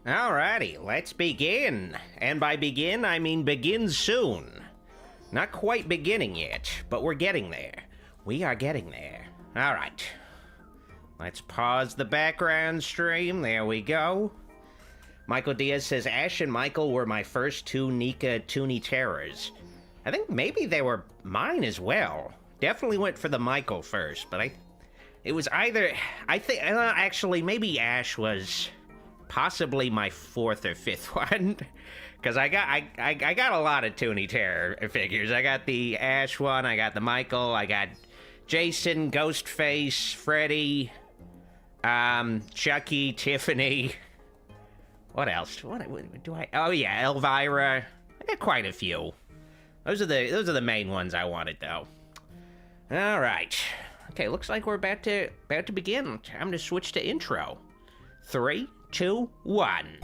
Alrighty, let's begin. And by begin, I mean begin soon. Not quite beginning yet, but we're getting there. We are getting there. Alright. Let's pause the background stream. There we go. Michael Diaz says, Ash and Michael were my first two Nika Toonie terrors. I think maybe they were mine as well. Definitely went for the Michael first, but it was either, actually, maybe Ash was possibly my fourth or fifth one, because I got a lot of Toonie Terror figures. I got the Ash one, I got the Michael, I got Jason, Ghostface, Freddy, Chucky, Tiffany. What else? What do I? Oh yeah, Elvira. I got quite a few. Those are the main ones I wanted though. All right. Okay, looks like we're about to begin. Time to switch to intro. 3, 2, 1.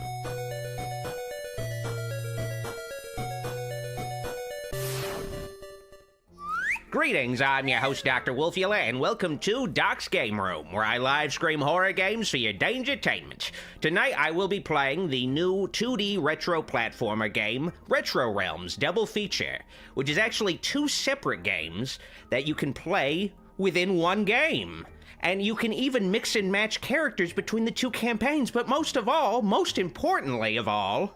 Greetings, I'm your host, Dr. Wolfula, and welcome to Doc's Game Room, where I live stream horror games for your dangertainment. Tonight, I will be playing the new 2D retro platformer game, RetroRealms Double Feature, which is actually two separate games that you can play within one game. And you can even mix and match characters between the two campaigns, but most importantly of all,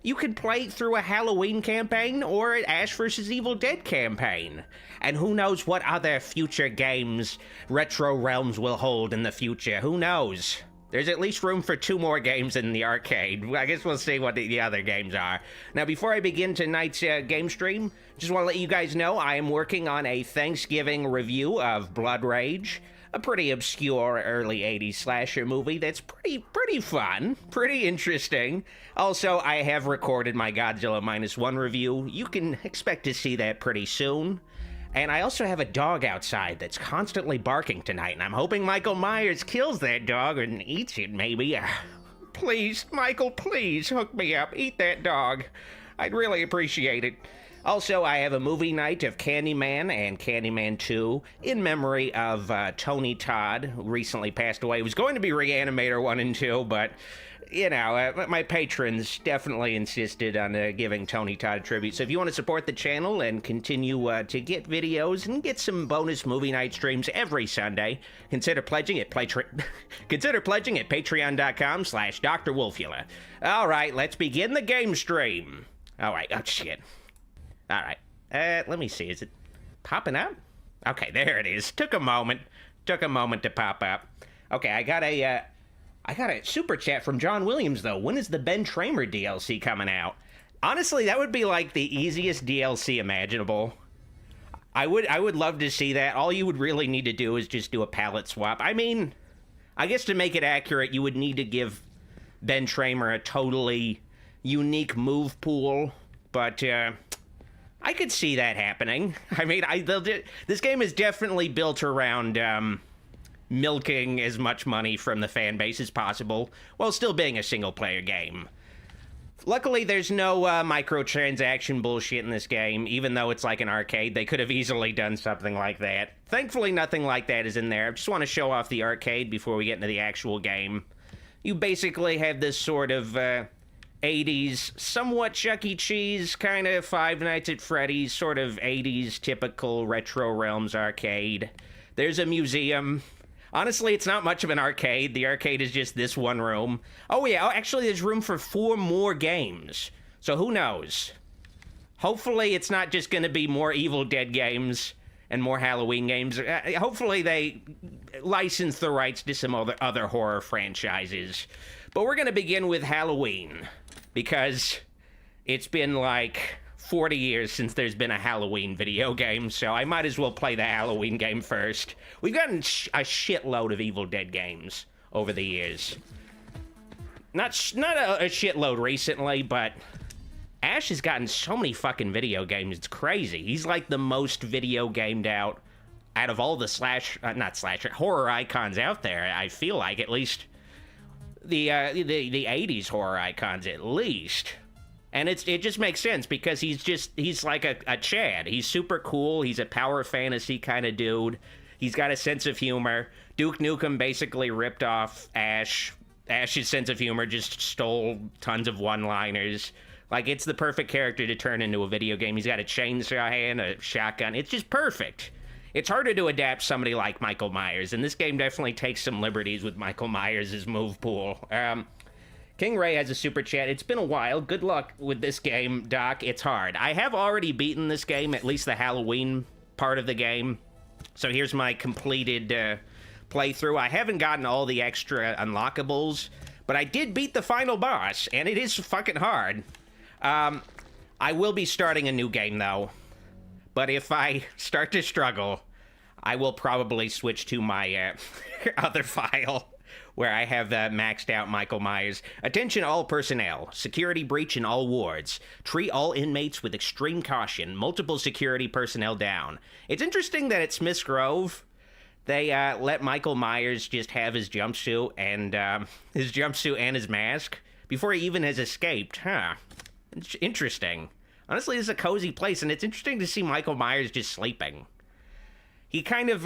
you can play through a Halloween campaign or an Ash vs. Evil Dead campaign. And who knows what other future games RetroRealms will hold in the future, who knows? There's at least room for 2 more games in the arcade. I guess we'll see what the other games are. Now, before I begin tonight's game stream, just want to let you guys know I am working on a Thanksgiving review of Blood Rage, a pretty obscure early 80s slasher movie that's pretty fun, pretty interesting. Also, I have recorded my Godzilla -1 review. You can expect to see that pretty soon. And I also have a dog outside that's constantly barking tonight, and I'm hoping Michael Myers kills that dog and eats it, maybe. Please, Michael, please hook me up. Eat that dog. I'd really appreciate it. Also, I have a movie night of Candyman and Candyman 2 in memory of Tony Todd, who recently passed away. It was going to be Reanimator 1 and 2, but, you know, my patrons definitely insisted on giving Tony Todd a tribute. So if you want to support the channel and continue to get videos and get some bonus movie night streams every Sunday, consider pledging at patreon.com/Dr. Wolfula. All right, let's begin the game stream. All right, oh shit. All right, let me see, is it popping up? Okay, there it is. Took a moment to pop up. Okay, I got a super chat from John Williams, though. When is the Ben Tramer DLC coming out? Honestly, that would be like the easiest DLC imaginable. I would love to see that. All you would really need to do is just do a palette swap. I mean, I guess to make it accurate, you would need to give Ben Tramer a totally unique move pool, but I could see that happening. I mean, this game is definitely built around milking as much money from the fan base as possible, while still being a single-player game. Luckily, there's no microtransaction bullshit in this game, even though it's like an arcade. They could have easily done something like that. Thankfully, nothing like that is in there. I just want to show off the arcade before we get into the actual game. You basically have this sort of 80s, somewhat Chuck E. Cheese, kind of Five Nights at Freddy's, sort of 80s typical RetroRealms arcade. There's a museum. Honestly, it's not much of an arcade. The arcade is just this one room. Oh yeah, actually there's room for 4 more games. So who knows? Hopefully it's not just going to be more Evil Dead games and more Halloween games. Hopefully they license the rights to some other horror franchises. But we're going to begin with Halloween, because it's been like 40 years since there's been a Halloween video game, so I might as well play the Halloween game first. We've gotten a shitload of Evil Dead games over the years. Not a shitload recently, but Ash has gotten so many fucking video games, it's crazy. He's like the most video gamed out of all the horror icons out there, I feel like, at least the 80s horror icons, at least. And it just makes sense, because he's like a Chad. He's super cool. He's a power fantasy kind of dude. He's got a sense of humor. Duke Nukem basically ripped off Ash Ash's sense of humor just stole tons of one-liners. Like, it's the perfect character to turn into a video game. He's got a chainsaw hand, a shotgun. It's just perfect. It's harder to adapt somebody like Michael Myers, and this game definitely takes some liberties with Michael Myers' move pool. King Ray has a super chat. It's been a while. Good luck with this game, Doc. It's hard. I have already beaten this game, at least the Halloween part of the game. So here's my completed playthrough. I haven't gotten all the extra unlockables, but I did beat the final boss, and it is fucking hard. I will be starting a new game, though. But if I start to struggle, I will probably switch to my other file where I have maxed out Michael Myers. Attention all personnel. Security breach in all wards. Treat all inmates with extreme caution. Multiple security personnel down. It's interesting that at Smith's Grove, they let Michael Myers just have his jumpsuit and his mask before he even has escaped. Huh. It's interesting. Honestly, this is a cozy place, and it's interesting to see Michael Myers just sleeping. He kind of,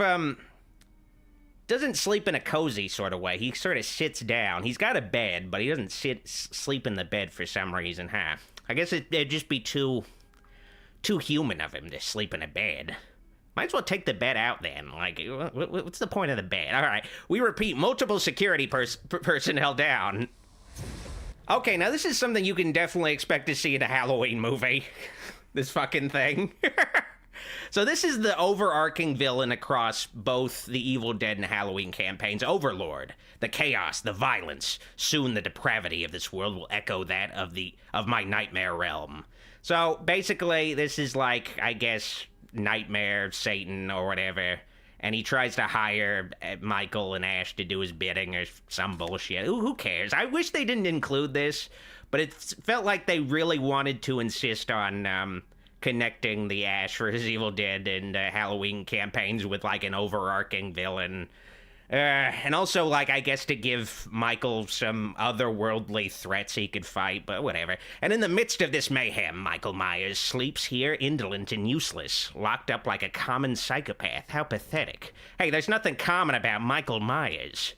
doesn't sleep in a cozy sort of way. He sort of sits down. He's got a bed, but he doesn't sleep in the bed for some reason, huh? I guess it'd just be too human of him to sleep in a bed. Might as well take the bed out then. Like, what's the point of the bed? All right, we repeat, multiple security personnel down. Okay, now this is something you can definitely expect to see in a Halloween movie. This fucking thing. So this is the overarching villain across both the Evil Dead and Halloween campaigns. Overlord. The chaos, the violence, soon the depravity of this world will echo that of my nightmare realm. So basically, this is like, I guess, Nightmare, Satan, or whatever. And he tries to hire Michael and Ash to do his bidding or some bullshit. Who cares? I wish they didn't include this, but it felt like they really wanted to insist on connecting the Ash vs. Evil Dead and Halloween campaigns with, like, an overarching villain. And also, like, I guess to give Michael some otherworldly threats he could fight, but whatever. And in the midst of this mayhem, Michael Myers sleeps here, indolent and useless, locked up like a common psychopath. How pathetic. Hey, there's nothing common about Michael Myers.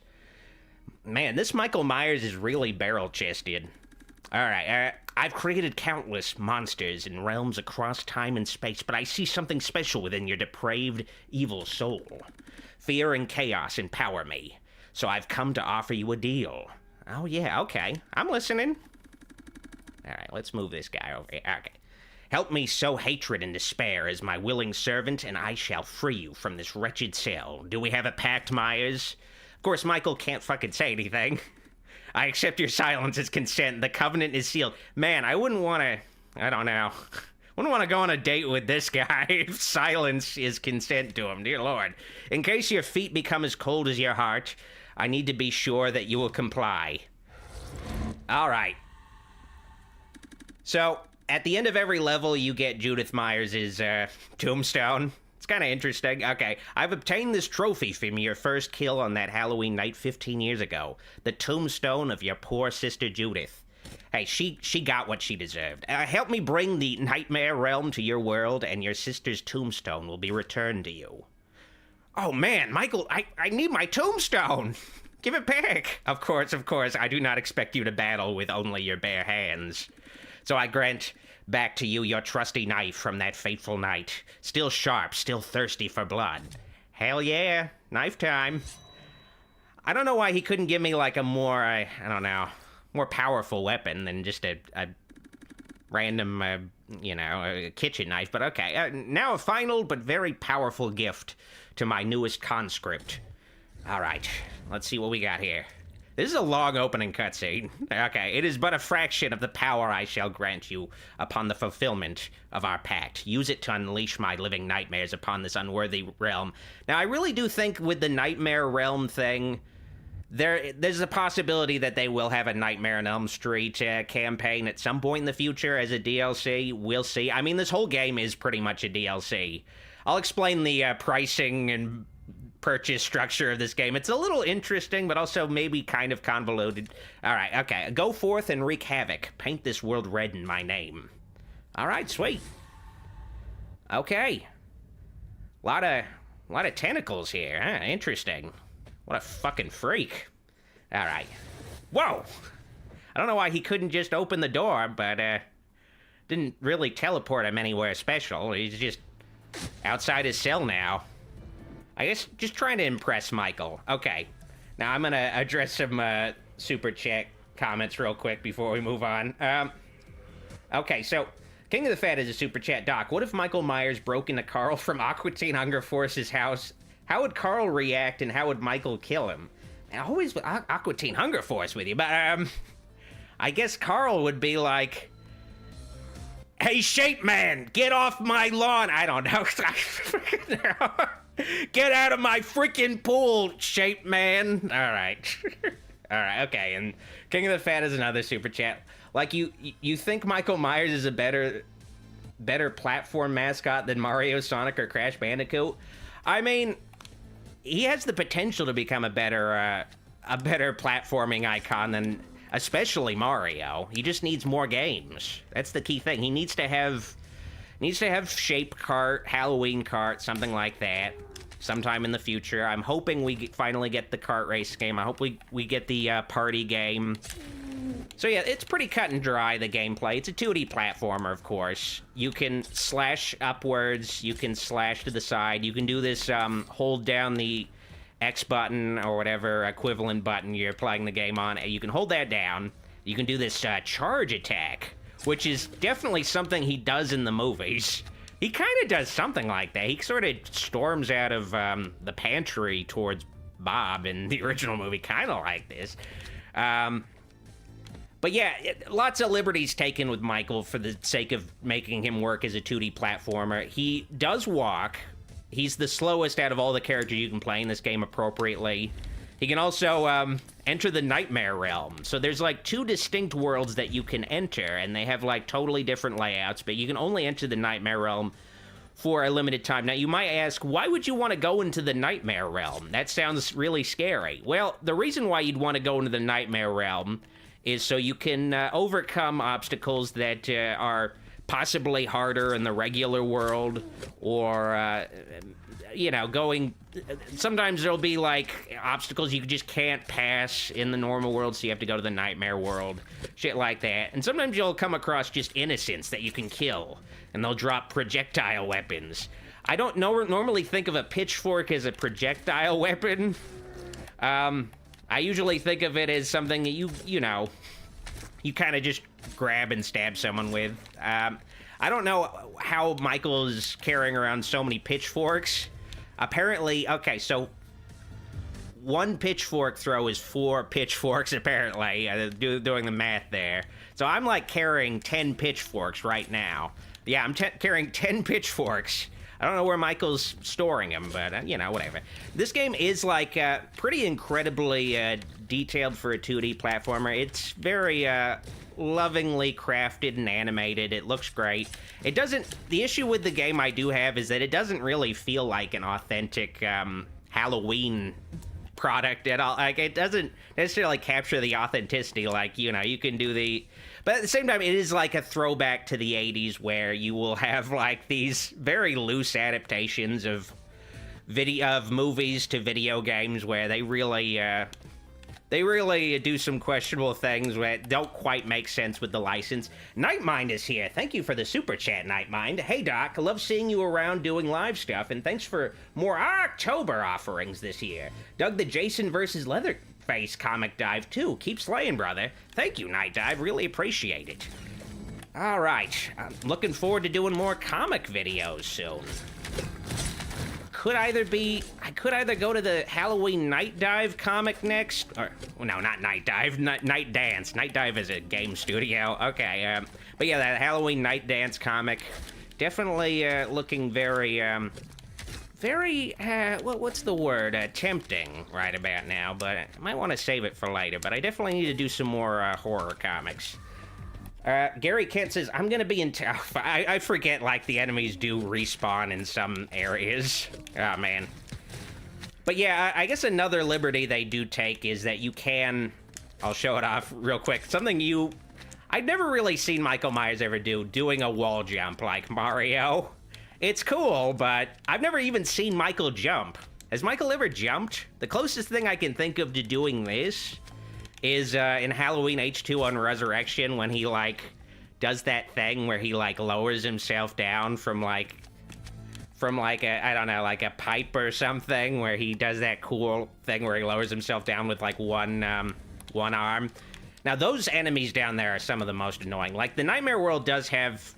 Man, this Michael Myers is really barrel-chested. Alright, I've created countless monsters in realms across time and space, but I see something special within your depraved, evil soul. Fear and chaos empower me, so I've come to offer you a deal. Oh yeah, okay, I'm listening. Alright, let's move this guy over here. Okay. Help me sow hatred and despair as my willing servant, and I shall free you from this wretched cell. Do we have a pact, Myers? Of course, Michael can't fucking say anything. I accept your silence as consent. The covenant is sealed. Man, I wouldn't want to... I don't know. Wouldn't want to go on a date with this guy if silence is consent to him. Dear Lord. In case your feet become as cold as your heart, I need to be sure that you will comply. All right. So, at the end of every level, you get Judith Myers' tombstone. It's kind of interesting. Okay, I've obtained this trophy from your first kill on that Halloween night 15 years ago. The tombstone of your poor sister Judith. Hey, she got what she deserved. Help me bring the nightmare realm to your world, and your sister's tombstone will be returned to you. Oh man, Michael, I need my tombstone! Give it back! Of course, I do not expect you to battle with only your bare hands. So I grant back to you your trusty knife from that fateful night. Still sharp, still thirsty for blood. Hell yeah, knife time. I don't know why he couldn't give me like a more, I don't know, more powerful weapon than just a random, a kitchen knife, but okay. Now a final but very powerful gift to my newest conscript. All right, let's see what we got here. This is a long opening cutscene. Okay, it is but a fraction of the power I shall grant you upon the fulfillment of our pact. Use it to unleash my living nightmares upon this unworthy realm. Now, I really do think with the Nightmare Realm thing, there's a possibility that they will have a Nightmare on Elm Street campaign at some point in the future as a DLC. We'll see. I mean, this whole game is pretty much a DLC. I'll explain the pricing and purchase structure of this game. It's a little interesting, but also maybe kind of convoluted. All right, okay. Go forth and wreak havoc. Paint this world red in my name. All right, sweet. Okay. Lot of tentacles here, huh? Interesting. What a fucking freak. All right. Whoa! I don't know why he couldn't just open the door, but, didn't really teleport him anywhere special. He's just outside his cell now. I guess just trying to impress Michael. Okay. Now I'm gonna address some, super chat comments real quick before we move on. Okay, so King of the Fat is a super chat. Doc, what if Michael Myers broke into Carl from Aqua Teen Hunger Force's house? How would Carl react and how would Michael kill him? And always Aqua Teen Hunger Force with you, but, I guess Carl would be like, hey, Shape Man, get off my lawn. I don't know. Get out of my freaking pool, Shape Man. All right. All right, okay. And King of the Fat is another super chat. Like, you think Michael Myers is a better platform mascot than Mario, Sonic, or Crash Bandicoot? I mean, he has the potential to become a better platforming icon than especially Mario. He just needs more games. That's the key thing. He needs to have Shape Kart, Halloween Kart, something like that, sometime in the future. I'm hoping we finally get the kart race game. I hope we get the party game. So yeah, it's pretty cut and dry, the gameplay. It's a 2D platformer, of course. You can slash upwards, you can slash to the side, you can do this hold down the X button or whatever equivalent button you're playing the game on, and you can hold that down. You can do this charge attack, which is definitely something he does in the movies. He kind of does something like that. He sort of storms out of the pantry towards Bob in the original movie, kind of like this. But yeah, lots of liberties taken with Michael for the sake of making him work as a 2D platformer. He does walk. He's the slowest out of all the characters you can play in this game appropriately. He can also enter the Nightmare Realm. So there's like 2 distinct worlds that you can enter, and they have like totally different layouts, but you can only enter the Nightmare Realm for a limited time. Now you might ask, why would you want to go into the Nightmare Realm? That sounds really scary. Well, the reason why you'd want to go into the Nightmare Realm is so you can overcome obstacles that are possibly harder in the regular world, or, you know, sometimes there'll be, like, obstacles you just can't pass in the normal world, so you have to go to the nightmare world, shit like that. And sometimes you'll come across just innocents that you can kill, and they'll drop projectile weapons. I don't normally think of a pitchfork as a projectile weapon. I usually think of it as something that you know, you kind of just grab and stab someone with. I don't know how Michael's carrying around so many pitchforks. Apparently, okay, so 1 pitchfork throw is 4 pitchforks, apparently, doing the math there. So I'm, like, carrying 10 pitchforks right now. Yeah, I'm carrying 10 pitchforks. I don't know where Michael's storing them, but, you know, whatever. This game is, like, pretty incredibly detailed for a 2D platformer. It's very lovingly crafted and animated. It looks great. It doesn't... The issue with the game I do have is that it doesn't really feel like an authentic Halloween product at all. Like, it doesn't necessarily capture the authenticity. Like, you know, you can do the... But at the same time, it is like a throwback to the 80s where you will have, like, these very loose adaptations of movies to video games where they really do some questionable things that don't quite make sense with the license. Nightmind is here. Thank you for the super chat, Nightmind. Hey, Doc, I love seeing you around doing live stuff, and thanks for more October offerings this year. Dug the Jason vs. Leatherface comic dive, too. Keep slaying, brother. Thank you, Night Dive. Really appreciate it. All right. I'm looking forward to doing more comic videos soon. I could either go to the Halloween Night Dive comic next, or, well, no, not Night Dive, Night Dance. Night Dive is a game studio. Okay, but yeah, that Halloween Night Dance comic, definitely looking very, what's the word? Tempting right about now, but I might want to save it for later, but I definitely need to do some more horror comics. Gary Kent says, I'm gonna be in town. I forget, like, the enemies do respawn in some areas. Oh, man. But yeah, I guess another liberty they do take is that you can... I'll show it off real quick. Something I've never really seen Michael Myers ever doing a wall jump like Mario. It's cool, but I've never even seen Michael jump. Has Michael ever jumped? The closest thing I can think of to doing this is in Halloween H2 on Resurrection when he, like, does that thing where he, like, lowers himself down from a, I don't know, like a pipe or something, where he does that cool thing where he lowers himself down with, like, one arm. Now, those enemies down there are some of the most annoying. Like, the Nightmare World does have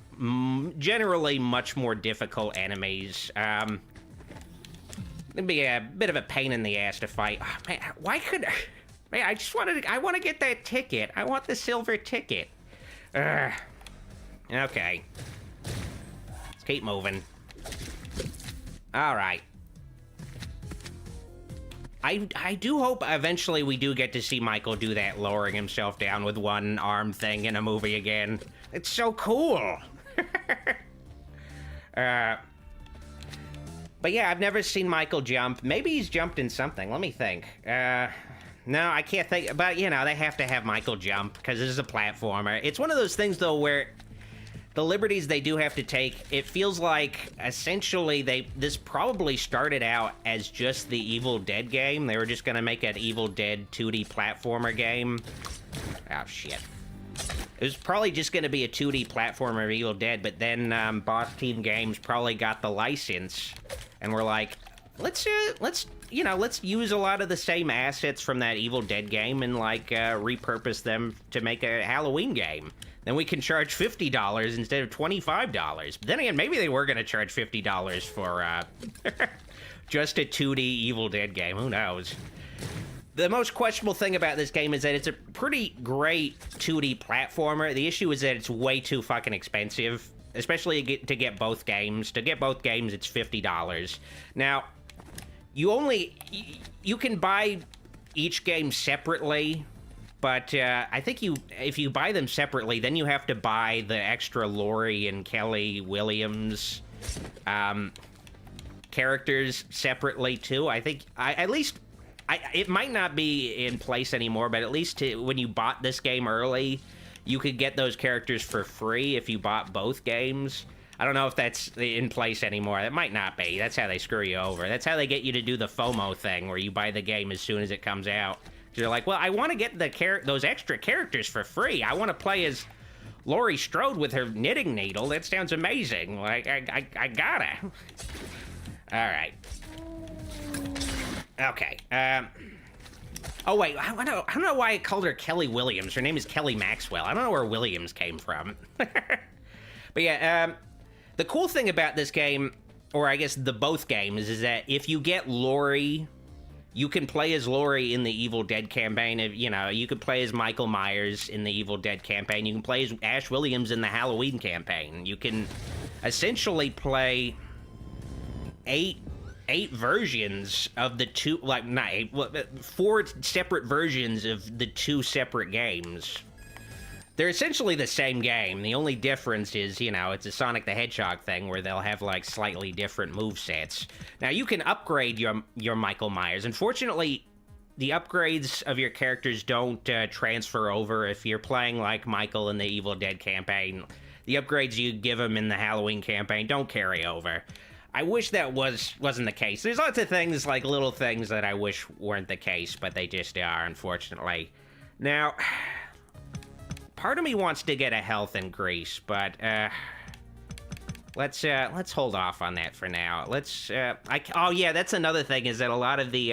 generally much more difficult enemies. It'd be a bit of a pain in the ass to fight. Oh, man, why could... Man, I want to get that ticket. I want the silver ticket. Okay. Let's keep moving. All right. I do hope eventually we do get to see Michael do that lowering himself down with one arm thing in a movie again. It's so cool. But yeah, I've never seen Michael jump. Maybe he's jumped in something. Let me think. No, I can't think. But, you know, they have to have Michael jump because this is a platformer. It's one of those things, though, where the liberties they do have to take, it feels like, essentially, this probably started out as just the Evil Dead game. They were just going to make an Evil Dead 2D platformer game. Oh, shit. It was probably just going to be a 2D platformer of Evil Dead, but then Boss Team Games probably got the license, and we're like, let's use a lot of the same assets from that Evil Dead game and, like, repurpose them to make a Halloween game. Then we can charge $50 instead of $25. But then again, maybe they were going to charge $50 for just a 2D Evil Dead game. Who knows? The most questionable thing about this game is that it's a pretty great 2D platformer. The issue is that it's way too fucking expensive, especially to get both games. To get both games, it's $50. Now, you can buy each game separately, but I think if you buy them separately, then you have to buy the extra Laurie and Kelly Williams characters separately too. I think it might not be in place anymore, but at least when you bought this game early, you could get those characters for free if you bought both games. I don't know if that's in place anymore. It might not be. That's how they screw you over. That's how they get you to do the FOMO thing, where you buy the game as soon as it comes out. You're like, well, I want to get those extra characters for free. I want to play as Laurie Strode with her knitting needle. That sounds amazing. Like, I gotta. All right. Okay. Oh, wait. I don't know why I called her Kelly Williams. Her name is Kelly Maxwell. I don't know where Williams came from. But yeah, the cool thing about this game, or I guess the both games, is that if you get Laurie, you can play as Laurie in the Evil Dead campaign. You know, you could play as Michael Myers in the Evil Dead campaign. You can play as Ash Williams in the Halloween campaign. You can essentially play eight versions of the two, like, not eight, 4 separate versions of the 2 separate games. They're essentially the same game. The only difference is, you know, it's a Sonic the Hedgehog thing where they'll have, like, slightly different movesets. Now, you can upgrade your Michael Myers. Unfortunately, the upgrades of your characters don't transfer over if you're playing, like, Michael in the Evil Dead campaign. The upgrades you give him in the Halloween campaign don't carry over. I wish that wasn't the case. There's lots of things, like, little things that I wish weren't the case, but they just are, unfortunately. Now, part of me wants to get a health increase, but let's hold off on that for now. Oh yeah, that's another thing, is that a lot of the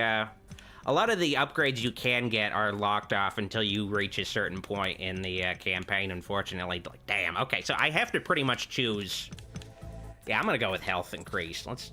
upgrades you can get are locked off until you reach a certain point in the campaign, unfortunately. Like, damn. Okay, so I have to pretty much choose. Yeah, I'm gonna go with health increase. Let's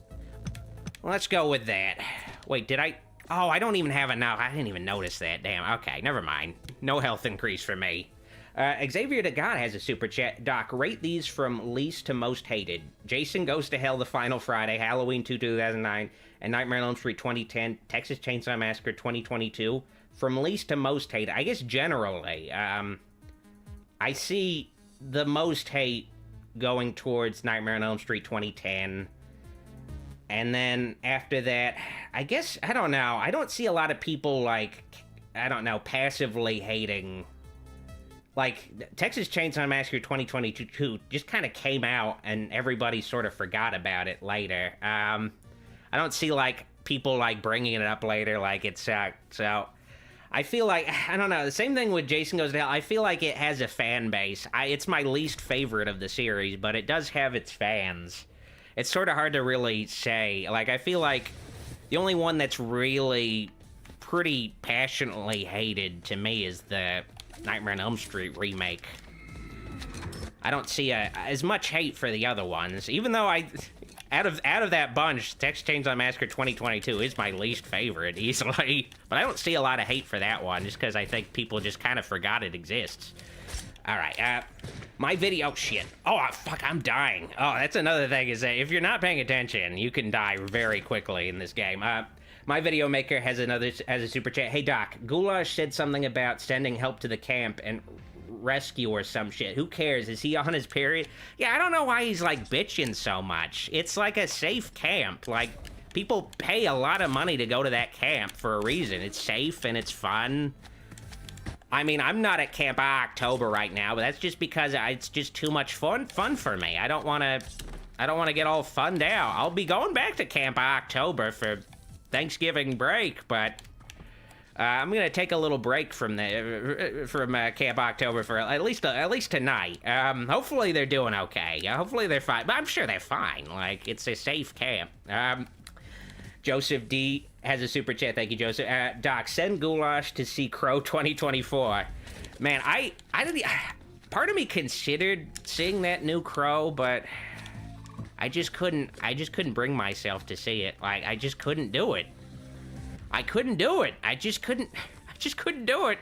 go with that. Wait, did I? Oh, I don't even have enough. I didn't even notice that. Damn. Okay, never mind. No health increase for me. Xavier DeGod has a super chat. Doc, rate these from least to most hated. Jason Goes to Hell, The Final Friday, Halloween 2 2009, and Nightmare on Elm Street 2010, Texas Chainsaw Massacre 2022. From least to most hated, I guess generally, I see the most hate going towards Nightmare on Elm Street 2010. And then after that, I guess, I don't know, I don't see a lot of people, like, I don't know, passively hating. Like, Texas Chainsaw Massacre 2022 just kind of came out, and everybody sort of forgot about it later. I don't see, like, people, like, bringing it up later like it sucked. So, I feel like, I don't know, the same thing with Jason Goes to Hell. I feel like it has a fan base. It's my least favorite of the series, but it does have its fans. It's sort of hard to really say. Like, I feel like the only one that's really pretty passionately hated to me is the Nightmare on Elm Street remake. I don't see as much hate for the other ones, even though out of that bunch, Texas Chainsaw Massacre 2022 is my least favorite, easily. But I don't see a lot of hate for that one, just because I think people just kind of forgot it exists. Alright, my video, shit. Oh, fuck, I'm dying. Oh, that's another thing, is that if you're not paying attention, you can die very quickly in this game. My video maker has a super chat. Hey, Doc, Goulash said something about sending help to the camp and rescue or some shit. Who cares? Is he on his period? Yeah, I don't know why he's, like, bitching so much. It's, like, a safe camp. Like, people pay a lot of money to go to that camp for a reason. It's safe and it's fun. I mean, I'm not at Camp October right now, but that's just because it's just too much fun for me. I don't want to get all funned out. I'll be going back to Camp October for Thanksgiving break, but I'm gonna take a little break from Camp October for at least tonight. Hopefully they're doing okay. Hopefully they're fine. But I'm sure they're fine. Like, it's a safe camp. Joseph D has a super chat. Thank you, Joseph. Doc, send Goulash to see Crow 2024. Man, I didn't. Part of me considered seeing that new Crow, but I just couldn't bring myself to see it. Like, I just couldn't do it. I couldn't do it. I just couldn't do it.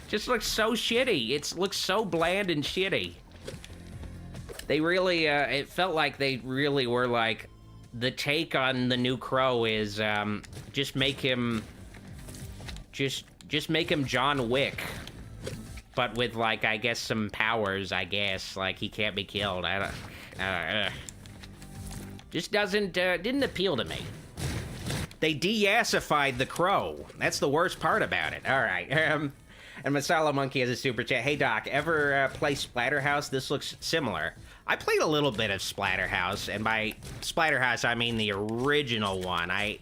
Just looks so shitty. It looks so bland and shitty. They really, it felt like they really were like, the take on the new Crow is, just make him John Wick. But with, like, I guess some powers, I guess. Like, he can't be killed. Just didn't appeal to me. They de-yassified the Crow. That's the worst part about it. All right. And Masala Monkey has a super chat. Hey, Doc, ever play Splatterhouse? This looks similar. I played a little bit of Splatterhouse, and by Splatterhouse, I mean the original one. I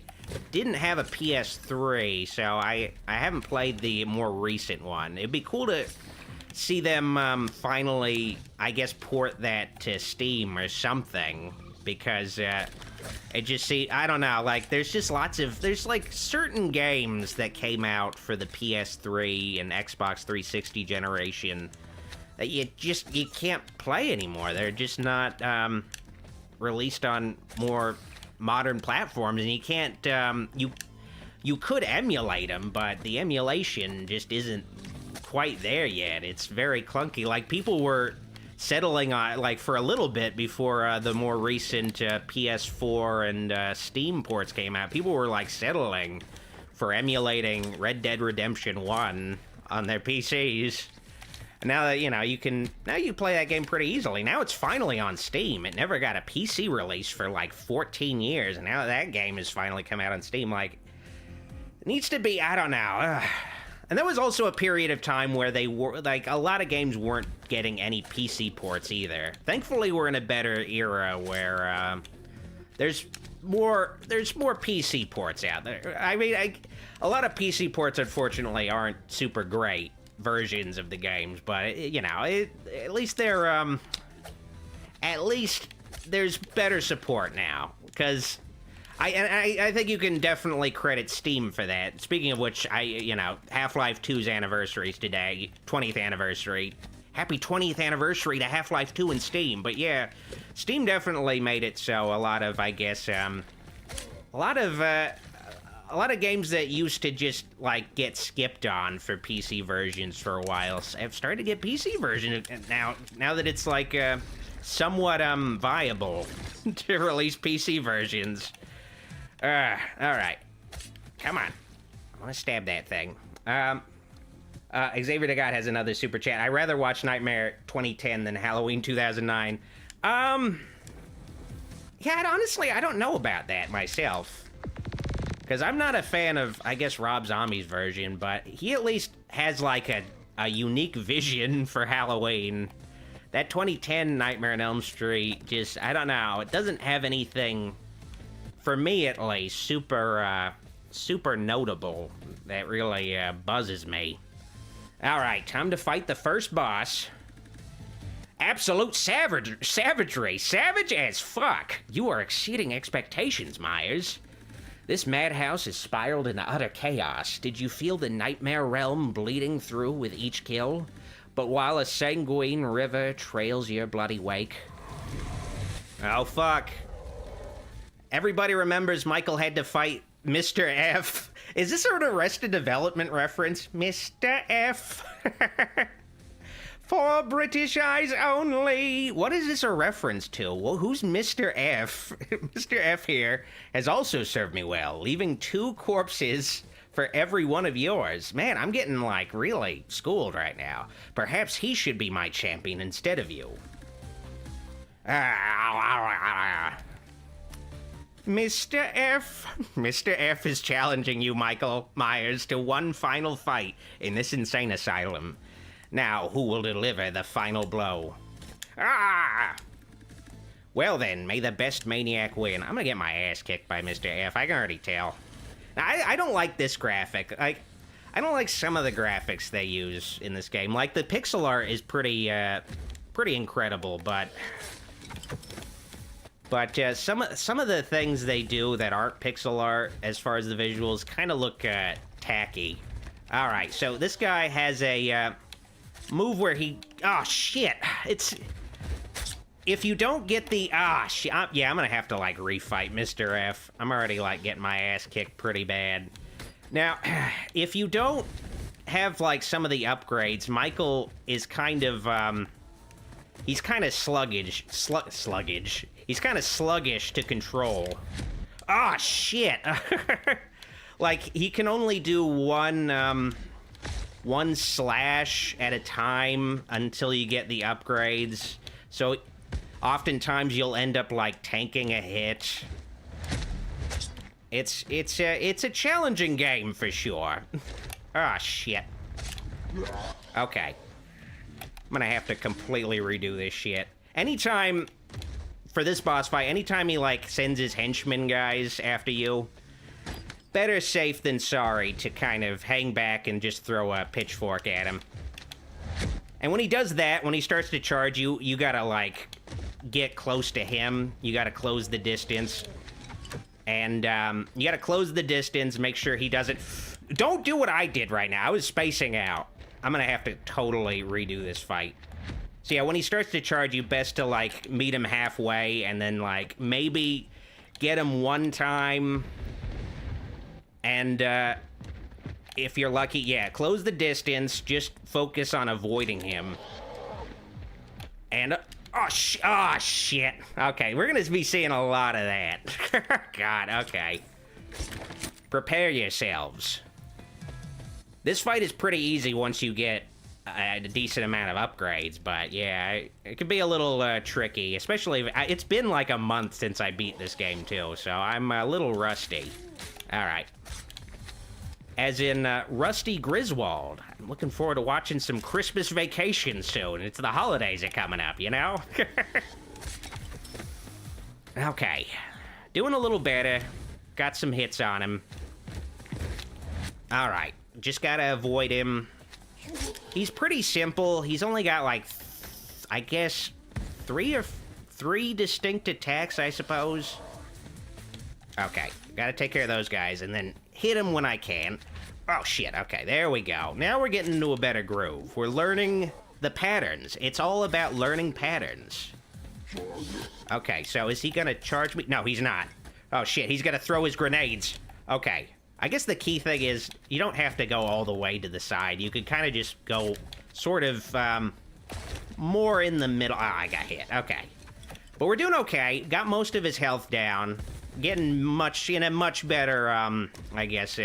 didn't have a PS3, so I haven't played the more recent one. It'd be cool to see them finally, I guess, port that to Steam or something, because it just I don't know, like, there's just there's like certain games that came out for the PS3 and Xbox 360 generation that you can't play anymore. They're just not released on more modern platforms, and you can't, you could emulate them, but the emulation just isn't quite there yet. It's very clunky. Like, people were settling on, like, for a little bit before the more recent PS4 and Steam ports came out, people were, like, settling for emulating Red Dead Redemption 1 on their PCs. Now that, you play that game pretty easily. Now it's finally on Steam. It never got a PC release for like 14 years, and now that game has finally come out on Steam. Like, it needs to be, I don't know. And there was also a period of time where they were, like, a lot of games weren't getting any PC ports either. Thankfully, we're in a better era where there's more PC ports out there. I mean, a lot of PC ports, unfortunately, aren't super great versions of the games, but at least there's better support now, because I think you can definitely credit Steam for that. Speaking of which, Half-Life 2's anniversary is today, 20th anniversary. Happy 20th anniversary to Half-Life 2 in Steam. But yeah, Steam definitely made it so a lot of, I guess, a lot of games that used to just, like, get skipped on for PC versions for a while have started to get PC versions now that it's, like, somewhat viable to release PC versions. Alright. Come on. I want to stab that thing. Xavier the God has another super chat. I'd rather watch Nightmare 2010 than Halloween 2009. Yeah, honestly, I don't know about that myself. Because I'm not a fan of, I guess, Rob Zombie's version, but he at least has, like, a unique vision for Halloween. That 2010 Nightmare on Elm Street just, I don't know, it doesn't have anything, for me at least, super super notable that really buzzes me. All right, time to fight the first boss. Absolute savagery. Savage as fuck. You are exceeding expectations, Myers. This madhouse is spiraled into utter chaos. Did you feel the nightmare realm bleeding through with each kill? But while a sanguine river trails your bloody wake... Oh, fuck. Everybody remembers Michael had to fight Mr. F. Is this an Arrested Development reference? Mr. F. For British eyes only. What is this a reference to? Well, who's Mr. F? Mr. F here has also served me well, leaving 2 corpses for every one of yours. Man, I'm getting, like, really schooled right now. Perhaps he should be my champion instead of you. Mr. F. Mr. F is challenging you, Michael Myers, to one final fight in this insane asylum. Now, who will deliver the final blow? Ah! Well then, may the best maniac win. I'm gonna get my ass kicked by Mr. F. I can already tell. Now, I don't like this graphic. I don't like some of the graphics they use in this game. Like, the pixel art is pretty incredible, but some of the things they do that aren't pixel art, as far as the visuals, kind of look tacky. All right, so this guy has a move where he... Oh, shit. It's... If you don't get the... yeah, I'm gonna have to, like, refight Mr. F. I'm already, like, getting my ass kicked pretty bad. Now, if you don't have, like, some of the upgrades, Michael is kind of, he's kind of sluggish. Sluggish. He's kind of sluggish to control. Ah, shit! Like, he can only do one slash at a time until you get the upgrades. So, oftentimes you'll end up, like, tanking a hit. It's a challenging game for sure. Ah, shit. Okay. I'm gonna have to completely redo this shit. Anytime, for this boss fight, anytime he, like, sends his henchmen guys after you, better safe than sorry to kind of hang back and just throw a pitchfork at him. And when he does that, when he starts to charge you, you gotta, like, get close to him. You gotta close the distance. And, you gotta close the distance, make sure he doesn't... Don't do what I did right now. I was spacing out. I'm gonna have to totally redo this fight. So yeah, when he starts to charge you, best to, like, meet him halfway and then, like, maybe get him one time. And, if you're lucky, yeah, close the distance, just focus on avoiding him. And, oh, shit. Okay, we're gonna be seeing a lot of that. God, okay. Prepare yourselves. This fight is pretty easy once you get a decent amount of upgrades, but yeah, it could be a little tricky, especially if, it's been like a month since I beat this game too, so I'm a little rusty. All right. As in Rusty Griswold. I'm looking forward to watching some Christmas Vacation soon. It's the holidays are coming up, you know? Okay. Doing a little better. Got some hits on him. All right. Just gotta avoid him. He's pretty simple. He's only got, like, I guess, three distinct attacks, I suppose. Okay. Gotta take care of those guys, and then hit him when I can. Oh, shit. Okay, there we go. Now we're getting into a better groove. We're learning the patterns. It's all about learning patterns. Okay, so is he gonna charge me? No, he's not. Oh, shit. He's gonna throw his grenades. Okay. I guess the key thing is you don't have to go all the way to the side. You could kind of just go sort of more in the middle. Ah, I got hit. Okay. But we're doing okay. Got most of his health down. Getting in a much better, I guess,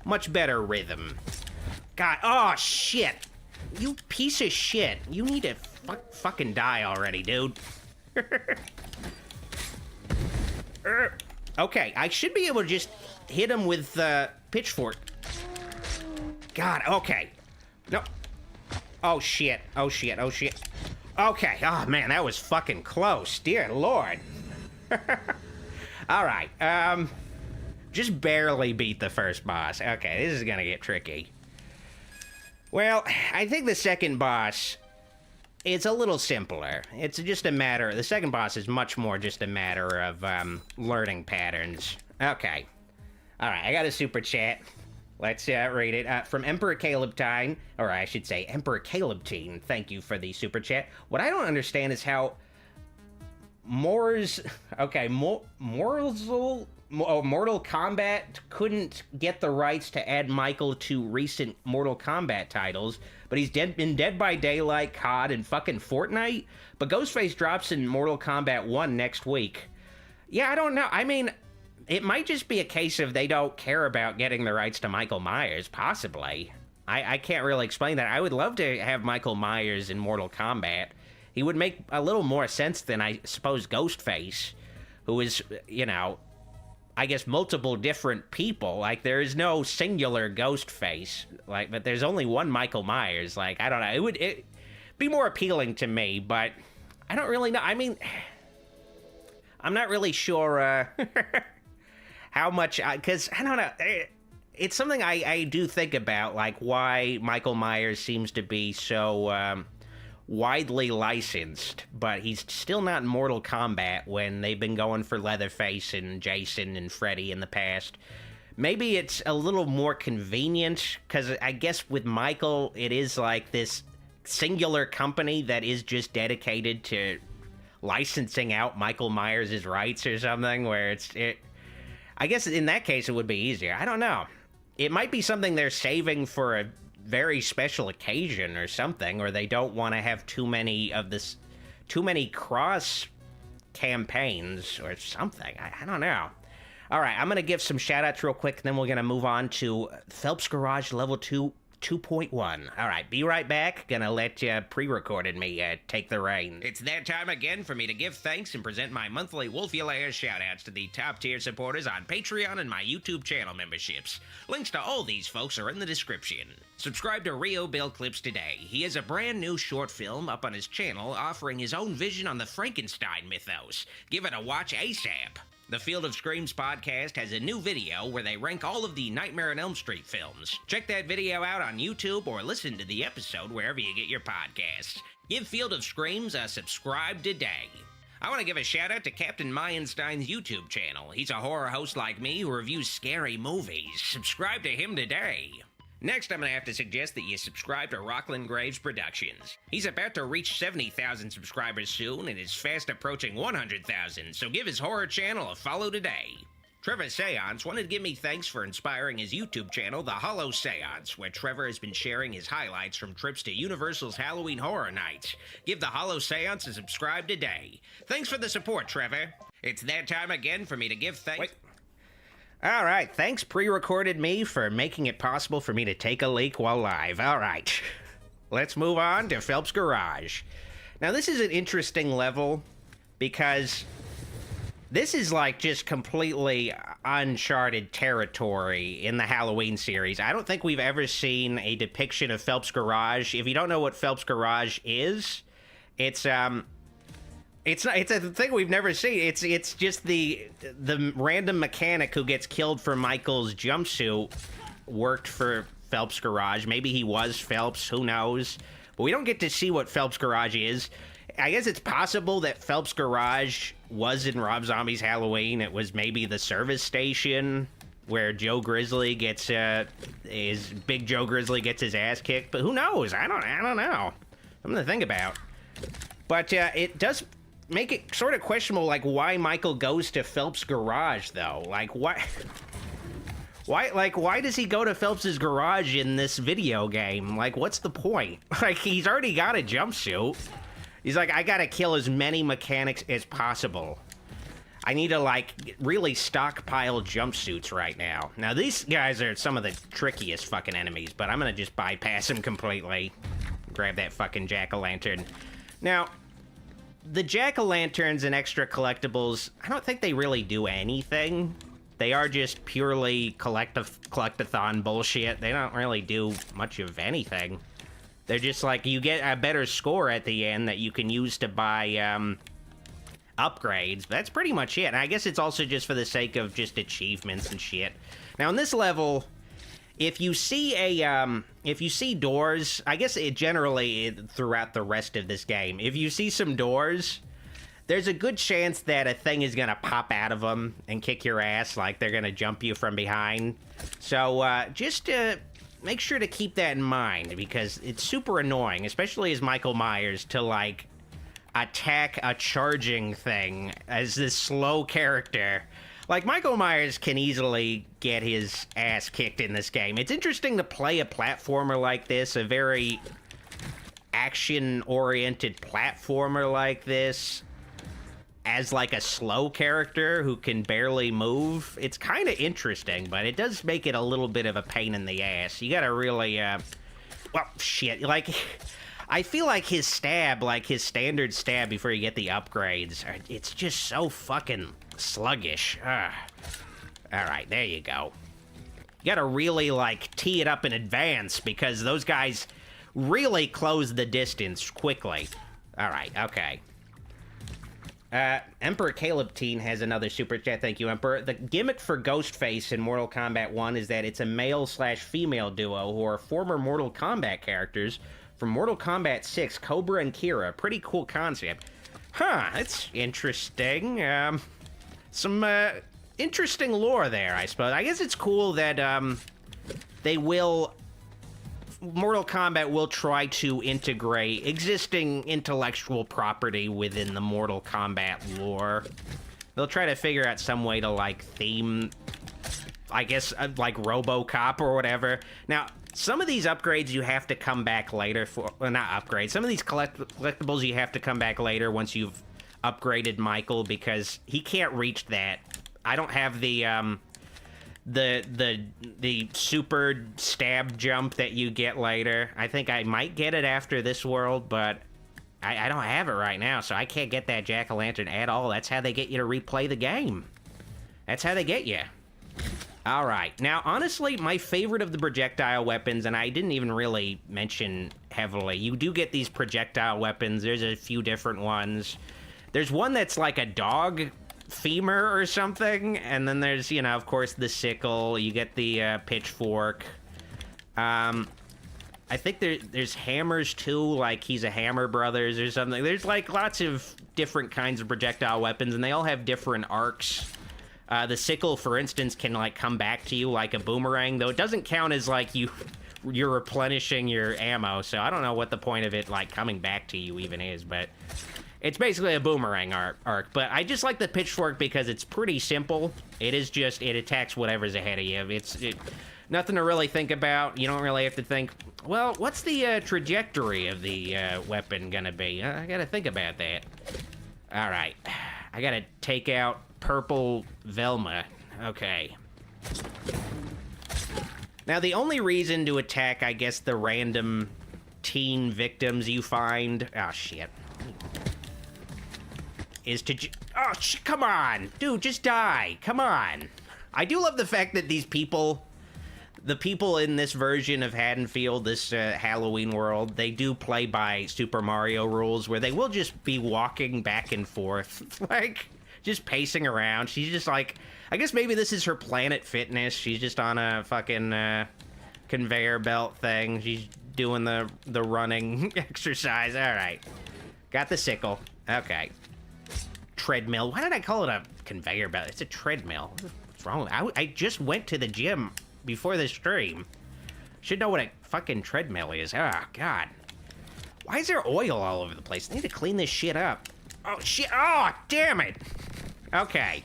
much better rhythm. God, oh, shit. You piece of shit. You need to fucking die already, dude. Okay, I should be able to just hit him with the pitchfork. God, okay. No. Oh, shit. Oh, shit. Oh, shit. Okay. Oh, man, that was fucking close. Dear Lord. All right. Just barely beat the first boss. Okay, this is gonna get tricky. Well, I think the second boss, it's a little simpler. It's just a matter, the second boss is much more just a matter of learning patterns. Okay. All right, I got a super chat. Let's read it. From Emperor Calebtine, or I should say Emperor Calebtine, thank you for the super chat. What I don't understand is how Mortal Kombat couldn't get the rights to add Michael to recent Mortal Kombat titles, but he's been Dead by Daylight, COD, and fucking Fortnite. But Ghostface drops in Mortal Kombat 1 next week. Yeah, I don't know. I mean, it might just be a case of they don't care about getting the rights to Michael Myers, possibly. I can't really explain that. I would love to have Michael Myers in Mortal Kombat. He would make a little more sense than, I suppose, Ghostface, who is, you know, I guess multiple different people. Like, there is no singular Ghostface. Like, but there's only one Michael Myers. Like, I don't know. It would be more appealing to me, but I don't really know. I mean, I'm not really sure how much, because I don't know. It's something I do think about, like why Michael Myers seems to be so widely licensed, but he's still not in Mortal Kombat when they've been going for Leatherface and Jason and Freddy in the past. Maybe it's a little more convenient, because I guess with Michael, it is like this singular company that is just dedicated to licensing out Michael Myers' rights or something, where I guess in that case it would be easier. I don't know. It might be something they're saving for a very special occasion or something, or they don't want to have too many cross campaigns or something. I don't know. All right, I'm going to give some shout-outs real quick, and then we're going to move on to Phelps Garage Level 2 2.1. All right, be right back. Gonna let pre-recorded me take the reins. It's that time again for me to give thanks and present my monthly Wolfulair shoutouts to the top-tier supporters on Patreon and my YouTube channel memberships. Links to all these folks are in the description. Subscribe to Rio Bill Clips today. He has a brand new short film up on his channel offering his own vision on the Frankenstein mythos. Give it a watch ASAP. The Field of Screams podcast has a new video where they rank all of the Nightmare on Elm Street films. Check that video out on YouTube or listen to the episode wherever you get your podcasts. Give Field of Screams a subscribe today. I want to give a shout out to Captain Mayenstein's YouTube channel. He's a horror host like me who reviews scary movies. Subscribe to him today. Next, I'm going to have to suggest that you subscribe to Rockland Graves Productions. He's about to reach 70,000 subscribers soon and is fast approaching 100,000, so give his horror channel a follow today. Trevor Seance wanted to give me thanks for inspiring his YouTube channel, The Hollow Seance, where Trevor has been sharing his highlights from trips to Universal's Halloween Horror Nights. Give The Hollow Seance a subscribe today. Thanks for the support, Trevor. It's that time again for me to give thanks... Wait. All right, thanks pre-recorded me for making it possible for me to take a leak while live. All right, let's move on to Phelps Garage. Now, this is an interesting level because this is like just completely uncharted territory in the Halloween series. I don't think we've ever seen a depiction of Phelps Garage. If you don't know what Phelps Garage is, it's a thing we've never seen. It's just the random mechanic who gets killed for Michael's jumpsuit worked for Phelps Garage. Maybe he was Phelps, who knows? But we don't get to see what Phelps Garage is. I guess it's possible that Phelps Garage was in Rob Zombie's Halloween. It was maybe the service station where Joe Grizzly gets Big Joe Grizzly gets his ass kicked. But who knows? I don't know. Something to think about. But it does make it sort of questionable, like, why Michael goes to Phelps' garage, though. Like, why does he go to Phelps's garage in this video game? Like, what's the point? Like, he's already got a jumpsuit. He's like, I gotta kill as many mechanics as possible. I need to, like, really stockpile jumpsuits right now. Now, these guys are some of the trickiest fucking enemies, but I'm gonna just bypass them completely. Grab that fucking jack-o'-lantern. Now, the jack-o'-lanterns and extra collectibles, I don't think they really do anything. They are just purely collectathon bullshit. They don't really do much of anything. They're just like, you get a better score at the end that you can use to buy upgrades. But that's pretty much it. And I guess it's also just for the sake of just achievements and shit. Now, in this level, if you see doors, I guess it generally throughout the rest of this game, if you see some doors, there's a good chance that a thing is gonna pop out of them and kick your ass, like they're gonna jump you from behind. So just make sure to keep that in mind, because it's super annoying, especially as Michael Myers, to like attack a charging thing as this slow character. Like, Michael Myers can easily get his ass kicked in this game. It's interesting to play a platformer like this, a very action-oriented platformer like this, as, like, a slow character who can barely move. It's kind of interesting, but it does make it a little bit of a pain in the ass. You gotta really, well, shit, like, I feel like his stab, like his standard stab before you get the upgrades, it's just so fucking sluggish. Alright, there you go. You gotta really, like, tee it up in advance, because those guys really close the distance quickly. Alright, okay. Emperor Caleb Teen has another super chat. Thank you, Emperor. The gimmick for Ghostface in Mortal Kombat 1 is that it's a male/female duo who are former Mortal Kombat characters from Mortal Kombat 6, Cobra and Kira. Pretty cool concept. Huh, that's interesting. Some interesting lore there, I suppose. I guess it's cool that Mortal Kombat will try to integrate existing intellectual property within the Mortal Kombat lore. They'll try to figure out some way to, like, theme, I guess, like RoboCop or whatever. Now, some of these upgrades you have to come back later for, well, not upgrades, some of these collectibles you have to come back later once you've upgraded Michael, because he can't reach that. I don't have the super stab jump that you get later. I think I might get it after this world, but I don't have it right now, so I can't get that jack-o'-lantern at all. That's how they get you to replay the game. That's how they get you. All right. Now, honestly, my favorite of the projectile weapons, and I didn't even really mention heavily, you do get these projectile weapons. There's a few different ones. There's one that's like a dog femur or something, and then there's, you know, of course, the sickle. You get the pitchfork. I think there's hammers too, like he's a Hammer Brothers or something. There's like lots of different kinds of projectile weapons, and they all have different arcs. The sickle, for instance, can like come back to you like a boomerang, though it doesn't count as like you're replenishing your ammo, so I don't know what the point of it like coming back to you even is, but it's basically a boomerang arc. But I just like the pitchfork because it's pretty simple. It is just, it attacks whatever's ahead of you. It's nothing to really think about. You don't really have to think, well, what's the trajectory of the weapon gonna be? I gotta think about that. All right, I gotta take out Purple Velma. Okay. Now, the only reason to attack, I guess, the random teen victims you find... Oh, shit. Is to... Oh, come on! Dude, just die! Come on! I do love the fact that these people... The people in this version of Haddonfield, this Halloween world, they do play by Super Mario rules, where they will just be walking back and forth. Like... just pacing around. She's just like, I guess maybe this is her Planet Fitness. She's just on a fucking conveyor belt thing. She's doing the running exercise. All right. Got the sickle. Okay. Treadmill. Why did I call it a conveyor belt? It's a treadmill. What's wrong with it? I just went to the gym before the stream. Should know what a fucking treadmill is. Oh, God. Why is there oil all over the place? I need to clean this shit up. Oh, shit. Oh, damn it. Okay.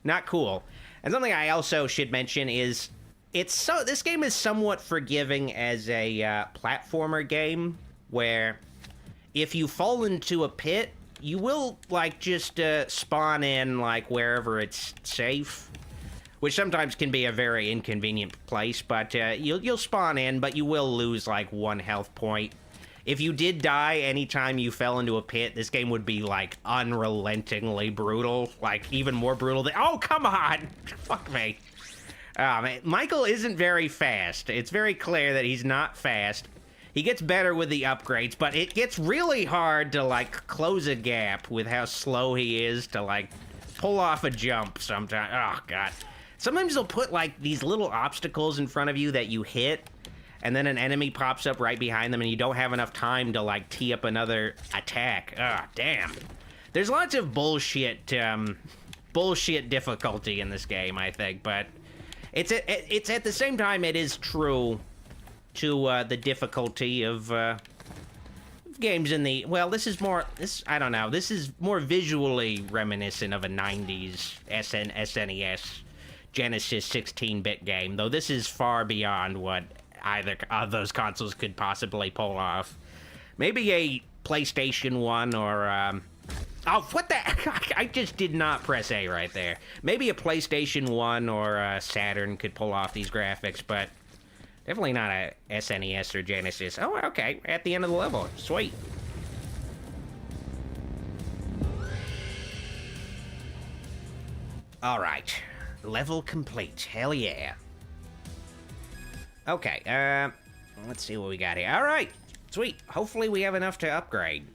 Not cool. And something I also should mention is this game is somewhat forgiving as a platformer game, where if you fall into a pit, you will, like, just spawn in, like, wherever it's safe, which sometimes can be a very inconvenient place, but you'll spawn in, but you will lose, like, 1 health point. If you did die anytime you fell into a pit, this game would be, like, unrelentingly brutal. Like, even more brutal than... Oh, come on! Fuck me. Man, Michael isn't very fast. It's very clear that he's not fast. He gets better with the upgrades, but it gets really hard to, like, close a gap with how slow he is to, like, pull off a jump sometimes. Oh, God. Sometimes they'll put, like, these little obstacles in front of you that you hit, and then an enemy pops up right behind them, and you don't have enough time to, like, tee up another attack. Oh, damn. There's lots of bullshit, bullshit difficulty in this game, I think, but it's at the same time, it is true to the difficulty of games in the, well, this is more, I don't know, this is more visually reminiscent of a 90s SNES Genesis 16-bit game, though this is far beyond what either of those consoles could possibly pull off. Maybe a PlayStation 1 or, oh, what the heck? I just did not press A right there. Maybe a PlayStation 1 or a Saturn could pull off these graphics, but definitely not a SNES or Genesis. Oh, okay, at the end of the level. Sweet. All right, level complete. Hell yeah. Okay, let's see what we got here. All right, sweet. Hopefully we have enough to upgrade.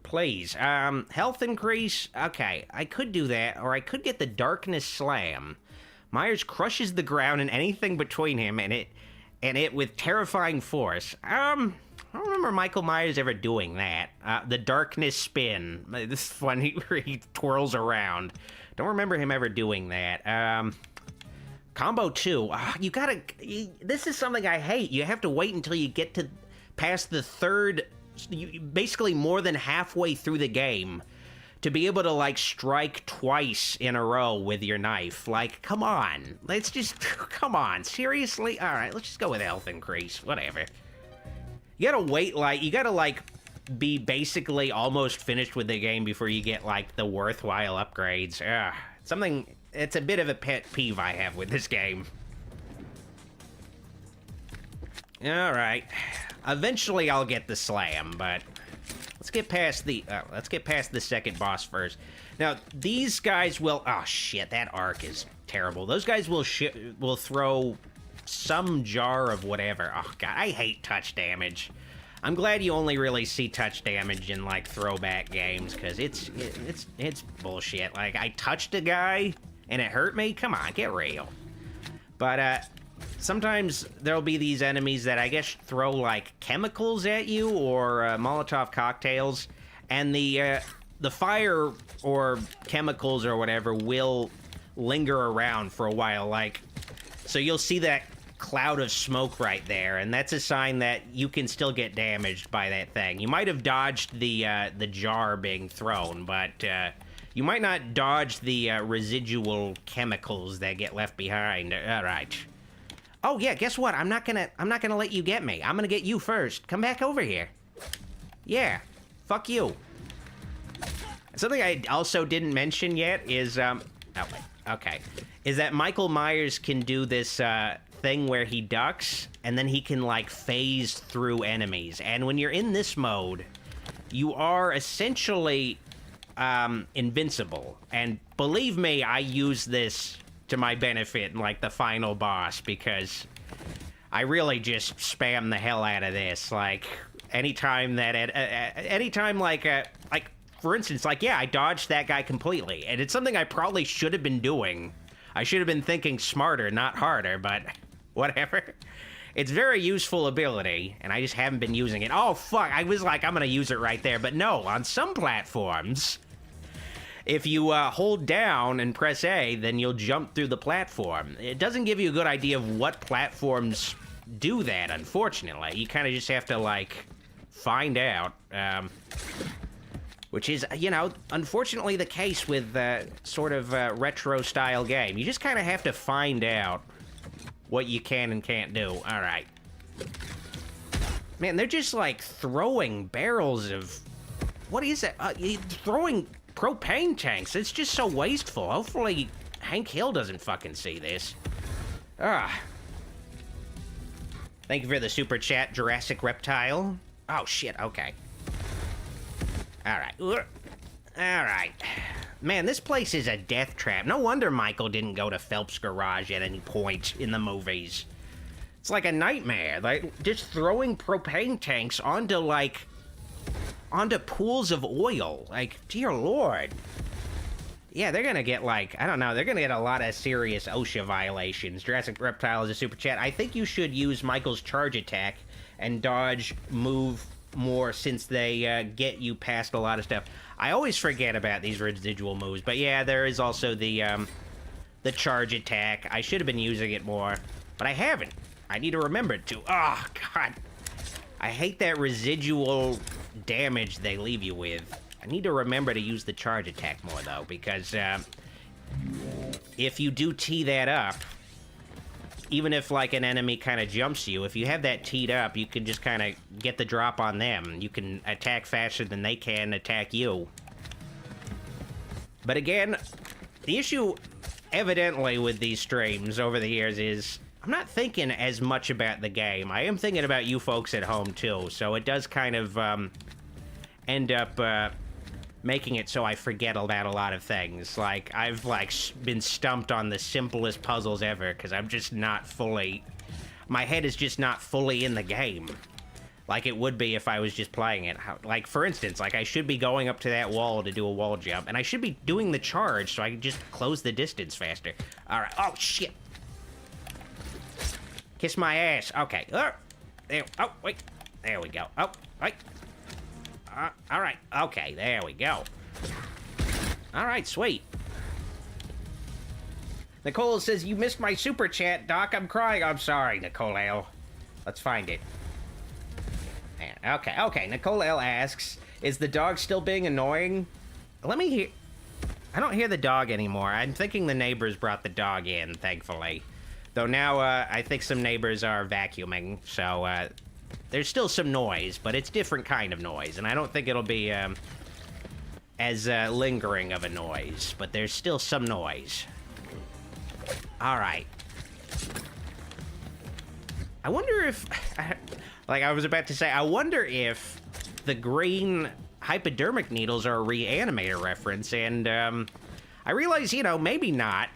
Please. Health increase. Okay, I could do that, or I could get the Darkness Slam. Myers crushes the ground and anything between him and it with terrifying force. I don't remember Michael Myers ever doing that. The Darkness Spin. This is when he twirls around. Don't remember him ever doing that. Combo 2. This is something I hate. You have to wait until you get to past the third, basically more than halfway through the game, to be able to, like, strike twice in a row with your knife. Like, come on. Let's just, come on. Seriously? All right, let's just go with health increase. Whatever. You gotta wait, like, you gotta, like, be basically almost finished with the game before you get, like, the worthwhile upgrades. Something, it's a bit of a pet peeve I have with this game. All right. Eventually I'll get the slam, but let's get past the second boss first. Now, these guys will, oh shit, that arc is terrible. Those guys will throw some jar of whatever. Oh god, I hate touch damage. I'm glad you only really see touch damage in, like, throwback games, because it's bullshit. Like, I touched a guy and it hurt me? Come on, get real. But, sometimes there'll be these enemies that I guess throw, like, chemicals at you or Molotov cocktails, and the fire or chemicals or whatever will linger around for a while. Like, so you'll see that cloud of smoke right there, and that's a sign that you can still get damaged by that thing. You might have dodged the jar being thrown, but you might not dodge the residual chemicals that get left behind. All right. Oh yeah, guess what? I'm not gonna let you get me. I'm gonna get you first. Come back over here. Yeah, fuck you. Something I also didn't mention yet is oh wait, okay, is that Michael Myers can do this thing where he ducks and then he can, like, phase through enemies. And when you're in this mode, you are essentially invincible. And believe me, I use this to my benefit in, like, the final boss, because I really just spam the hell out of this. Like, anytime like for instance, like, yeah, I dodged that guy completely, and it's something I probably should have been doing. I should have been thinking smarter, not harder, but whatever. It's very useful ability, and I just haven't been using it. Oh, fuck, I was like, I'm gonna use it right there, but no, on some platforms, if you hold down and press A, then you'll jump through the platform. It doesn't give you a good idea of what platforms do that, unfortunately. You kind of just have to, like, find out. Which is, you know, unfortunately the case with sort of retro-style game. You just kind of have to find out what you can and can't do. All right. Man, they're just, like, throwing barrels of... What is it? Throwing propane tanks. It's just so wasteful. Hopefully Hank Hill doesn't fucking see this. Thank you for the super chat, Jurassic Reptile. Oh, shit, okay. Alright. Alright. Man, this place is a death trap. No wonder Michael didn't go to Phelps' garage at any point in the movies. It's like a nightmare. Like, just throwing propane tanks onto pools of oil. Like, dear Lord. Yeah, they're gonna get, like, I don't know, they're gonna get a lot of serious OSHA violations. Jurassic Reptile is a super chat. I think you should use Michael's charge attack and dodge move more, since they get you past a lot of stuff. I always forget about these residual moves, but yeah, there is also the charge attack. I should have been using it more, but I haven't. I need to remember to. Oh, God. I hate that residual damage they leave you with. I need to remember to use the charge attack more, though, because if you do tee that up, even if, like, an enemy kind of jumps you, if you have that teed up, you can just kind of get the drop on them. You can attack faster than they can attack you. But again, the issue, evidently, with these streams over the years is I'm not thinking as much about the game. I am thinking about you folks at home, too, so it does kind of end up making it so I forget about a lot of things. Like, I've, like, been stumped on the simplest puzzles ever, because I'm just not fully... My head is just not fully in the game. Like it would be if I was just playing it. Like, for instance, like, I should be going up to that wall to do a wall jump, and I should be doing the charge so I can just close the distance faster. Alright, oh, shit! Kiss my ass. Okay, there, oh, wait. There we go. Oh, wait. Alright, okay, there we go. Alright, sweet. Nicole says, you missed my super chat, Doc. I'm crying. I'm sorry, Nicole L. Let's find it. Okay. Nicole L asks, is the dog still being annoying? Let me hear... I don't hear the dog anymore. I'm thinking the neighbors brought the dog in, thankfully. Though now, I think some neighbors are vacuuming, so, there's still some noise, but it's different kind of noise, and I don't think it'll be, as, lingering of a noise, but there's still some noise. Alright. I wonder if... Like I was about to say, I wonder if the green hypodermic needles are a Reanimator reference, and, I realize, you know, maybe not.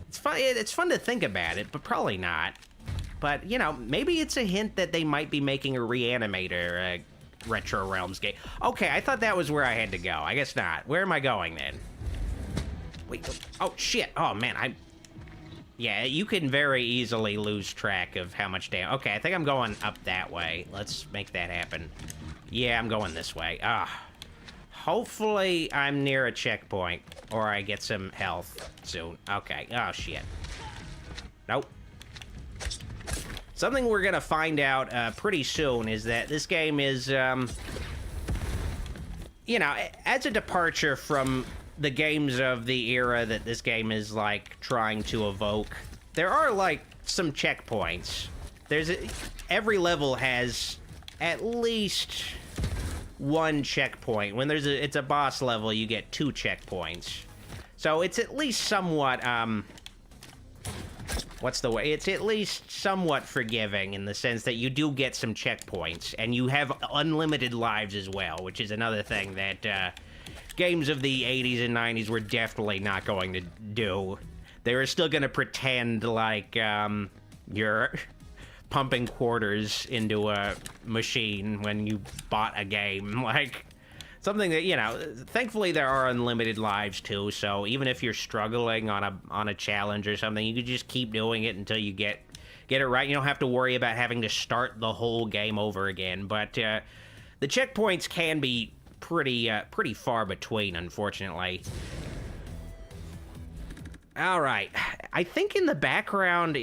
It's fun to think about it, but probably not. But, you know, maybe it's a hint that they might be making a Reanimator RetroRealms game. Okay, I thought that was where I had to go. I guess not. Where am I going, then? Wait, oh, shit. Oh, man, Yeah, you can very easily lose track of how much damage... Okay, I think I'm going up that way. Let's make that happen. Yeah, I'm going this way. Hopefully I'm near a checkpoint, or I get some health soon. Okay, oh, shit. Nope. Something we're gonna find out pretty soon is that this game is, you know, as a departure from the games of the era that this game is, like, trying to evoke, there are, like, some checkpoints. Every level has at least one checkpoint. When it's a boss level, you get 2 checkpoints. So it's at least somewhat, it's at least somewhat forgiving in the sense that you do get some checkpoints, and you have unlimited lives as well, which is another thing that, games of the 80s and 90s were definitely not going to do. They were still going to pretend like, you're pumping quarters into a machine when you bought a game. Like, something that, you know, thankfully there are unlimited lives too, so even if you're struggling on a challenge or something, you can just keep doing it until you get it right. You don't have to worry about having to start the whole game over again, but, the checkpoints can be pretty far between, unfortunately. All right, I think in the background,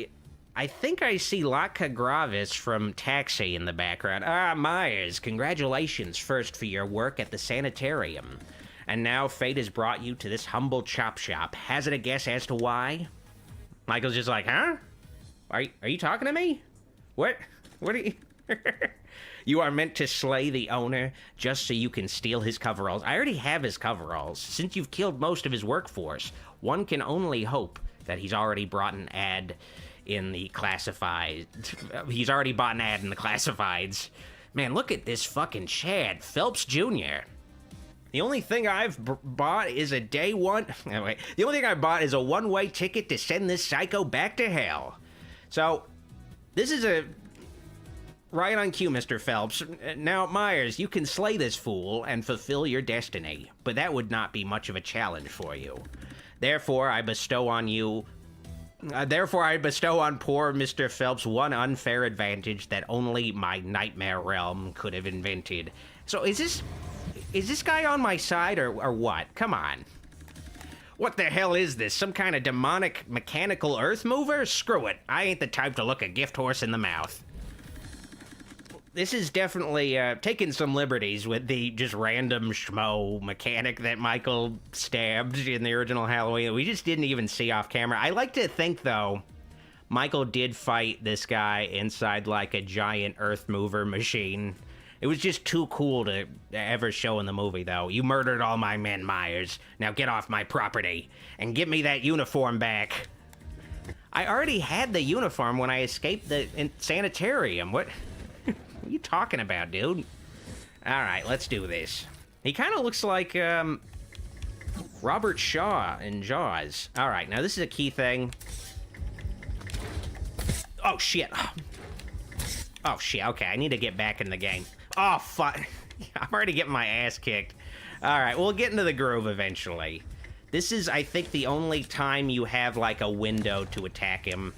I think I see Latka Gravis from Taxi in the background. Myers, congratulations first for your work at the Sanitarium. And now fate has brought you to this humble chop shop. Hazard a guess as to why? Michael's just like, huh? Are you talking to me? What are you... You are meant to slay the owner just so you can steal his coveralls. I already have his coveralls. Since you've killed most of his workforce, one can only hope that he's already brought an ad in the classified. He's already bought an ad in the classifieds. Man, look at this fucking Chad, Phelps Jr. The only thing I've bought is a day one... Anyway, the only thing I bought is a one-way ticket to send this psycho back to hell. So... This is a... Right on cue, Mr. Phelps. Now, Myers, you can slay this fool and fulfill your destiny, but that would not be much of a challenge for you. Therefore, I bestow on poor Mr. Phelps one unfair advantage that only my nightmare realm could have invented. So is this guy on my side or what? Come on. What the hell is this? Some kind of demonic mechanical earth mover? Screw it. I ain't the type to look a gift horse in the mouth. This is definitely taking some liberties with the just random schmo mechanic that Michael stabbed in the original Halloween. We just didn't even see off camera. I like to think, though, Michael did fight this guy inside, like, a giant earth mover machine. It was just too cool to ever show in the movie, though. You murdered all my men, Myers. Now get off my property and give me that uniform back. I already had the uniform when I escaped the sanitarium. What are you talking about, dude? All right, let's do this. He kind of looks like Robert Shaw in Jaws. All right, now this is a key thing. Oh, shit. Oh, shit. Okay, I need to get back in the game. Oh, fuck. I'm already getting my ass kicked. All right, we'll get into the groove eventually. This is, I think, the only time you have, like, a window to attack him.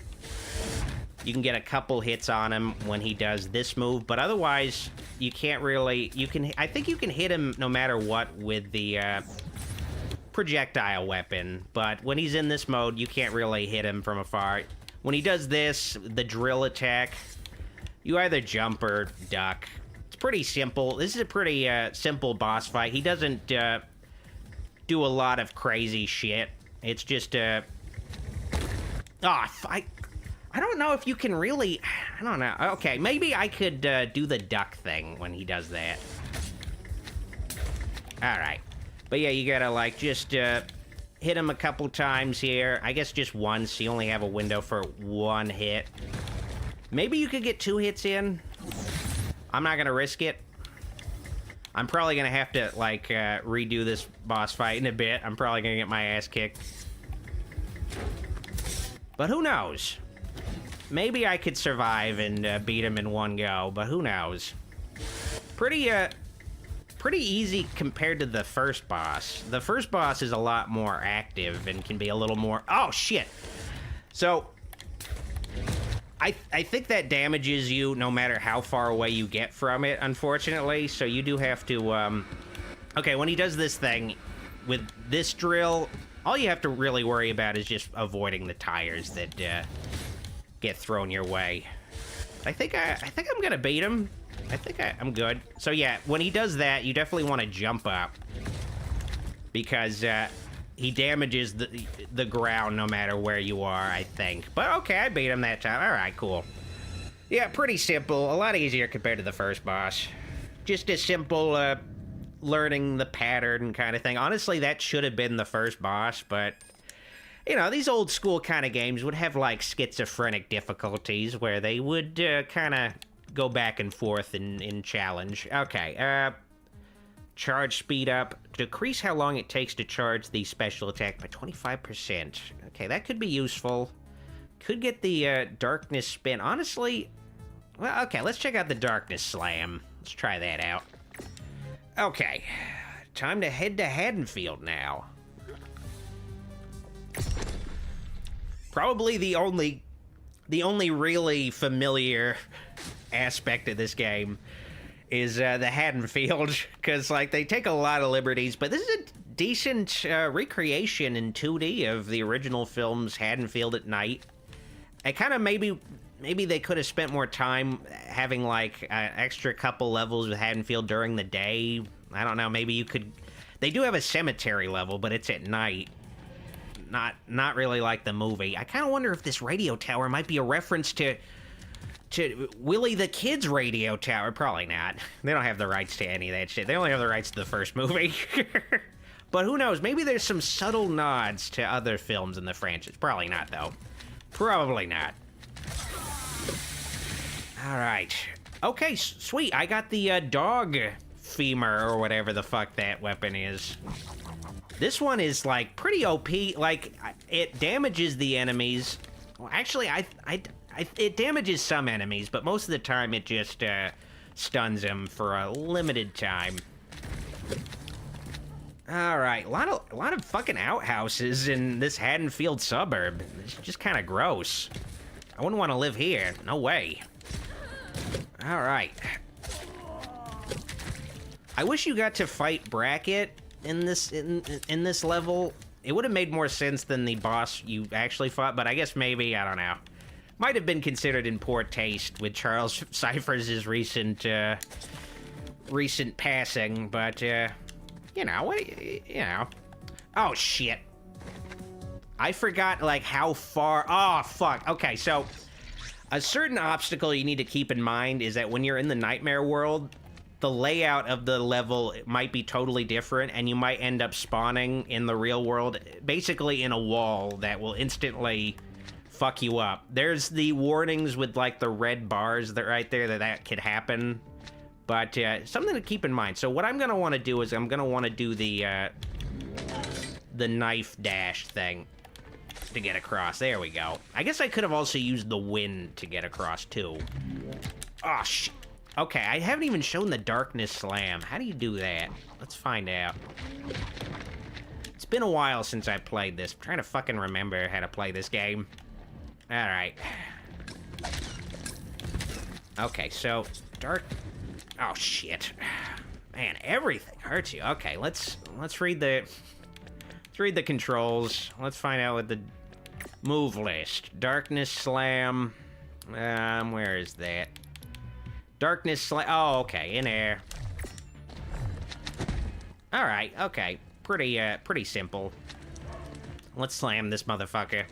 You can get a couple hits on him when he does this move, but otherwise, you can't really... I think you can hit him no matter what with the projectile weapon, but when he's in this mode, you can't really hit him from afar. When he does this, the drill attack, you either jump or duck. It's pretty simple. This is a pretty simple boss fight. He doesn't do a lot of crazy shit. It's just I don't know if you can really... I don't know. Okay, maybe I could do the duck thing when he does that. Alright. But yeah, you gotta, like, just hit him a couple times here. I guess just once. You only have a window for one hit. Maybe you could get 2 hits in. I'm not gonna risk it. I'm probably gonna have to, like, redo this boss fight in a bit. I'm probably gonna get my ass kicked. But who knows? Maybe I could survive and beat him in one go, but who knows? Pretty easy compared to the first boss. The first boss is a lot more active and can be a little more... Oh, shit! So, I think that damages you no matter how far away you get from it, unfortunately, so you do have to... Okay, when he does this thing, with this drill, all you have to really worry about is just avoiding the tires that... get thrown your way. I think I'm gonna beat him. I think I'm good. So yeah, when he does that, you definitely want to jump up because he damages the ground no matter where you are, I think. But okay, I beat him that time. All right, cool. Yeah, pretty simple. A lot easier compared to the first boss. Just a simple learning the pattern kind of thing. Honestly, that should have been the first boss, but you know, these old school kind of games would have, like, schizophrenic difficulties where they would kind of go back and forth in challenge. Okay, charge speed up. Decrease how long it takes to charge the special attack by 25%. Okay, that could be useful. Could get the darkness spin. Honestly, well, okay, let's check out the darkness slam. Let's try that out. Okay, time to head to Haddonfield now. Probably the only really familiar aspect of this game is the Haddonfield, because like they take a lot of liberties, but this is a decent recreation in 2D of the original film's Haddonfield at night. I kind of maybe they could have spent more time having like an extra couple levels with Haddonfield during the day. I don't know, maybe you could... They do have a cemetery level, but it's at night. Not really like the movie. I kind of wonder if this radio tower might be a reference to Willie the Kid's radio tower. Probably not. They don't have the rights to any of that shit. They only have the rights to the first movie. But who knows? Maybe there's some subtle nods to other films in the franchise. Probably not, though. Probably not. All right. Okay, sweet. I got the dog femur or whatever the fuck that weapon is. This one is, like, pretty OP. Like, it damages the enemies. Well, actually, I It damages some enemies, but most of the time it just stuns them for a limited time. All right, a lot of fucking outhouses in this Haddonfield suburb. It's just kind of gross. I wouldn't want to live here. No way. All right. I wish you got to fight Bracket in this level. It would have made more sense than the boss you actually fought, but I guess maybe, I don't know. Might have been considered in poor taste with Charles Cyphers' recent passing, but you know. Oh shit. I forgot like how far. Oh fuck. Okay, so a certain obstacle you need to keep in mind is that when you're in the nightmare world, the layout of the level might be totally different, and you might end up spawning in the real world, basically in a wall that will instantly fuck you up. There's the warnings with like the red bars that right there that could happen, but something to keep in mind. So what I'm gonna want to do is I'm gonna want to do the knife dash thing to get across. There we go. I guess I could have also used the wind to get across too. Oh shit. Okay, I haven't even shown the darkness slam. How do you do that? Let's find out. It's been a while since I played this. I'm trying to fucking remember how to play this game. All right. Okay, so dark. Oh shit, man, everything hurts you. Okay, let's read the controls. Let's find out what the move list. Darkness slam. Where is that? Darkness slam. Oh, okay, in air. All right, okay, pretty simple. Let's slam this motherfucker.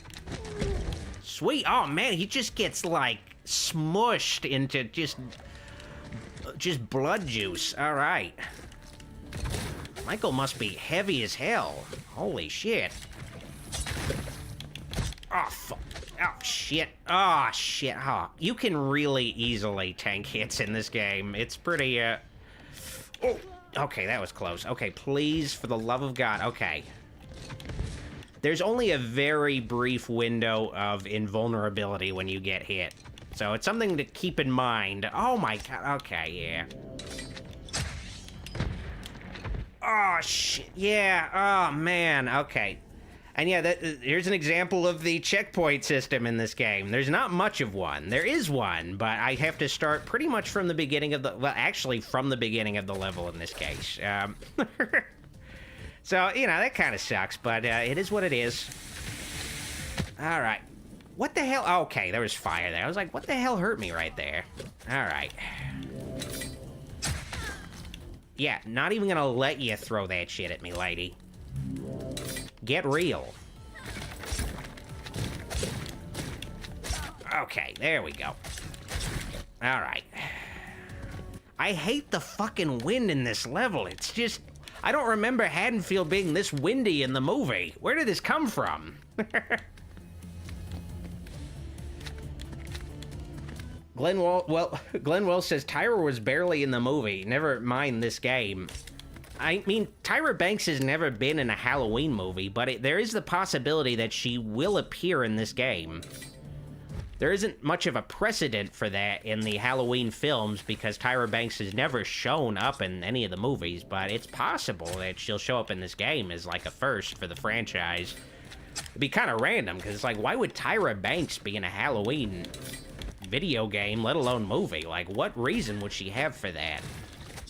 Sweet. Oh man, he just gets like smushed into just blood juice. All right. Michael must be heavy as hell. Holy shit. Oh fuck. Oh shit. Oh shit. Oh, you can really easily tank hits in this game. It's pretty Oh, okay, that was close. Okay, please, for the love of God. Okay. There's only a very brief window of invulnerability when you get hit. So it's something to keep in mind. Oh my God, okay, yeah. Oh shit, yeah, oh man, okay. And yeah, here's an example of the checkpoint system in this game. There's not much of one. There is one, but I have to start pretty much from the beginning of the, well, actually from the beginning of the level in this case. So, you know, that kind of sucks, but it is what it is. All right. What the hell? Oh, okay, there was fire there. I was like, what the hell hurt me right there? All right. Yeah, not even gonna let you throw that shit at me, lady. Get real. Okay, there we go. All right. I hate the fucking wind in this level. It's just, I don't remember Haddonfield being this windy in the movie. Where did this come from? Glenn Wells says Tyra was barely in the movie. Never mind this game. I mean, Tyra Banks has never been in a Halloween movie, but there is the possibility that she will appear in this game. There isn't much of a precedent for that in the Halloween films because Tyra Banks has never shown up in any of the movies, but it's possible that she'll show up in this game as like a first for the franchise. It'd be kind of random because it's like, why would Tyra Banks be in a Halloween video game, let alone movie? Like, what reason would she have for that?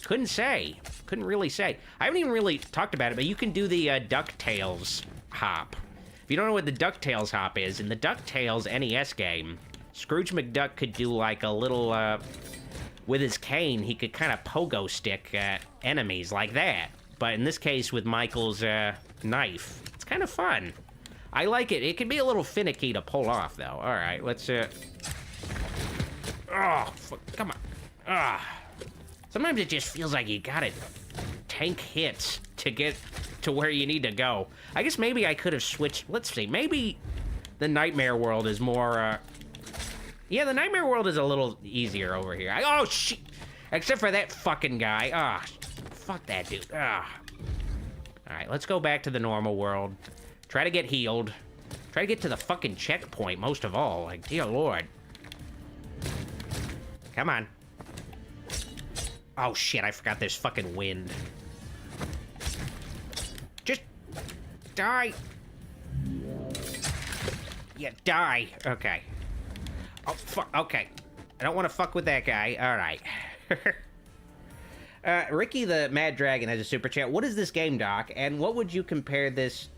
Couldn't say. Couldn't really say. I haven't even really talked about it, but you can do the DuckTales hop. If you don't know what the DuckTales hop is, in the DuckTales NES game, Scrooge McDuck could do like a little, with his cane, he could kind of pogo stick enemies like that. But in this case, with Michael's knife, it's kind of fun. I like it. It can be a little finicky to pull off, though. All right, let's, oh, fuck, come on. Ah. Sometimes it just feels like you gotta tank hits to get to where you need to go. I guess maybe I could have switched. Let's see. Maybe the Nightmare World is more, yeah, the Nightmare World is a little easier over here. Oh, shit. Except for that fucking guy. Ah, fuck that dude. Ah. All right, let's go back to the normal world. Try to get healed. Try to get to the fucking checkpoint, most of all. Like, dear Lord. Come on. Oh, shit, I forgot there's fucking wind. Just die. Yeah, die. Okay. Oh, fuck. Okay. I don't want to fuck with that guy. All right. Ricky the Mad Dragon has a super chat. What is this game, Doc? And what would you compare this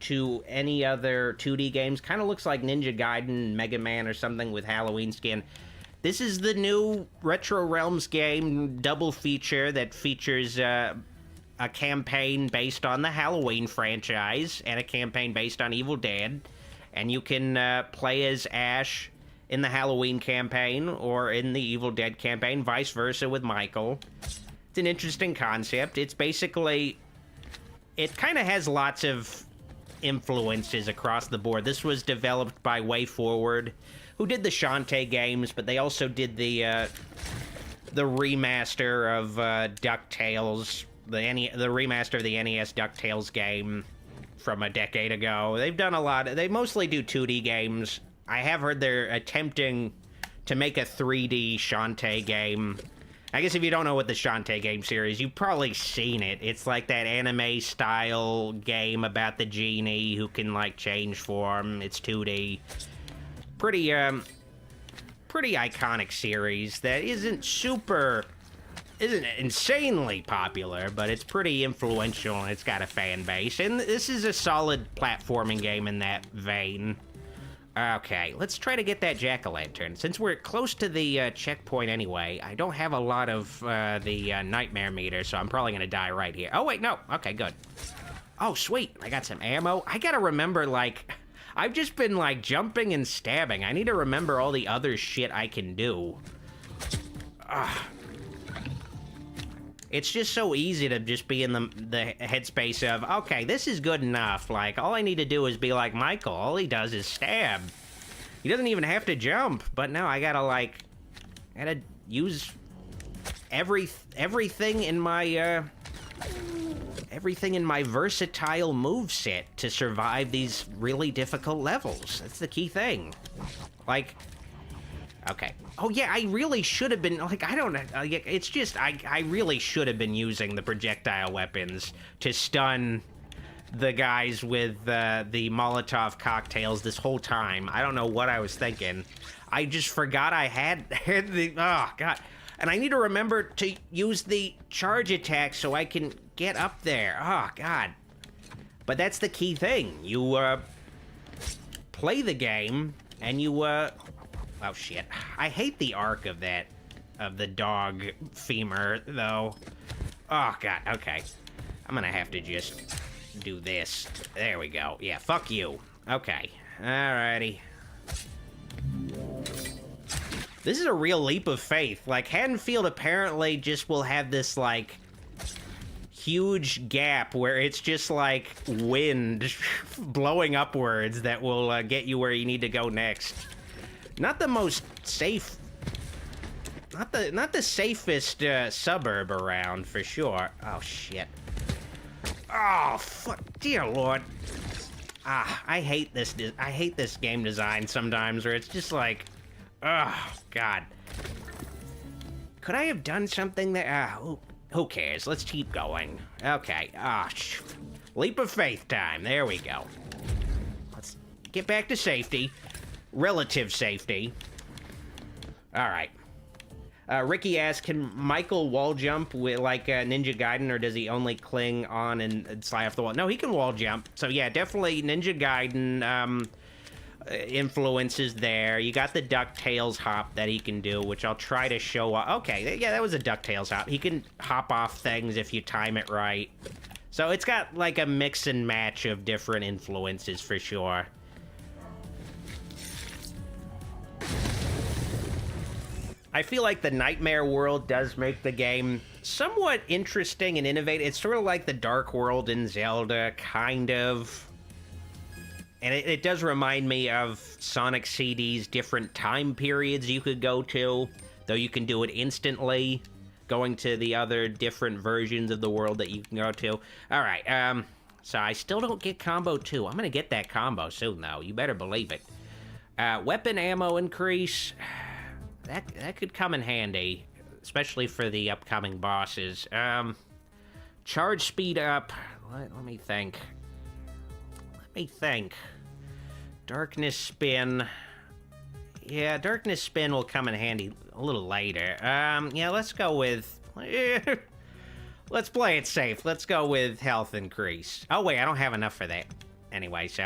to any other 2D games? Kind of looks like Ninja Gaiden, Mega Man, or something with Halloween skin. This is the new RetroRealms game double feature that features a campaign based on the Halloween franchise and a campaign based on Evil Dead. And you can play as Ash in the Halloween campaign or in the Evil Dead campaign, vice versa with Michael. It's an interesting concept. It's basically... It kind of has lots of influences across the board. This was developed by Way Forward, who did the Shantae games, but they also did the remaster of DuckTales, the remaster of the NES DuckTales game from a decade ago. They've done a lot. They mostly do 2D games. I have heard they're attempting to make a 3D Shantae game. I guess if you don't know what the Shantae game series, you've probably seen it. It's like that anime-style game about the genie who can, like, change form. It's 2D. Pretty iconic series that isn't insanely popular, but it's pretty influential and it's got a fan base. And this is a solid platforming game in that vein. Okay, let's try to get that jack-o'-lantern. Since we're close to the checkpoint anyway, I don't have a lot of the nightmare meter, so I'm probably gonna die right here. Oh, wait, no. Okay, good. Oh, sweet. I got some ammo. I gotta remember, like... I've just been, like, jumping and stabbing. I need to remember all the other shit I can do. It's just so easy to just be in the headspace of, okay, this is good enough. Like, all I need to do is be like Michael. All he does is stab. He doesn't even have to jump. But no, I gotta, like, use everything in my, everything in my versatile moveset to survive these really difficult levels. That's the key thing. Like, okay. Oh, yeah, I really should have been, like, I don't know. It's just, I really should have been using the projectile weapons to stun the guys with the Molotov cocktails this whole time. I don't know what I was thinking. I just forgot I had the, oh, God. And I need to remember to use the charge attack so I can get up there. Oh, God. But that's the key thing. You, play the game, and you, oh, shit. I hate the arc of that, of the dog femur, though. Oh, God. Okay. I'm gonna have to just do this. There we go. Yeah, fuck you. Okay. Alrighty. This is a real leap of faith. Like, Haddonfield apparently just will have this, like, huge gap where it's just, like, wind blowing upwards that will get you where you need to go next. Not the most safe... Not the safest suburb around, for sure. Oh, shit. Oh, fuck. Dear Lord. Ah, I hate this game design sometimes, where it's just like... Oh, God. Could I have done something there? Who cares? Let's keep going. Okay. Leap of faith time. There we go. Let's get back to safety. Relative safety. All right. Ricky asks, can Michael wall jump with, like, Ninja Gaiden, or does he only cling on and slide off the wall? No, he can wall jump. So, yeah, definitely Ninja Gaiden, influences there. You got the DuckTales hop that he can do, which I'll try to show off. Okay, yeah, that was a DuckTales hop. He can hop off things if you time it right. So it's got, like, a mix and match of different influences for sure. I feel like the Nightmare world does make the game somewhat interesting and innovative. It's sort of like the Dark World in Zelda, kind of. And it does remind me of Sonic CD's different time periods you could go to, though you can do it instantly, going to the other different versions of the world that you can go to. All right, so I still don't get combo 2. I'm gonna get that combo soon, though. You better believe it. Weapon ammo increase. that could come in handy, especially for the upcoming bosses. Charge speed up. Let me think. Darkness spin. Yeah, darkness spin will come in handy a little later. Yeah, let's go with... let's play it safe. Let's go with health increase. Oh, wait, I don't have enough for that. Anyway, so...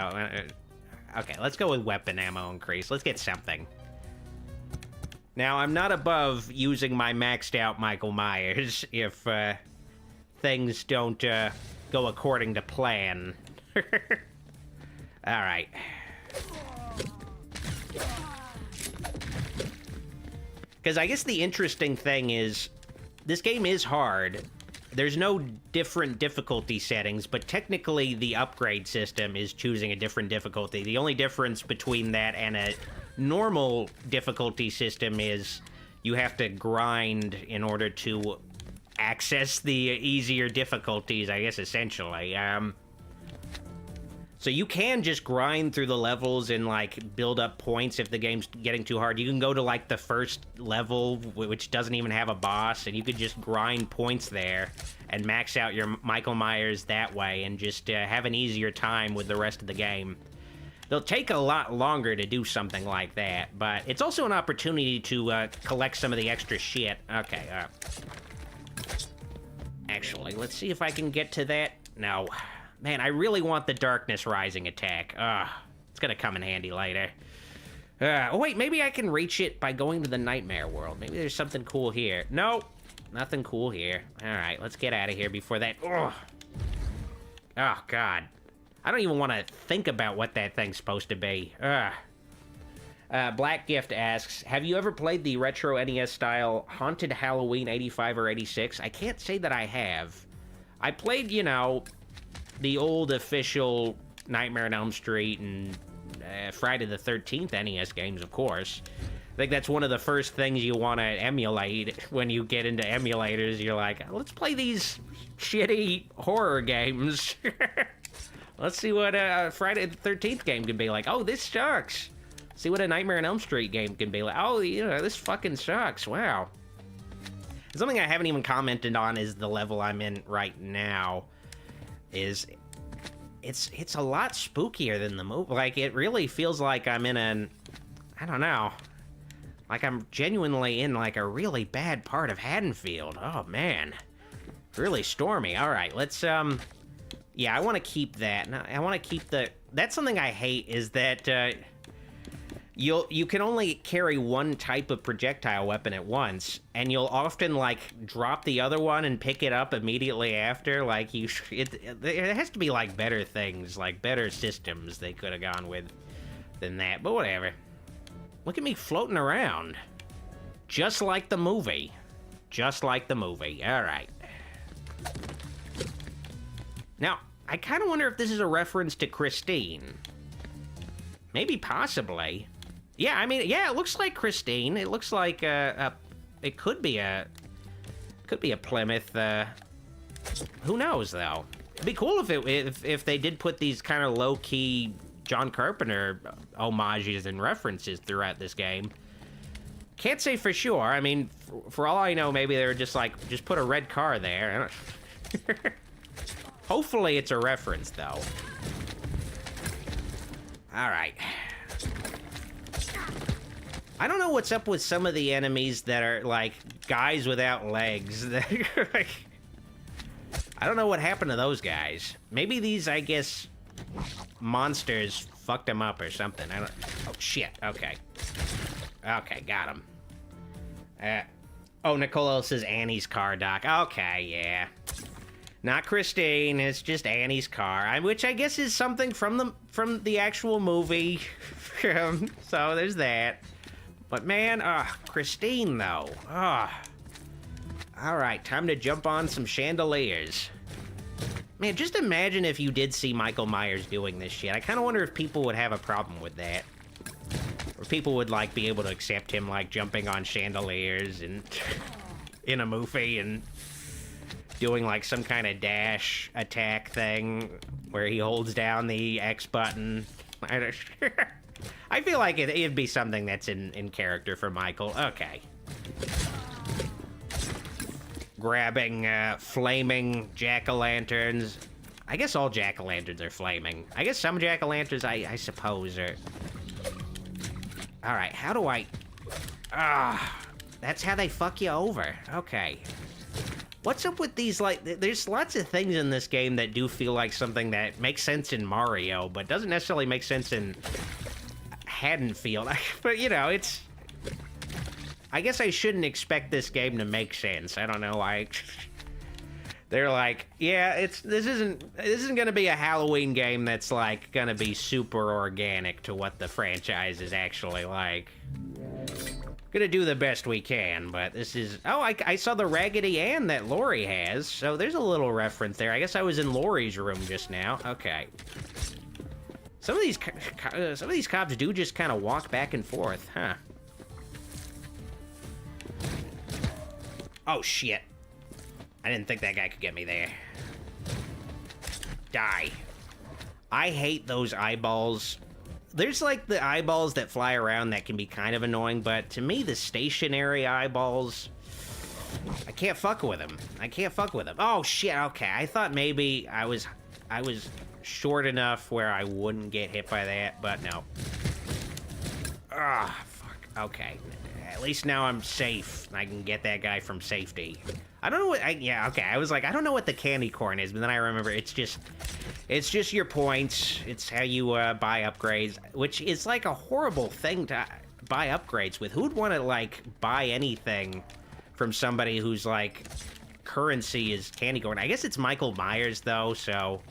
okay, let's go with weapon ammo increase. Let's get something. Now, I'm not above using my maxed out Michael Myers if things don't go according to plan. Alright. Because I guess the interesting thing is, this game is hard. There's no different difficulty settings, but technically the upgrade system is choosing a different difficulty. The only difference between that and a normal difficulty system is you have to grind in order to access the easier difficulties, I guess, essentially. So you can just grind through the levels and, like, build up points if the game's getting too hard. You can go to, like, the first level, which doesn't even have a boss, and you could just grind points there and max out your Michael Myers that way and just have an easier time with the rest of the game. They'll take a lot longer to do something like that, but it's also an opportunity to collect some of the extra shit. Okay, actually, let's see if I can get to that. No. Man, I really want the Darkness Rising attack. It's gonna come in handy later. Oh, wait, maybe I can reach it by going to the Nightmare World. Maybe there's something cool here. Nope, nothing cool here. All right, let's get out of here before that... Oh, God. I don't even want to think about what that thing's supposed to be. Black Gift asks, have you ever played the retro NES style Haunted Halloween 85 or 86? I can't say that I have. I played, you know, the old official Nightmare on Elm Street and Friday the 13th NES games, of course. I think that's one of the first things you want to emulate when you get into emulators. You're like, let's play these shitty horror games. Let's see what a Friday the 13th game can be like. Oh, this sucks. See what a Nightmare on Elm Street game can be like. Oh, you know, this fucking sucks. Wow. Something I haven't even commented on is the level I'm in right now. It's a lot spookier than the movie. Like, it really feels like I'm in an... I don't know. Like, I'm genuinely in, like, a really bad part of Haddonfield. Oh, man. Really stormy. All right, let's, yeah, I want to keep that. No, I want to keep the... That's something I hate, is that, you can only carry one type of projectile weapon at once, and you'll often, like, drop the other one and pick it up immediately after. Like, there has to be, like, better things, like, better systems they could have gone with than that, but whatever. Look at me floating around. Just like the movie. Just like the movie. All right. Now, I kind of wonder if this is a reference to Christine. Maybe, possibly. Yeah, I mean, yeah, it looks like Christine. It looks like it could be a Plymouth. Who knows, though? It'd be cool if they did put these kind of low-key John Carpenter homages and references throughout this game. Can't say for sure. I mean, for all I know, maybe they were just like, just put a red car there. Hopefully it's a reference, though. All right. I don't know what's up with some of the enemies that are, like, guys without legs. I don't know what happened to those guys. Maybe these, I guess, monsters fucked them up or something. I don't... Oh, shit. Okay. Okay, got him. Oh, Nicolo says Annie's car, Doc. Okay, yeah. Not Christine, it's just Annie's car, which I guess is something from the actual movie. So there's that. But man, Christine though. All right, time to jump on some chandeliers. Man, just imagine if you did see Michael Myers doing this shit. I kind of wonder if people would have a problem with that. Or people would, like, be able to accept him, like, jumping on chandeliers and in a movie and doing, like, some kind of dash attack thing where he holds down the X button. I I feel like it'd be something that's in character for Michael. Okay. Grabbing flaming jack-o'-lanterns. I guess all jack-o'-lanterns are flaming. I guess some jack-o'-lanterns, I suppose, are... All right, how do I... that's how they fuck you over. Okay. What's up with these, like... There's lots of things in this game that do feel like something that makes sense in Mario, but doesn't necessarily make sense in Haddonfield. But, you know, it's... I guess I shouldn't expect this game to make sense. I don't know, like... They're like, yeah, this isn't gonna be a Halloween game that's like gonna be super organic to what the franchise is actually like. Gonna do the best we can, but this is... Oh, I saw the Raggedy Ann that Laurie has, so there's a little reference there. I guess I was in Laurie's room just now. Okay. Some of these cops do just kind of walk back and forth, huh? Oh, shit. I didn't think that guy could get me there. Die. I hate those eyeballs. There's like the eyeballs that fly around that can be kind of annoying, but to me, the stationary eyeballs, I can't fuck with them. I can't fuck with them. Oh shit, okay. I thought maybe I was short enough where I wouldn't get hit by that, but no. Ah, fuck. Okay. At least now I'm safe. I can get that guy from safety. I don't know what, yeah, okay, I was like, I don't know what the candy corn is, but then I remember it's just your points. It's how you buy upgrades, which is like a horrible thing to buy upgrades with. Who'd want to like buy anything from somebody who's like currency is candy corn? I guess it's Michael Myers though, so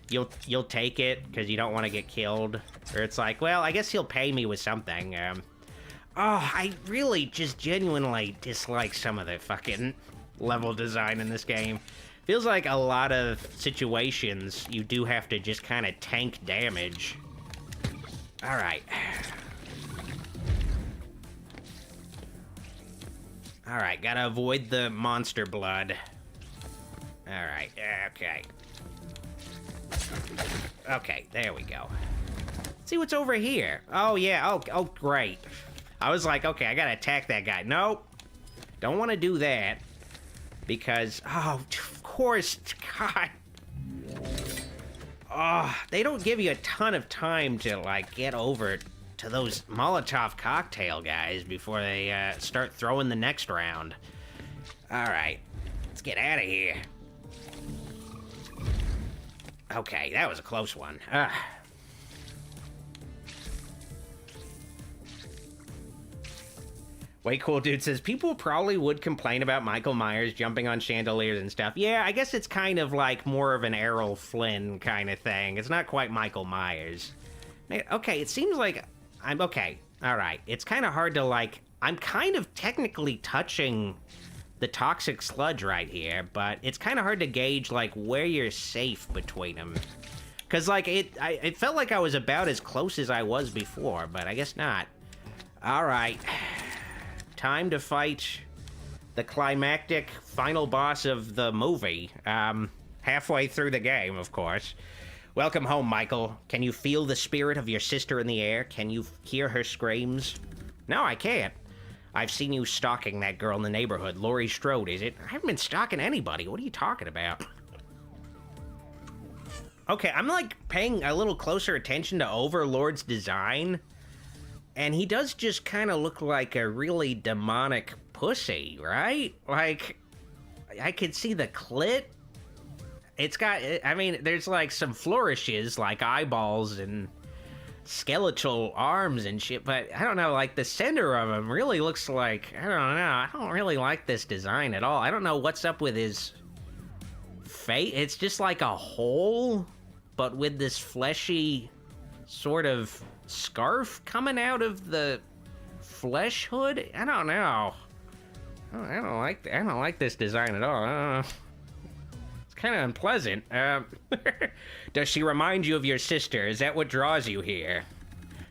you'll take it because you don't want to get killed. Or it's like, well, I guess he'll pay me with something. I really just genuinely dislike some of the fucking level design in this game. Feels like a lot of situations you do have to just kind of tank damage. All right. All right, gotta avoid the monster blood. All right, okay. Okay, there we go. Let's see what's over here. Oh, yeah, oh, great. I was like, okay, I gotta attack that guy. Nope, don't want to do that. Because, oh, of course, God. Oh, they don't give you a ton of time to, like, get over to those Molotov cocktail guys before they start throwing the next round. All right, let's get out of here. Okay, that was a close one. Way Cool Dude says, people probably would complain about Michael Myers jumping on chandeliers and stuff. Yeah, I guess it's kind of like more of an Errol Flynn kind of thing. It's not quite Michael Myers. Okay, it seems like I'm okay. All right, it's kind of hard to like, I'm kind of technically touching the toxic sludge right here, but it's kind of hard to gauge like where you're safe between them. Cause like it felt like I was about as close as I was before, but I guess not. All right. Time to fight the climactic final boss of the movie. Halfway through the game, of course. Welcome home, Michael. Can you feel the spirit of your sister in the air? Can you hear her screams? No, I can't. I've seen you stalking that girl in the neighborhood. Laurie Strode, is it? I haven't been stalking anybody. What are you talking about? Okay, I'm like paying a little closer attention to Overlord's design. And he does just kind of look like a really demonic pussy, right? Like, I could see the clit. It's got, I mean, there's like some flourishes, like eyeballs and skeletal arms and shit, but I don't know, like the center of him really looks like, I don't know, I don't really like this design at all. I don't know what's up with his face. It's just like a hole, but with this fleshy sort of scarf coming out of the flesh hood. I don't know. I don't like this design at all. It's kind of unpleasant. Does she remind you of your sister? Is that what draws you here?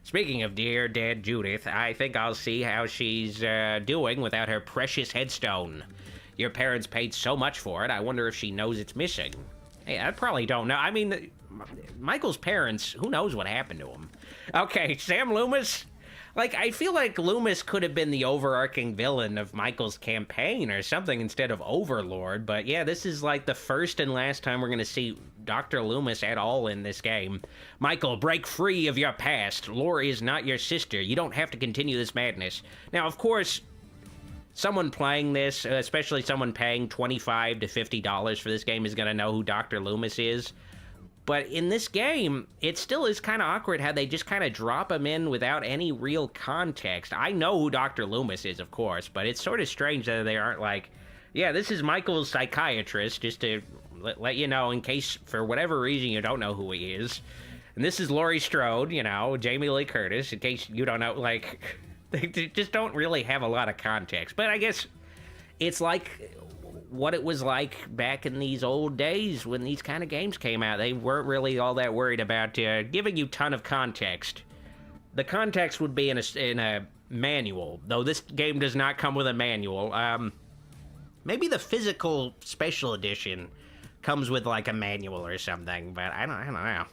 Speaking of dear dead Judith, I think I'll see how she's doing without her precious headstone. Your parents paid so much for it. I wonder if she knows it's missing. Hey, I probably don't know. I mean, Michael's parents, who knows what happened to him? Okay, Sam Loomis? Like, I feel like Lumis could have been the overarching villain of Michael's campaign or something instead of Overlord, but yeah, this is like the first and last time we're gonna see Dr. Lumis at all in this game. Michael, break free of your past. Laurie is not your sister. You don't have to continue this madness. Now, of course, someone playing this, especially someone paying $25 to $50 for this game, is gonna know who Dr. Lumis is. But in this game, it still is kind of awkward how they just kind of drop him in without any real context. I know who Dr. Lumis is, of course, but it's sort of strange that they aren't like, yeah, this is Michael's psychiatrist, just to let you know in case, for whatever reason, you don't know who he is. And this is Laurie Strode, you know, Jamie Lee Curtis, in case you don't know, like, they just don't really have a lot of context. But I guess it's like what it was like back in these old days when these kind of games came out. They weren't really all that worried about giving you ton of context. The context would be in a manual, though this game does not come with a manual. Maybe the physical special edition comes with like a manual or something, but I don't know.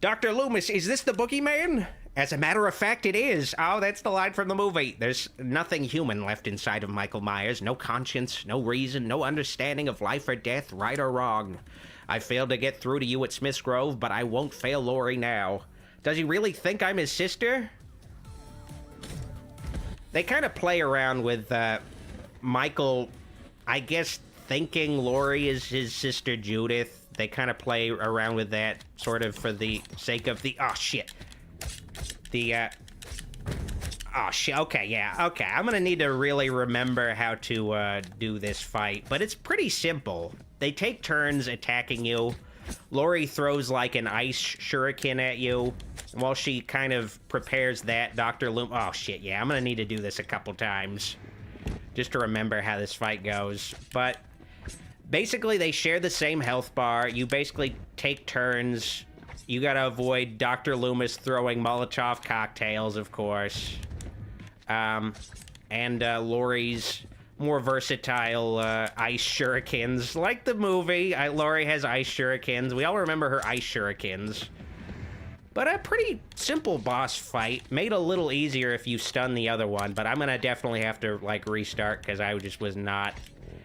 Dr. Lumis, is this the boogeyman? As a matter of fact, it is. Oh, that's the line from the movie. There's nothing human left inside of Michael Myers. No conscience, no reason, no understanding of life or death, right or wrong. I failed to get through to you at Smith's Grove, but I won't fail Laurie now. Does he really think I'm his sister? They kind of play around with Michael, I guess, thinking Laurie is his sister Judith. They kind of play around with that sort of for the sake of the... Oh, shit. Oh, shit. Okay, yeah. Okay, I'm gonna need to really remember how to do this fight, but it's pretty simple. They take turns attacking you. Laurie throws like an ice shuriken at you. While she kind of prepares that, Dr. Loom... Oh, shit, yeah. I'm gonna need to do this a couple times just to remember how this fight goes. But basically, they share the same health bar. You basically take turns. You gotta avoid Dr. Lumis throwing Molotov cocktails, of course. And Laurie's more versatile ice shurikens. Like the movie, Laurie has ice shurikens. We all remember her ice shurikens. But a pretty simple boss fight. Made a little easier if you stun the other one, but I'm gonna definitely have to, like, restart because I just was not...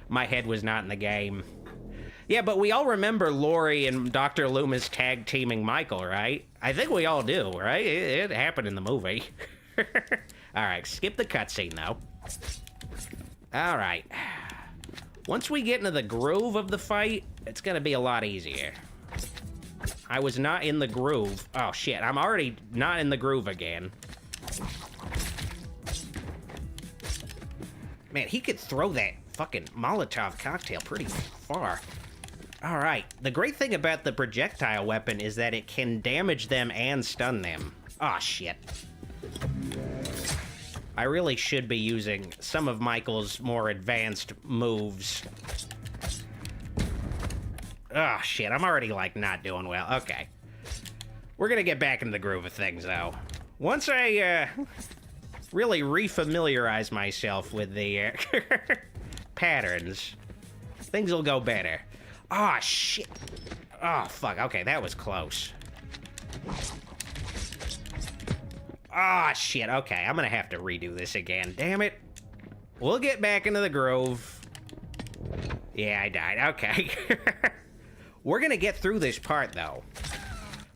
My head was not in the game. Yeah, but we all remember Laurie and Dr. Lumis tag teaming Michael, right? I think we all do, right? It happened in the movie. All right, skip the cutscene, though. All right. Once we get into the groove of the fight, it's gonna be a lot easier. I was not in the groove. Oh, shit, I'm already not in the groove again. Man, he could throw that fucking Molotov cocktail pretty far. All right, the great thing about the projectile weapon is that it can damage them and stun them. Aw, shit. I really should be using some of Michael's more advanced moves. Oh, shit, I'm already, like, not doing well. Okay. We're gonna get back into the groove of things, though. Once I, really refamiliarize myself with the, patterns, things will go better. Oh, shit. Oh, fuck. Okay, that was close. Oh, shit. Okay, I'm gonna have to redo this again. Damn it. We'll get back into the groove. Yeah, I died. Okay. We're gonna get through this part, though.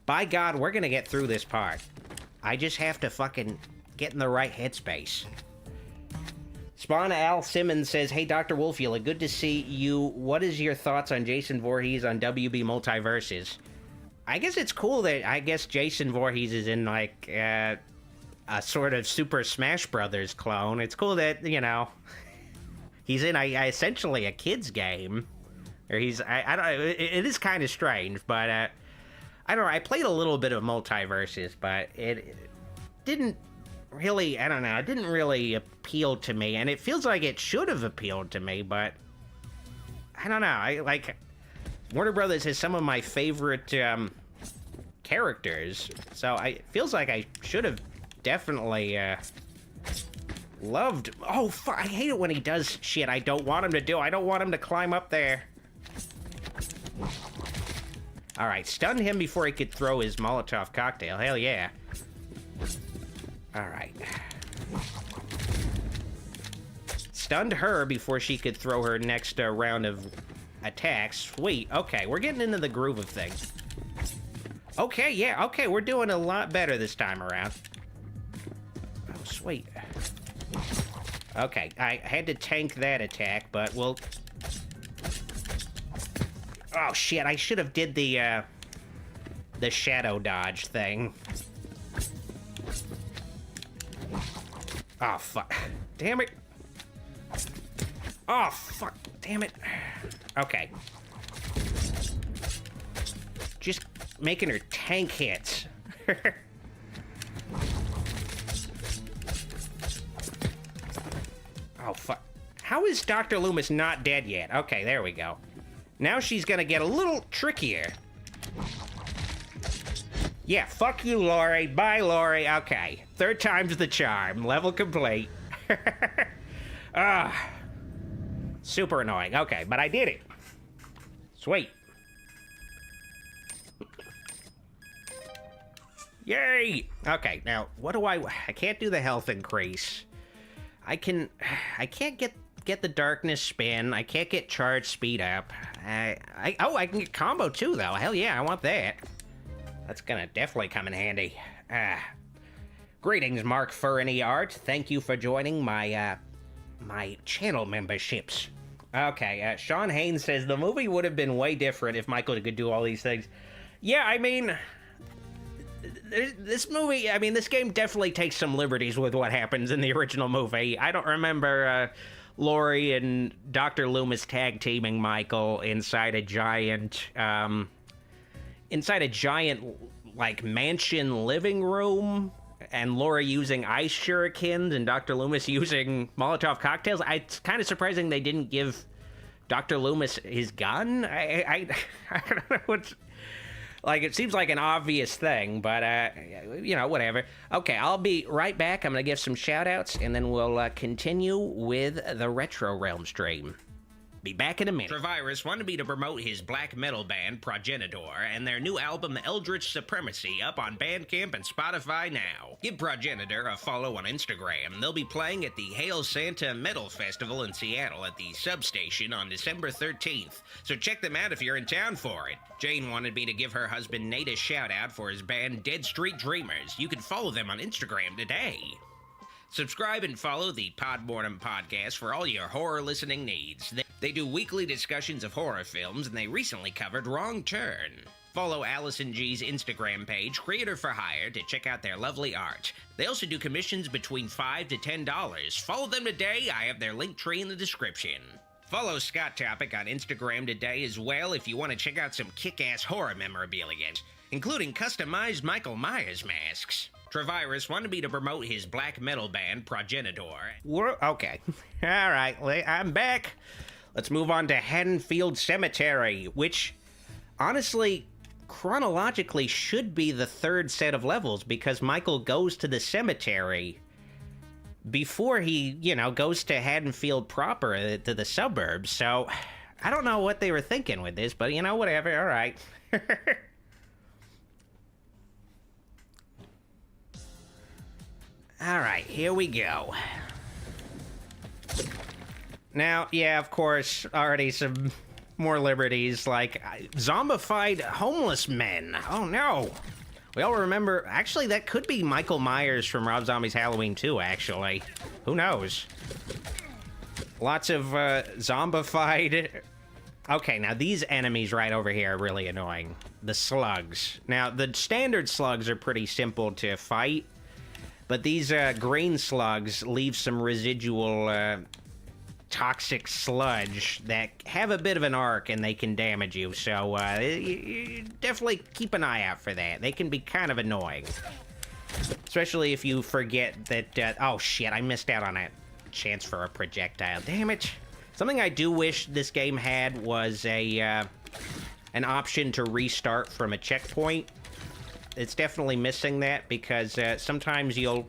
By God, we're gonna get through this part. I just have to fucking get in the right headspace. Spawn Al Simmons says, hey, Dr. Wolfula, good to see you. What is your thoughts on Jason Voorhees on WB Multiverses? I guess it's cool that, I guess Jason Voorhees is in, like, a sort of Super Smash Brothers clone. It's cool that, you know, he's in essentially a kid's game. Or he's, I don't know, it is kind of strange, but, I don't know, I played a little bit of Multiverses, but it didn't really, I don't know, it didn't really appeal to me, and it feels like it should have appealed to me, but I don't know, Warner Brothers has some of my favorite, characters, so it feels like I should have definitely, loved, oh, fuck, I hate it when he does shit I don't want him to do. I don't want him to climb up there. All right, stunned him before he could throw his Molotov cocktail. Hell yeah. All right. Stunned her before she could throw her next round of attacks. Sweet. Okay, we're getting into the groove of things. Okay, yeah, okay, we're doing a lot better this time around. Oh, sweet. Okay, I had to tank that attack, but we'll... Oh, shit, I should have did the shadow dodge thing. Oh, fuck. Damn it. Oh, fuck. Damn it. Okay. Just making her tank hits. Oh, fuck. How is Dr. Lumis not dead yet? Okay, there we go. Now she's gonna get a little trickier. Yeah, fuck you, Laurie. Bye, Laurie. Okay. Third time's the charm. Level complete. Ah. Super annoying. Okay, but I did it. Sweet. Yay! Okay, now, what do I can't do the health increase. I can't get the darkness spin. I can't get charge speed up. I can get combo too, though. Hell yeah, I want that. That's gonna definitely come in handy. Greetings, Mark Fernie Art. Thank you for joining my my channel memberships. Okay, Sean Haynes says the movie would have been way different if Michael could do all these things. Yeah, I mean, this movie, I mean, this game definitely takes some liberties with what happens in the original movie. I don't remember Laurie and Dr. Lumis tag teaming Michael inside a giant, like, mansion living room, and Laurie using ice shurikens and Dr. Loomis using Molotov cocktails. It's kind of surprising they didn't give Dr. Loomis his gun. I don't know what's... Like, it seems like an obvious thing, but, you know, whatever. Okay, I'll be right back. I'm going to give some shout-outs, and then we'll continue with the RetroRealms stream. Be back in a minute. Travirus wanted me to promote his black metal band, Progenitor, and their new album, Eldritch Supremacy, up on Bandcamp and Spotify now. Give Progenitor a follow on Instagram. They'll be playing at the Hail Santa Metal Festival in Seattle at the Substation on December 13th, so check them out if you're in town for it. Jane wanted me to give her husband Nate a shout-out for his band Dead Street Dreamers. You can follow them on Instagram today. Subscribe and follow the Podmortem podcast for all your horror listening needs. They do weekly discussions of horror films, and they recently covered Wrong Turn. Follow Allison G's Instagram page, Creator for Hire, to check out their lovely art. They also do commissions between $5 to $10. Follow them today. I have their link tree in the description. Follow Scott Topic on Instagram today as well if you want to check out some kick-ass horror memorabilia, including customized Michael Myers masks. Travirus wanted me to promote his black metal band, Progenitor. Okay. All right, I'm back. Let's move on to Haddonfield Cemetery, which, honestly, chronologically should be the third set of levels, because Michael goes to the cemetery before he, you know, goes to Haddonfield proper, to the suburbs. So, I don't know what they were thinking with this, but, you know, whatever. All right. All right, here we go. Now, yeah, of course, already some more liberties, like zombified homeless men. Oh, no. We all remember... Actually, that could be Michael Myers from Rob Zombie's Halloween 2, actually. Who knows? Lots of zombified... Okay, now these enemies right over here are really annoying. The slugs. Now, the standard slugs are pretty simple to fight, but these green slugs leave some residual toxic sludge that have a bit of an arc and they can damage you. So you definitely keep an eye out for that. They can be kind of annoying. Especially if you forget that... oh shit, I missed out on a chance for a projectile. Damn it. Something I do wish this game had was an option to restart from a checkpoint. It's definitely missing that, because sometimes you'll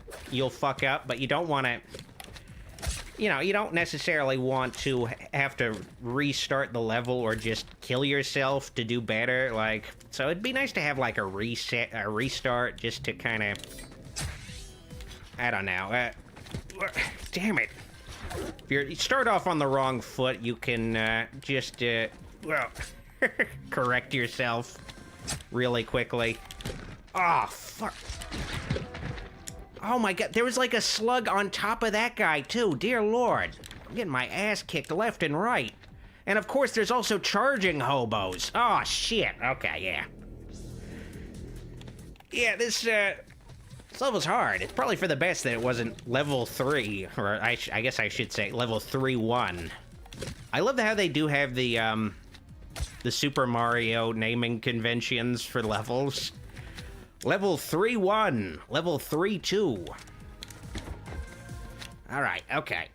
fuck up, but you don't want to... you know, you don't necessarily want to have to restart the level or just kill yourself to do better. Like, so it'd be nice to have like a restart just to kind of, I don't know. Damn it. If you start off on the wrong foot, you can just, well, correct yourself really quickly. Oh, fuck. Oh my god, there was like a slug on top of that guy too, dear lord. I'm getting my ass kicked left and right. And of course there's also charging hobos. Oh shit, okay, yeah. Yeah, this level's hard. It's probably for the best that it wasn't level 3, or I guess I should say level 3-1. I love how they do have the Super Mario naming conventions for levels. Level 3-1, level 3-2. All right, okay.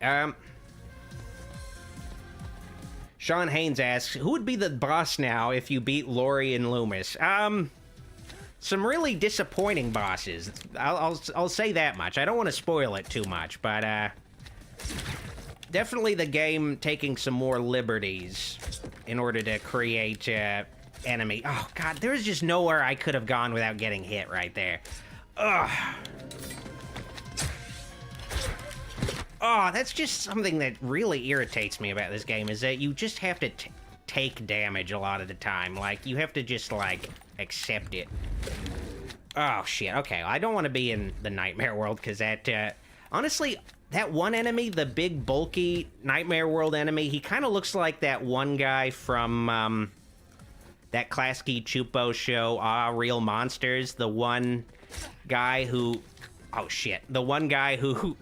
Sean Haynes asks, who would be the boss now if you beat Laurie and Lumis? Some really disappointing bosses. I'll say that much. I don't want to spoil it too much, but definitely the game taking some more liberties in order to create enemy. Oh god, there's just nowhere I could have gone without getting hit right there. Ugh. Oh, that's just something that really irritates me about this game, is that you just have to take damage a lot of the time. Like, you have to just, like, accept it. Oh, shit. Okay, I don't want to be in the Nightmare World, because that, honestly, that one enemy, the big, bulky Nightmare World enemy, he kind of looks like that one guy from, that Klasky Chupo show, Real Monsters. The one guy who... Oh, shit. The one guy who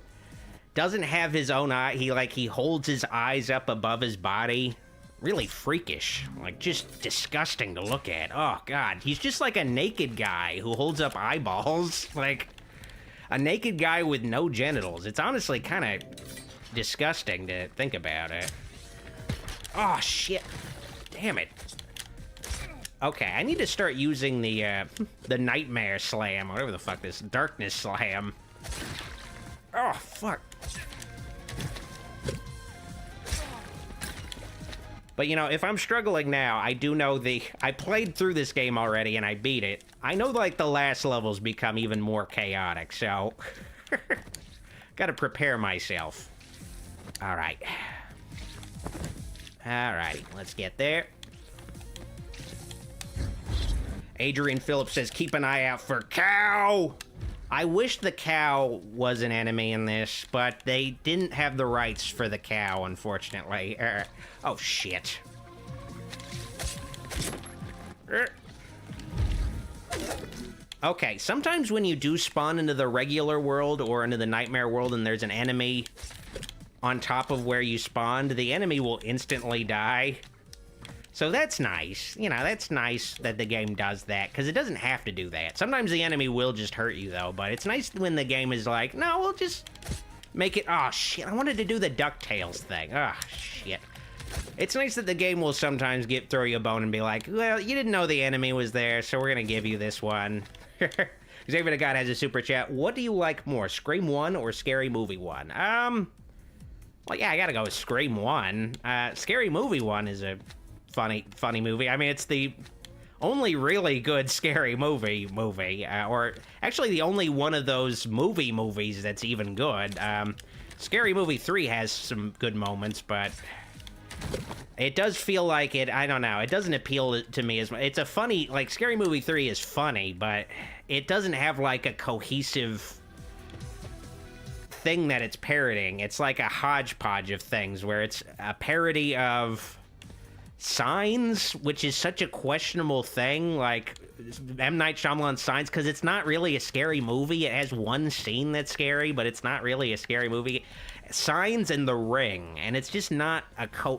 doesn't have his own eye. He holds his eyes up above his body. Really freakish. Like, just disgusting to look at. Oh, God. He's just like a naked guy who holds up eyeballs. Like, a naked guy with no genitals. It's honestly kind of disgusting to think about it. Oh, shit. Damn it. Okay, I need to start using the Nightmare Slam, whatever the fuck this, Darkness Slam. Oh, fuck. But, you know, if I'm struggling now, I do know I played through this game already and I beat it. I know, like, the last levels become even more chaotic, so... Gotta prepare myself. Alright. Alrighty, let's get there. Adrian Phillips says, keep an eye out for cow! I wish the cow was an enemy in this, but they didn't have the rights for the cow, unfortunately. Oh, shit. Okay, sometimes when you do spawn into the regular world or into the nightmare world and there's an enemy on top of where you spawned, the enemy will instantly die. So that's nice. You know, that's nice that the game does that, because it doesn't have to do that. Sometimes the enemy will just hurt you, though, but it's nice when the game is like, no, we'll just make it... Oh, shit, I wanted to do the DuckTales thing. Oh, shit. It's nice that the game will sometimes throw you a bone and be like, well, you didn't know the enemy was there, so we're gonna give you this one. Xavier the God has a super chat. What do you like more, Scream 1 or Scary Movie 1? Well, yeah, I gotta go with Scream 1. Scary Movie 1 is a... funny movie. I mean, it's the only really good scary movie, or actually the only one of those movies that's even good. Scary Movie 3 has some good moments, but it does feel like I don't know, it doesn't appeal to me as much. It's a funny, like, Scary Movie 3 is funny, but it doesn't have, like, a cohesive thing that it's parodying. It's like a hodgepodge of things, where it's a parody of Signs, which is such a questionable thing, like M. Night Shyamalan's Signs, because it's not really a scary movie. It has one scene that's scary, but it's not really a scary movie. Signs and The Ring, and it's just not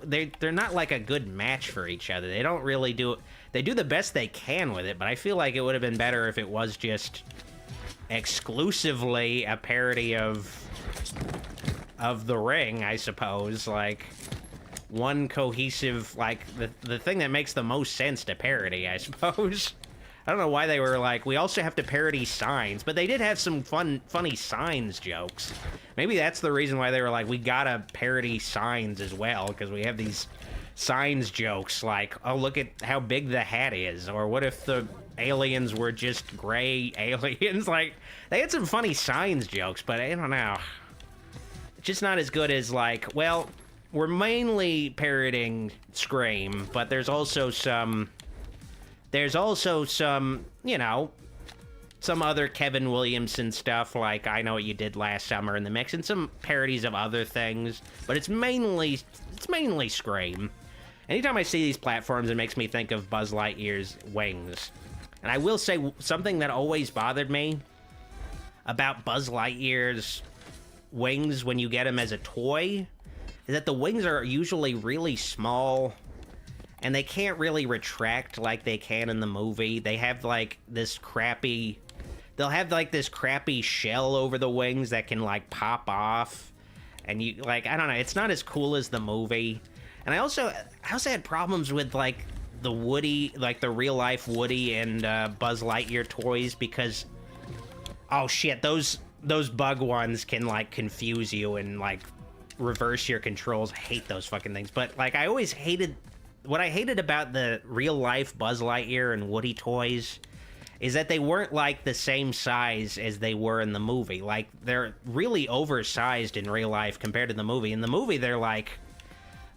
they're not like a good match for each other. They don't really do... They do the best they can with it, but I feel like it would have been better if it was just exclusively a parody of The Ring, I suppose. Like, one cohesive, like, the thing that makes the most sense to parody, I suppose. I don't know why they were like, we also have to parody Signs, but they did have some funny Signs jokes. Maybe that's the reason why they were like, we gotta parody Signs as well, because we have these Signs jokes like, oh, look at how big the hat is, or what if the aliens were just gray aliens? Like, they had some funny Signs jokes, but I don't know. It's just not as good as, like, well, we're mainly parodying Scream, but there's also some, you know, some other Kevin Williamson stuff, like I Know What You Did Last Summer in the mix, and some parodies of other things, but it's mainly Scream. Anytime I see these platforms, it makes me think of Buzz Lightyear's wings. And I will say, something that always bothered me about Buzz Lightyear's wings when you get him as a toy is that the wings are usually really small, and they can't really retract like they can in the movie. They have, like, this crappy... They'll have, like, this crappy shell over the wings that can, like, pop off. And you, like, I don't know, it's not as cool as the movie. And I also had problems with, like, the Woody, like, the real-life Woody and Buzz Lightyear toys, because... Oh, shit, those bug ones can, like, confuse you and, like, reverse your controls. I hate those fucking things. But, like, I always hated... What I hated about the real-life Buzz Lightyear and Woody toys is that they weren't, like, the same size as they were in the movie. Like, they're really oversized in real life compared to the movie. In the movie, they're, like,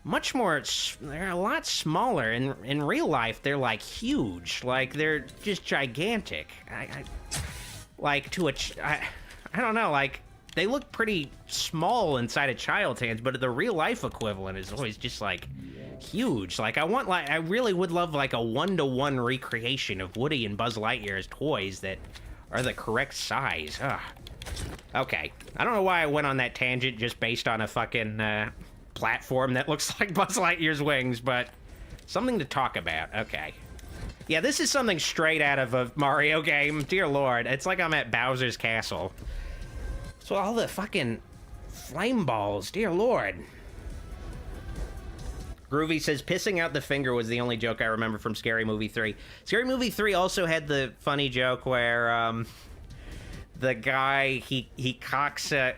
much more... They're a lot smaller. In real life, they're, like, huge. Like, they're just gigantic. Like, to a... I don't know, like... They look pretty small inside a child's hands, but the real-life equivalent is always just, like, huge. Like, I really would love, like, a one-to-one recreation of Woody and Buzz Lightyear as toys that are the correct size. Ugh. Okay. I don't know why I went on that tangent just based on a fucking, platform that looks like Buzz Lightyear's wings, but something to talk about. Okay. Yeah, this is something straight out of a Mario game. Dear Lord. It's like I'm at Bowser's Castle. So all the fucking flame balls, dear Lord. Groovy says, pissing out the finger was the only joke I remember from Scary Movie 3. Scary Movie 3 also had the funny joke where, the guy, he pumps a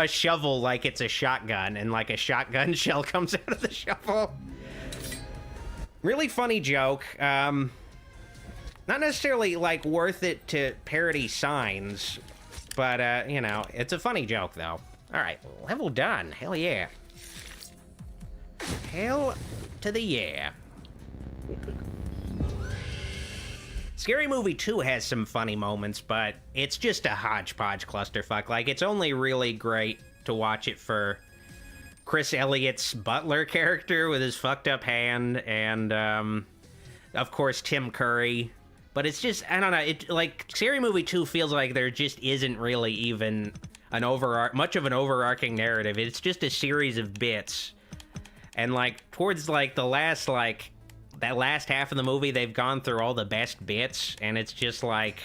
shovel like it's a shotgun, and like a shotgun shell comes out of the shovel. Really funny joke. Not necessarily, like, worth it to parody Signs, but, you know, it's a funny joke, though. Alright, level done. Hell yeah. Hell to the yeah. Scary Movie 2 has some funny moments, but it's just a hodgepodge clusterfuck. Like, it's only really great to watch it for Chris Elliott's butler character with his fucked up hand, and, of course, Tim Curry. But it's just, I don't know, like, Scary Movie 2 feels like there just isn't really even much of an overarching narrative. It's just a series of bits. And, like, towards, like, the last, like, that last half of the movie, they've gone through all the best bits, and it's just, like...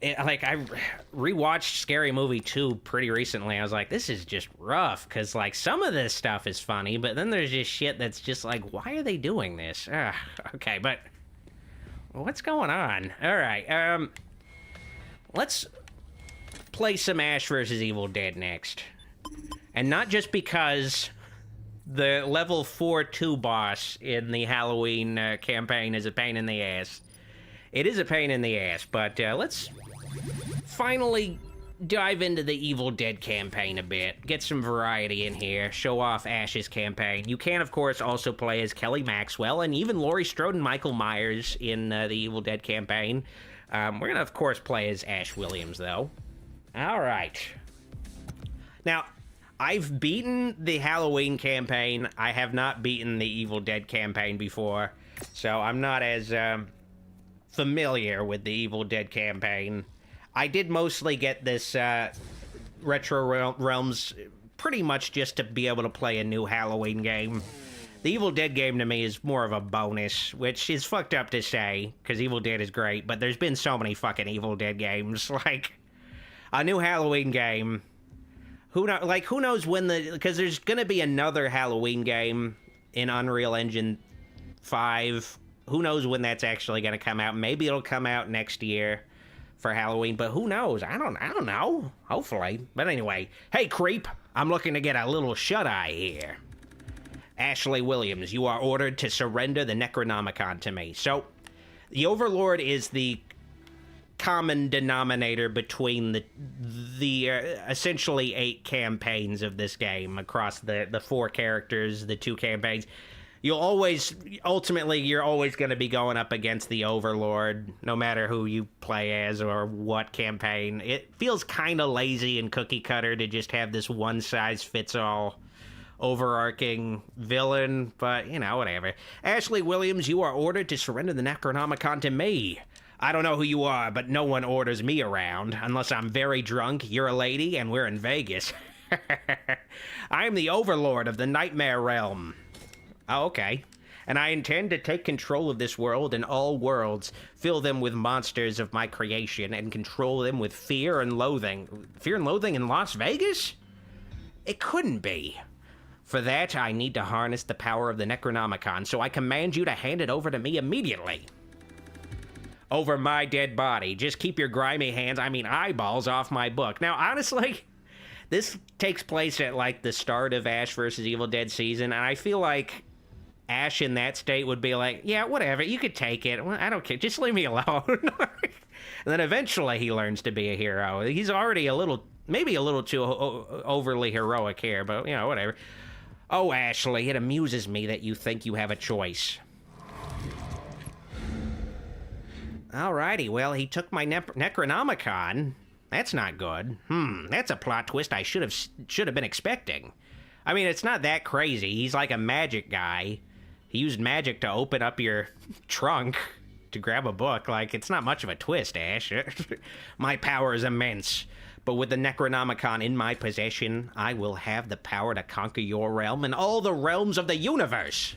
I rewatched Scary Movie 2 pretty recently. I was like, this is just rough, because, like, some of this stuff is funny, but then there's just shit that's just like, why are they doing this? Okay, but... What's going on? Alright, let's play some Ash vs. Evil Dead next. And not just because the level 4-2 boss in the Halloween campaign is a pain in the ass. It is a pain in the ass, but let's finally dive into the Evil Dead campaign a bit. Get some variety in here. Show off Ash's campaign. You can, of course, also play as Kelly Maxwell and even Laurie Strode and Michael Myers in the Evil Dead campaign. We're going to, of course, play as Ash Williams, though. All right. Now, I've beaten the Halloween campaign. I have not beaten the Evil Dead campaign before, so I'm not as familiar with the Evil Dead campaign. I did mostly get this RetroRealms pretty much just to be able to play a new Halloween game. The Evil Dead game to me is more of a bonus, which is fucked up to say, because Evil Dead is great, but there's been so many fucking Evil Dead games. Like, a new Halloween game. Who knows when because there's gonna be another Halloween game in Unreal Engine 5 who knows when that's actually going to come out. Maybe it'll come out next year for Halloween, but who knows? I don't know. Hopefully. But anyway, hey, creep. I'm looking to get a little shut-eye here. Ashley Williams, you are ordered to surrender the Necronomicon to me. So, the Overlord is the common denominator between the essentially 8 campaigns of this game across the 4 characters, the 2 campaigns. You're always going to be going up against the Overlord, no matter who you play as or what campaign. It feels kind of lazy and cookie cutter to just have this one-size-fits-all overarching villain, but, you know, whatever. Ashley Williams, you are ordered to surrender the Necronomicon to me. I don't know who you are, but no one orders me around, unless I'm very drunk, you're a lady, and we're in Vegas. I am the Overlord of the Nightmare Realm. Oh, okay. And I intend to take control of this world and all worlds, fill them with monsters of my creation, and control them with fear and loathing. Fear and loathing in Las Vegas? It couldn't be. For that, I need to harness the power of the Necronomicon, so I command you to hand it over to me immediately. Over my dead body. Just keep your grimy hands, eyeballs off my book. Now, honestly, this takes place at, like, the start of Ash vs. Evil Dead season, and I feel like Ash in that state would be like, yeah, whatever, you could take it. Well, I don't care, just leave me alone. And then eventually he learns to be a hero. He's already maybe a little too overly heroic here, but, you know, whatever. Oh, Ashley, it amuses me that you think you have a choice. Alrighty, well, he took my Necronomicon. That's not good. That's a plot twist I should have been expecting. I mean, it's not that crazy. He's like a magic guy. He used magic to open up your trunk to grab a book. Like, it's not much of a twist, Ash. My power is immense. But with the Necronomicon in my possession, I will have the power to conquer your realm and all the realms of the universe.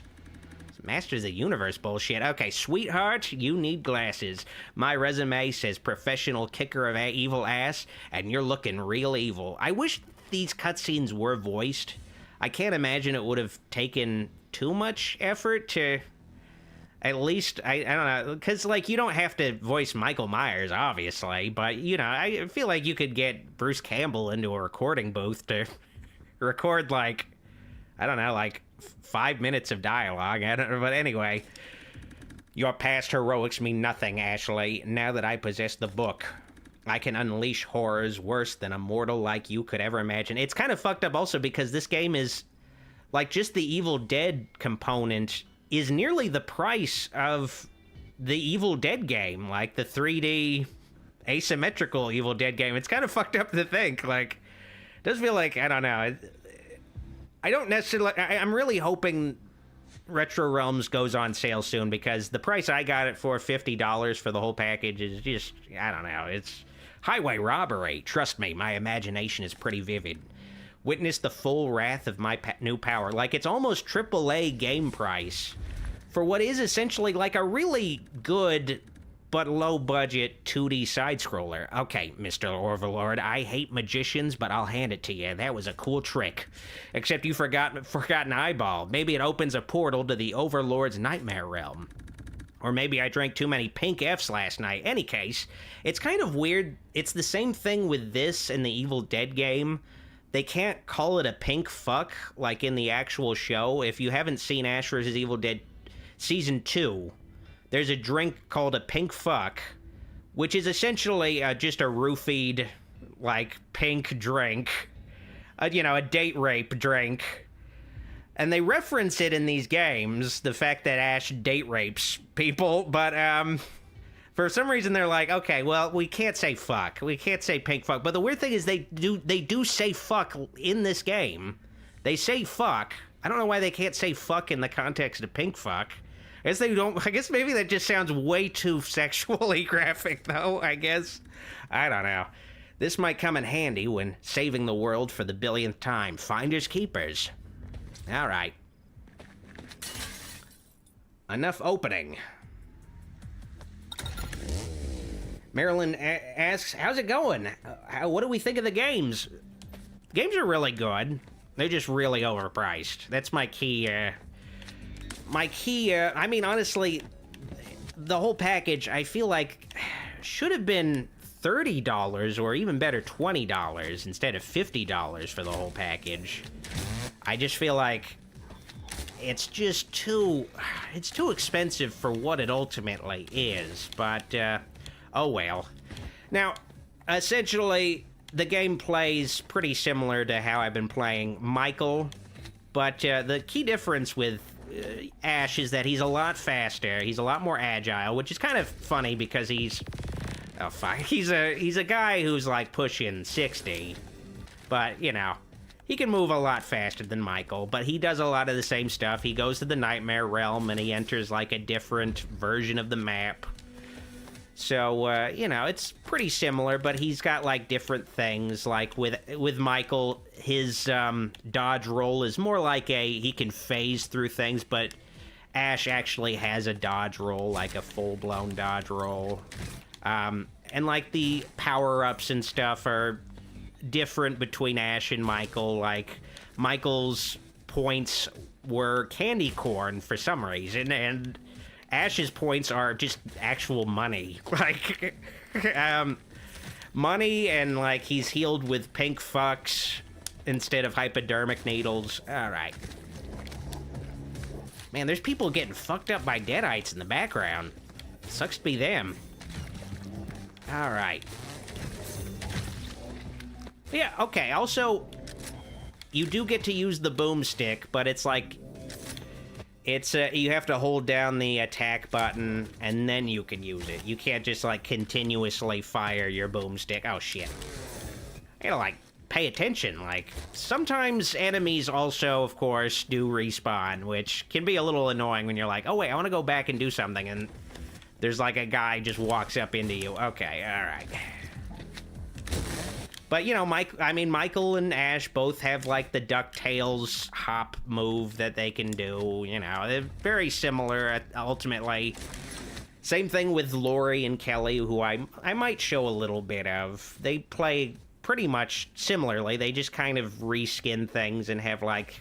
Masters of the Universe bullshit. Okay, sweetheart, you need glasses. My resume says professional kicker of evil ass, and you're looking real evil. I wish these cutscenes were voiced. I can't imagine it would have taken too much effort to... At least, I don't know, because, like, you don't have to voice Michael Myers, obviously, but, you know, I feel like you could get Bruce Campbell into a recording booth to record, like, I don't know, like 5 minutes of dialogue. I don't know, but anyway. Your past heroics mean nothing, Ashley. Now that I possess the book, I can unleash horrors worse than a mortal like you could ever imagine. It's kind of fucked up also because this game is, like, just the Evil Dead component is nearly the price of the Evil Dead game, like the 3D asymmetrical Evil Dead game. It's kind of fucked up to think, like, it does feel like, I don't know, I don't necessarily, I'm really hoping RetroRealms goes on sale soon, because the price I got it for, $50 for the whole package, is just, I don't know, it's highway robbery. Trust me, my imagination is pretty vivid. Witness the full wrath of my new power. Like, it's almost AAA game price for what is essentially like a really good but low-budget 2D side-scroller. Okay, Mr. Overlord, I hate magicians, but I'll hand it to you. That was a cool trick. Except you forgot an eyeball. Maybe it opens a portal to the Overlord's Nightmare Realm. Or maybe I drank too many pink F's last night. Any case, it's kind of weird. It's the same thing with this and the Evil Dead game. They can't call it a pink fuck like in the actual show. If you haven't seen Ash vs. Evil Dead Season 2, there's a drink called a pink fuck, which is essentially just a roofied, like, pink drink. You know, a date rape drink. And they reference it in these games, the fact that Ash date rapes people, but, for some reason they're like, okay, well, we can't say fuck. We can't say pink fuck. But the weird thing is they do say fuck in this game. They say fuck. I don't know why they can't say fuck in the context of pink fuck. I guess they don't. I guess maybe that just sounds way too sexually graphic, though, I guess. I don't know. This might come in handy when saving the world for the billionth time. Finders keepers. All right. Enough opening. Marilyn asks, how's it going? What do we think of the games? Games are really good. They're just really overpriced. That's my key, I mean, honestly, the whole package, I feel like, should have been $30 or even better, $20 instead of $50 for the whole package. I just feel like it's just too expensive for what it ultimately is, but, oh well. Now, essentially, the game plays pretty similar to how I've been playing Michael, but the key difference with Ash is that he's a lot faster, he's a lot more agile, which is kind of funny because he's a guy who's like pushing 60, but, you know, he can move a lot faster than Michael, but he does a lot of the same stuff. He goes to the Nightmare Realm, and he enters, like, a different version of the map. So, you know, it's pretty similar, but he's got, like, different things. Like, with Michael, his dodge roll is more like he can phase through things, but Ash actually has a dodge roll, like a full-blown dodge roll. And, like, the power-ups and stuff are different between Ash and Michael. Like, Michael's points were candy corn for some reason, and Ash's points are just actual money. Like, money, and, like, he's healed with pink fucks instead of hypodermic needles. Alright. Man, there's people getting fucked up by deadites in the background. Sucks to be them. Alright. Yeah, okay, also, you do get to use the boomstick, but it's like, you have to hold down the attack button, and then you can use it. You can't just, like, continuously fire your boomstick. Oh, shit. You gotta, like, pay attention. Like, sometimes enemies also, of course, do respawn, which can be a little annoying when you're like, oh, wait, I want to go back and do something, and there's, like, a guy just walks up into you. Okay, alright. But, you know, Michael and Ash both have, like, the DuckTales hop move that they can do, you know. They're very similar, ultimately. Same thing with Laurie and Kelly, who I might show a little bit of. They play pretty much similarly. They just kind of reskin things and have, like,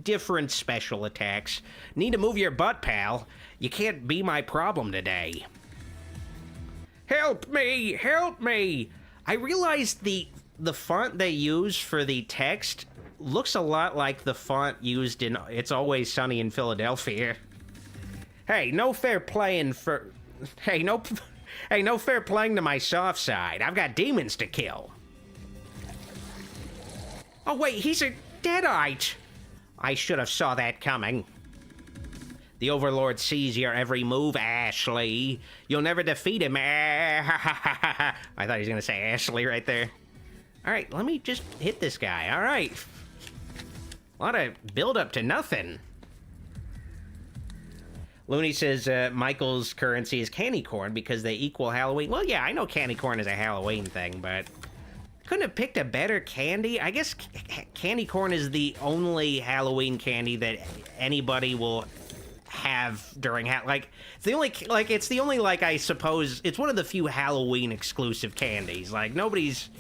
different special attacks. Need to move your butt, pal. You can't be my problem today. Help me! Help me! I realized the font they use for the text looks a lot like the font used in It's Always Sunny in Philadelphia. Hey, no fair playing for... Hey, no fair playing to my soft side. I've got demons to kill. Oh, wait, he's a deadite. I should have saw that coming. The Overlord sees your every move, Ashley. You'll never defeat him. I thought he was going to say Ashley right there. All right, let me just hit this guy. All right. A lot of build-up to nothing. Looney says Michael's currency is candy corn because they equal Halloween. Well, yeah, I know candy corn is a Halloween thing, but couldn't have picked a better candy. I guess candy corn is the only Halloween candy that anybody will have during it's the only I suppose it's one of the few Halloween exclusive candies. Like, nobody's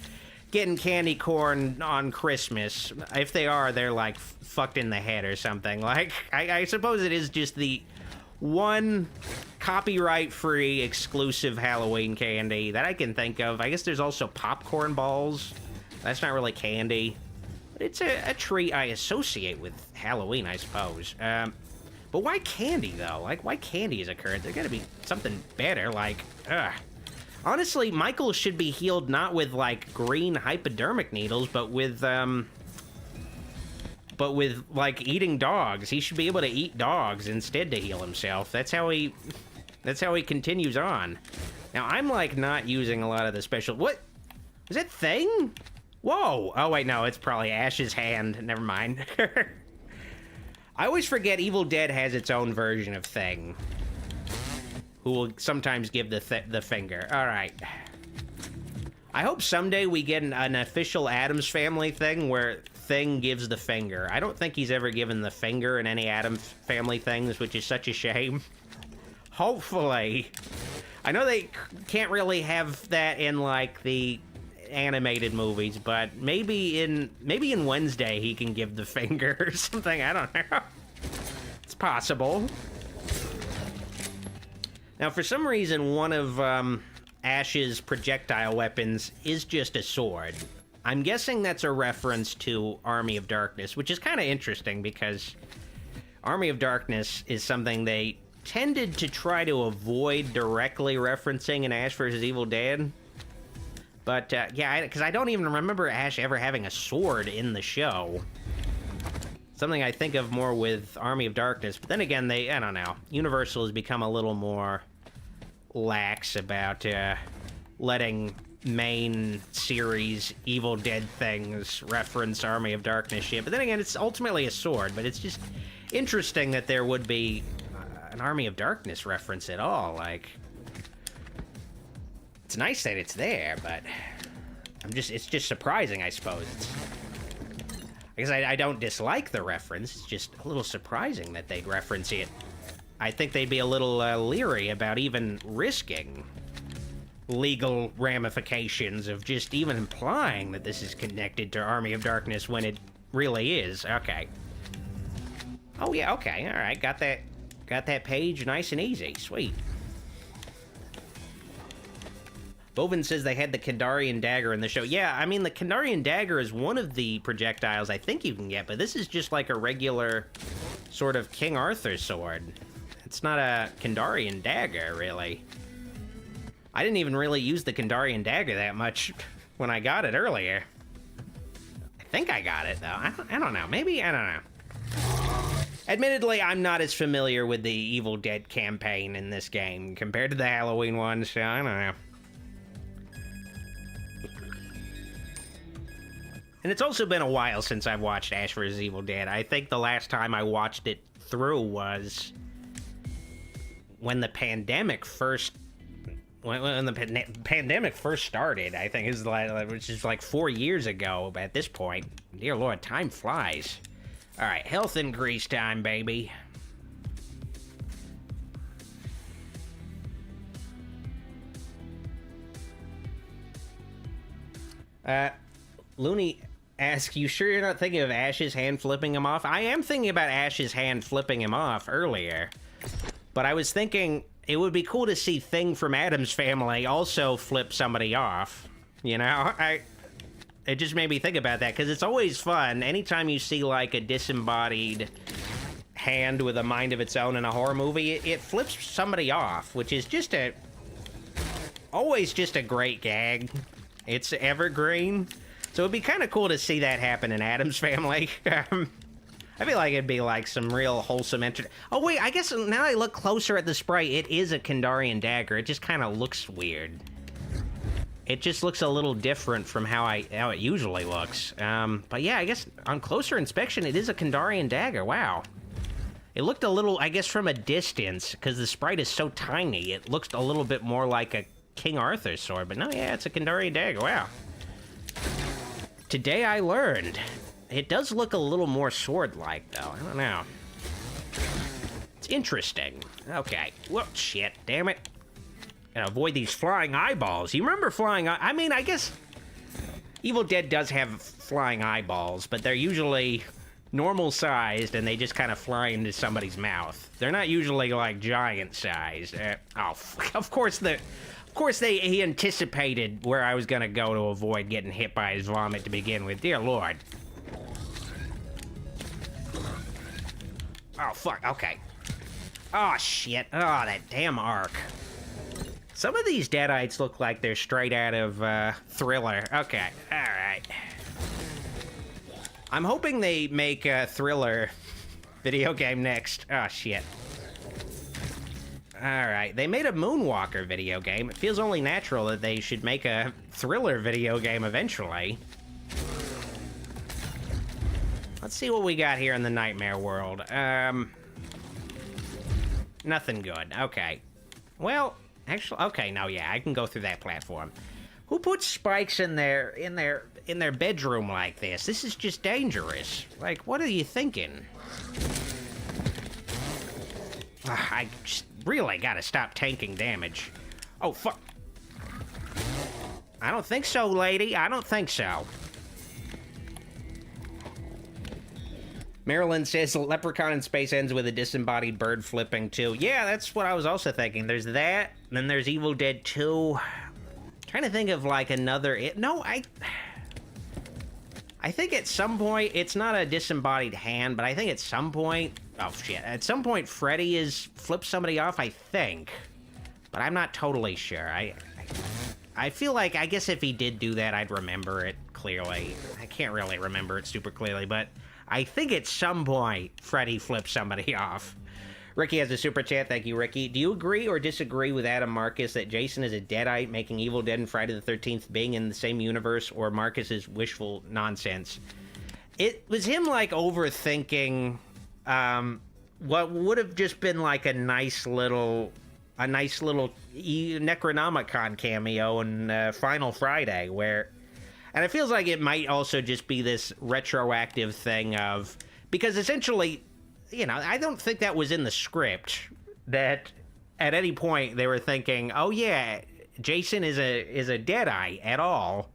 getting candy corn on Christmas. If they are, they're like fucked in the head or something. Like, I suppose it is just the one copyright free exclusive Halloween candy that I can think of. I guess there's also popcorn balls. That's not really candy, but it's a treat I associate with Halloween, I suppose. But why candy, though? Like, why candy is a current? There gotta be something better, like, ugh. Honestly, Michael should be healed not with, like, green hypodermic needles, but with, like, eating dogs. He should be able to eat dogs instead to heal himself. That's how he continues on. Now, I'm, like, not using a lot of the special... What? Is that thing? Whoa! Oh, wait, no, it's probably Ash's hand. Never mind. I always forget Evil Dead has its own version of Thing, who will sometimes give the finger. All right. I hope someday we get an official Addams Family thing where Thing gives the finger. I don't think he's ever given the finger in any Addams Family things, which is such a shame. Hopefully. I know they can't really have that in, like, the animated movies, but maybe in Wednesday he can give the finger or something. I don't know. It's possible. Now, for some reason, one of Ash's projectile weapons is just a sword. I'm guessing that's a reference to Army of Darkness, which is kind of interesting because Army of Darkness is something they tended to try to avoid directly referencing in Ash vs. Evil Dead. But, yeah, because I don't even remember Ash ever having a sword in the show. Something I think of more with Army of Darkness. But then again, I don't know. Universal has become a little more lax about letting main series Evil Dead things reference Army of Darkness shit. But then again, it's ultimately a sword, but it's just interesting that there would be an Army of Darkness reference at all. Like, it's nice that it's there, but it's just surprising, I suppose. I guess I don't dislike the reference, it's just a little surprising that they'd reference it. I think they'd be a little leery about even risking legal ramifications of just even implying that this is connected to Army of Darkness when it really is. Okay. Oh yeah, okay, alright, got that page nice and easy. Sweet. Bovin says they had the Kandarian dagger in the show. Yeah, I mean, the Kandarian dagger is one of the projectiles I think you can get, but this is just like a regular sort of King Arthur sword. It's not a Kandarian dagger, really. I didn't even really use the Kandarian dagger that much when I got it earlier. I think I got it, though. I don't know. Maybe, I don't know. Admittedly, I'm not as familiar with the Evil Dead campaign in this game compared to the Halloween one, so I don't know. And it's also been a while since I've watched Ash vs. Evil Dead. I think the last time I watched it through was when the pandemic first... When the pandemic first started, I think, which is like 4 years ago at this point. Dear Lord, time flies. Alright, health increase time, baby. Looney asks, you sure you're not thinking of Ash's hand flipping him off? I am thinking about Ash's hand flipping him off earlier. But I was thinking it would be cool to see Thing from Addams Family also flip somebody off. You know? It just made me think about that, because it's always fun. Anytime you see, like, a disembodied hand with a mind of its own in a horror movie, it flips somebody off, which is just always just a great gag. It's evergreen. So it'd be kind of cool to see that happen in Addams Family. I feel like it'd be like some real wholesome Oh wait, I guess now I look closer at the sprite, it is a Kandarian dagger. It just kind of looks weird. It just looks a little different from how it usually looks. But yeah, I guess on closer inspection, it is a Kandarian dagger. Wow. It looked a little, I guess from a distance, because the sprite is so tiny, it looks a little bit more like a King Arthur sword. But no, yeah, it's a Kandarian dagger. Wow. Today I learned. It does look a little more sword-like, though. I don't know. It's interesting. Okay. Well, shit. Damn it. Gotta avoid these flying eyeballs. You remember flying I mean, I guess Evil Dead does have flying eyeballs, but they're usually normal-sized, and they just kind of fly into somebody's mouth. They're not usually, like, giant-sized. Of course, he anticipated where I was gonna go to avoid getting hit by his vomit to begin with. Dear Lord. Oh, fuck. Okay. Oh, shit. Oh, that damn arc. Some of these Deadites look like they're straight out of, Thriller. Okay. Alright. I'm hoping they make a Thriller video game next. Oh, shit. Alright. They made a Moonwalker video game. It feels only natural that they should make a Thriller video game eventually. Let's see what we got here in the Nightmare World. Nothing good. Okay. Well, actually, okay, no, yeah, I can go through that platform. Who puts spikes in their bedroom like this? This is just dangerous. Like, what are you thinking? I just really gotta stop tanking damage. Oh, fuck. I don't think so, lady. I don't think so. Marilyn says Leprechaun in Space ends with a disembodied bird flipping too. Yeah, that's what I was also thinking. There's that, and then there's Evil Dead 2. Trying to think of like another... I think at some point, it's not a disembodied hand, but I think at some point... Oh, shit. At some point, Freddy flipped somebody off, I think. But I'm not totally sure. I feel like, I guess if he did do that, I'd remember it clearly. I can't really remember it super clearly, but I think at some point, Freddy flipped somebody off. Ricky has a super chat. Thank you, Ricky. Do you agree or disagree with Adam Marcus that Jason is a deadite, making Evil Dead and Friday the 13th being in the same universe, or Marcus's wishful nonsense? It was him, like, overthinking what would have just been, like, a nice little Necronomicon cameo in Final Friday, where... And it feels like it might also just be this retroactive thing of... Because essentially... You know, I don't think that was in the script, that at any point they were thinking, oh yeah, Jason is a deadite at all.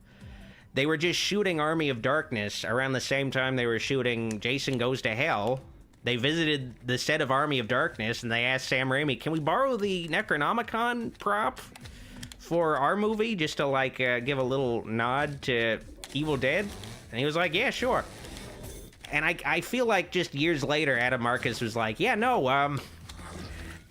They were just shooting Army of Darkness around the same time they were shooting Jason Goes to Hell. They visited the set of Army of Darkness and they asked Sam Raimi, can we borrow the Necronomicon prop for our movie just to like give a little nod to Evil Dead? And he was like, yeah, sure. And I feel like just years later, Adam Marcus was like, yeah, no,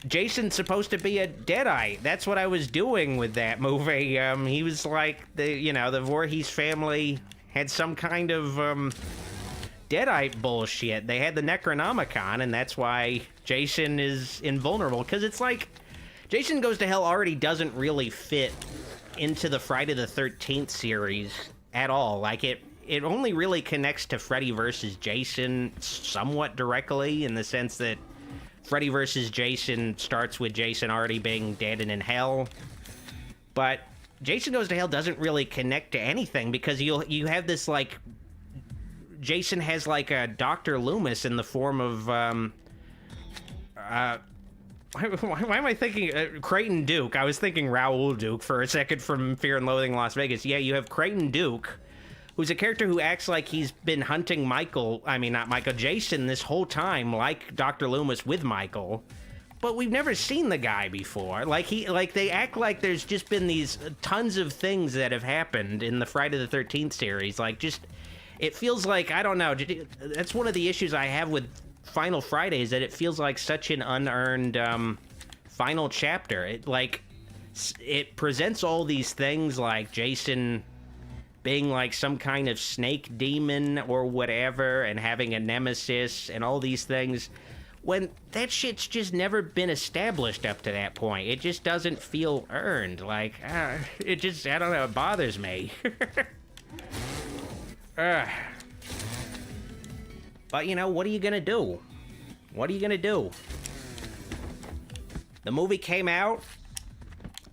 Jason's supposed to be a deadite. That's what I was doing with that movie. He was like, the Voorhees family had some kind of, deadite bullshit. They had the Necronomicon, and that's why Jason is invulnerable. Because it's like, Jason Goes to Hell already doesn't really fit into the Friday the 13th series at all. Like, it only really connects to Freddy vs. Jason somewhat directly, in the sense that Freddy vs. Jason starts with Jason already being dead and in hell. But Jason Goes to Hell doesn't really connect to anything, because you have this, like... Jason has, like, a Dr. Lumis in the form of, why am I thinking Creighton Duke? I was thinking Raoul Duke for a second from Fear and Loathing in Las Vegas. Yeah, you have Creighton Duke, who's a character who acts like he's been hunting Jason this whole time, like Dr. Loomis with Michael. But we've never seen the guy before. They act like there's just been these tons of things that have happened in the Friday the 13th series. It feels like, I don't know, that's one of the issues I have with Final Friday, is that it feels like such an unearned final chapter. It presents all these things like Jason being like some kind of snake demon or whatever, and having a nemesis and all these things, when that shit's just never been established up to that point. It just doesn't feel earned. I don't know, it bothers me. But, what are you gonna do? What are you gonna do? The movie came out.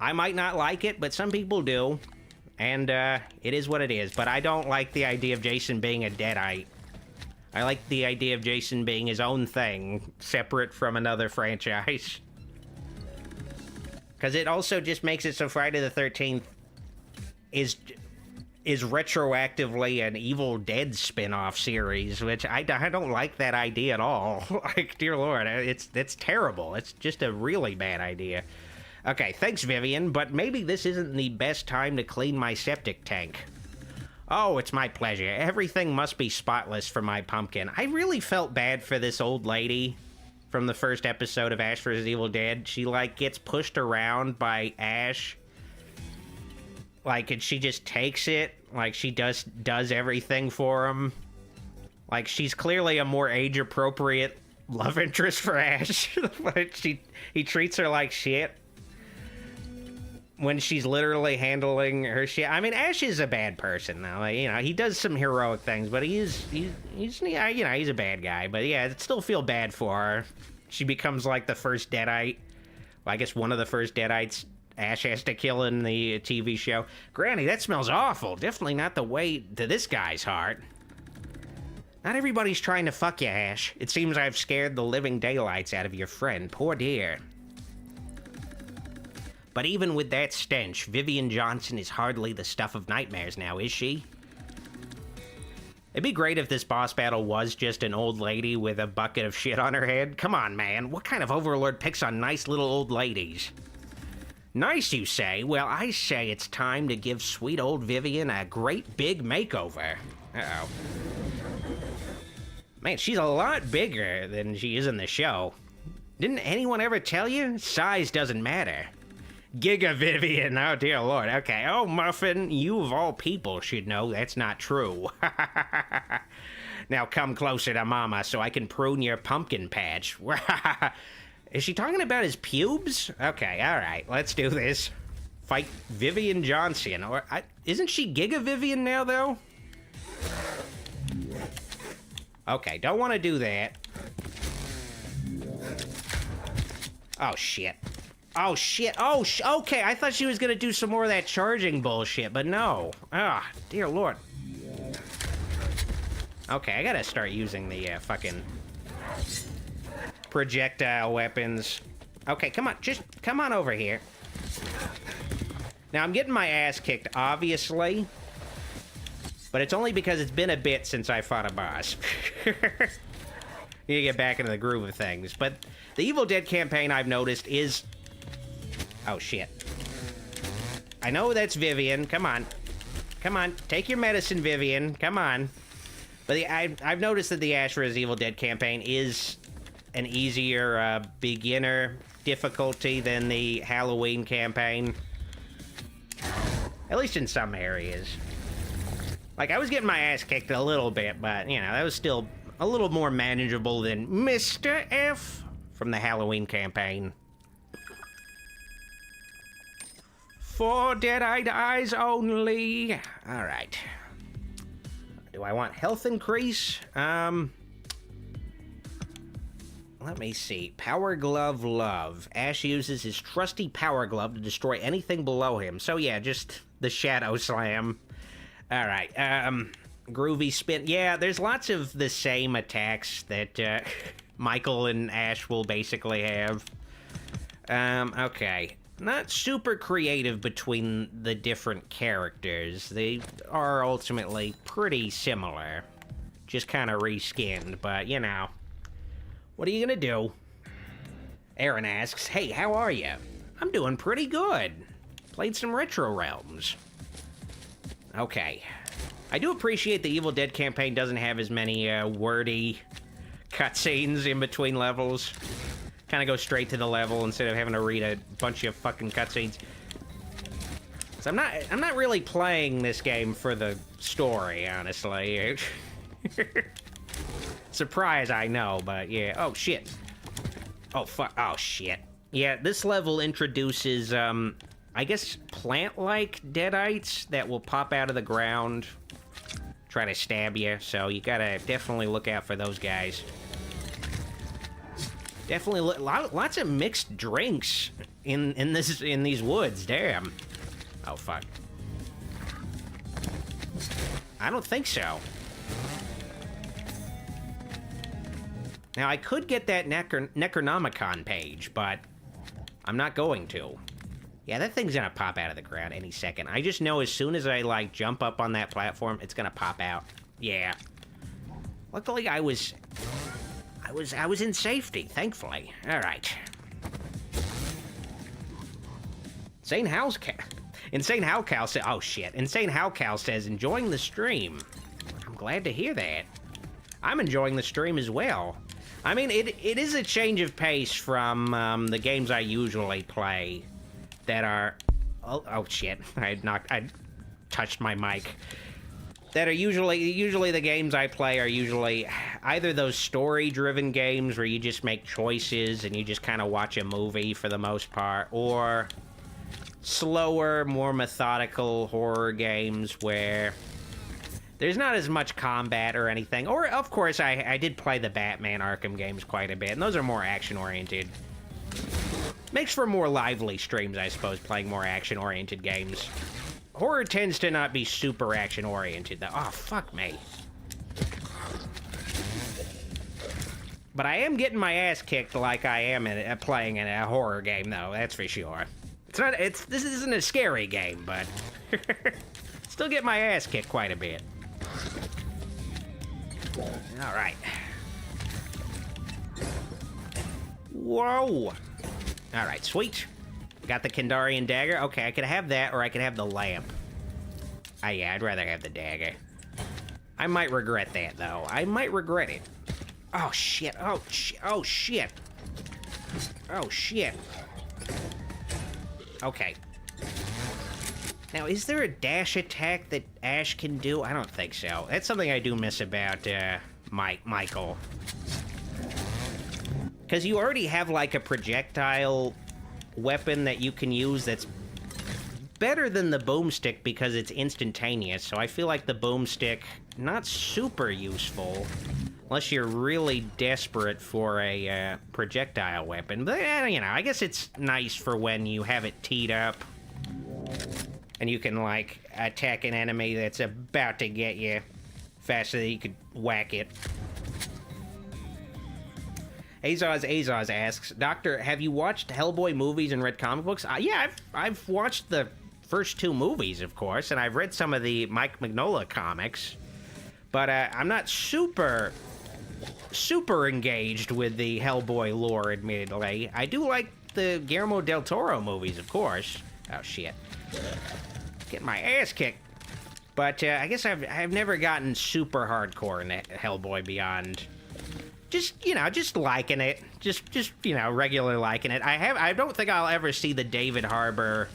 I might not like it, but some people do. And, it is what it is. But I don't like the idea of Jason being a deadite. I like the idea of Jason being his own thing, separate from another franchise. Because it also just makes it so Friday the 13th is retroactively an Evil Dead spin-off series, which I don't like that idea at all. Dear Lord, it's terrible. It's just a really bad idea. Okay, thanks, Vivian, but maybe this isn't the best time to clean my septic tank. Oh, it's my pleasure. Everything must be spotless for my pumpkin. I really felt bad for this old lady from the first episode of Ash vs. Evil Dead. She, gets pushed around by Ash. And she just takes it. She does everything for him. She's clearly a more age-appropriate love interest for Ash. He treats her like shit when she's literally handling her shit. I mean, Ash is a bad person, though. He does some heroic things, but he's a bad guy. But yeah, I still feel bad for her. She becomes the first deadite. Well, I guess one of the first deadites Ash has to kill in the TV show. Granny, that smells awful. Definitely not the way to this guy's heart. Not everybody's trying to fuck you, Ash. It seems I've scared the living daylights out of your friend. Poor dear. But even with that stench, Vivian Johnson is hardly the stuff of nightmares now, is she? It'd be great if this boss battle was just an old lady with a bucket of shit on her head. Come on, man. What kind of overlord picks on nice little old ladies? Nice, you say? Well, I say it's time to give sweet old Vivian a great big makeover. Uh-oh. Man, she's a lot bigger than she is in the show. Didn't anyone ever tell you? Size doesn't matter. Giga Vivian, oh dear lord, okay. Oh, Muffin, you of all people should know that's not true. Now come closer to Mama so I can prune your pumpkin patch. Is she talking about his pubes? Okay, alright, let's do this. Fight Vivian Johnson, or isn't she Giga Vivian now, though? Okay, don't want to do that. Oh, shit. Oh, shit. Oh, okay, I thought she was gonna do some more of that charging bullshit, but no. Ah, dear lord. Okay, I gotta start using the fucking projectile weapons. Okay, come on, just come on over here. Now, I'm getting my ass kicked, obviously, but it's only because it's been a bit since I fought a boss. You get back into the groove of things. But the Evil Dead campaign, I've noticed, is... Oh, shit. I know that's Vivian. Come on. Come on. Take your medicine, Vivian. Come on. But I've noticed that the Ash vs. Evil Dead campaign is an easier beginner difficulty than the Halloween campaign. At least in some areas. Like, I was getting my ass kicked a little bit, but, you know, that was still a little more manageable than Mr. F from the Halloween campaign. For dead-eyed eyes only. All right. Do I want health increase? Let me see. Power Glove Love. Ash uses his trusty Power Glove to destroy anything below him. So yeah, just the Shadow Slam. All right. Groovy Spin. Yeah, there's lots of the same attacks that Michael and Ash will basically have. Okay. Not super creative between the different characters. They are ultimately pretty similar. Just kind of reskinned, but you know. What are you gonna do? Aaron asks, hey, how are you? I'm doing pretty good. Played some RetroRealms. Okay. I do appreciate the Evil Dead campaign doesn't have as many wordy cutscenes in between levels. Kind of go straight to the level instead of having to read a bunch of fucking cutscenes. So I'm not really playing this game for the story, honestly. Surprise, I know, but yeah. Oh shit. Oh fuck. Oh shit. Yeah, this level introduces I guess plant-like deadites that will pop out of the ground, try to stab you. So you gotta definitely look out for those guys. Definitely lots of mixed drinks in these woods. Damn. Oh fuck. I don't think so. Now I could get that Necronomicon page, but I'm not going to. Yeah, that thing's gonna pop out of the ground any second. I just know as soon as I like jump up on that platform, it's gonna pop out. Yeah. Luckily I was in safety, thankfully. All right. Insane Howcow says, oh shit. Insane Howcow says, enjoying the stream. I'm glad to hear that. I'm enjoying the stream as well. I mean, it is a change of pace from the games I usually play that are... Oh shit. I touched my mic. That are usually the games I play are usually either those story-driven games where you just make choices and you just kind of watch a movie for the most part, or slower, more methodical horror games where there's not as much combat or anything. Or, of course, I did play the Batman Arkham games quite a bit, and those are more action-oriented. Makes for more lively streams, I suppose, playing more action-oriented games. Horror tends to not be super action-oriented, though. Oh, fuck me. But I am getting my ass kicked like I am playing in a horror game, though, that's for sure. This isn't a scary game, but... still get my ass kicked quite a bit. All right. Whoa. All right, sweet. Got the Kandarian dagger. Okay, I could have that, or I could have the lamp. Yeah, I'd rather have the dagger. I might regret that, though. I might regret it. Oh, shit. Oh, oh, shit. Oh, shit. Okay. Now, is there a dash attack that Ash can do? I don't think so. That's something I do miss about, Michael. Because you already have, like, a projectile weapon that you can use that's better than the boomstick because it's instantaneous, so I feel like the boomstick, not super useful, unless you're really desperate for a projectile weapon. But, you know, I guess it's nice for when you have it teed up, and you can, like, attack an enemy that's about to get you faster than you could whack it. Azaz asks, Doctor, have you watched Hellboy movies and read comic books? Yeah, I've watched the first two movies, of course, and I've read some of the Mike Mignola comics, but I'm not super engaged with the Hellboy lore, admittedly. I do like the Guillermo del Toro movies, of course. Oh, shit. Getting my ass kicked. But I guess I've never gotten super hardcore in Hellboy beyond... Just, you know, just liking it. Just, you know, regular liking it. I don't think I'll ever see the David Harbour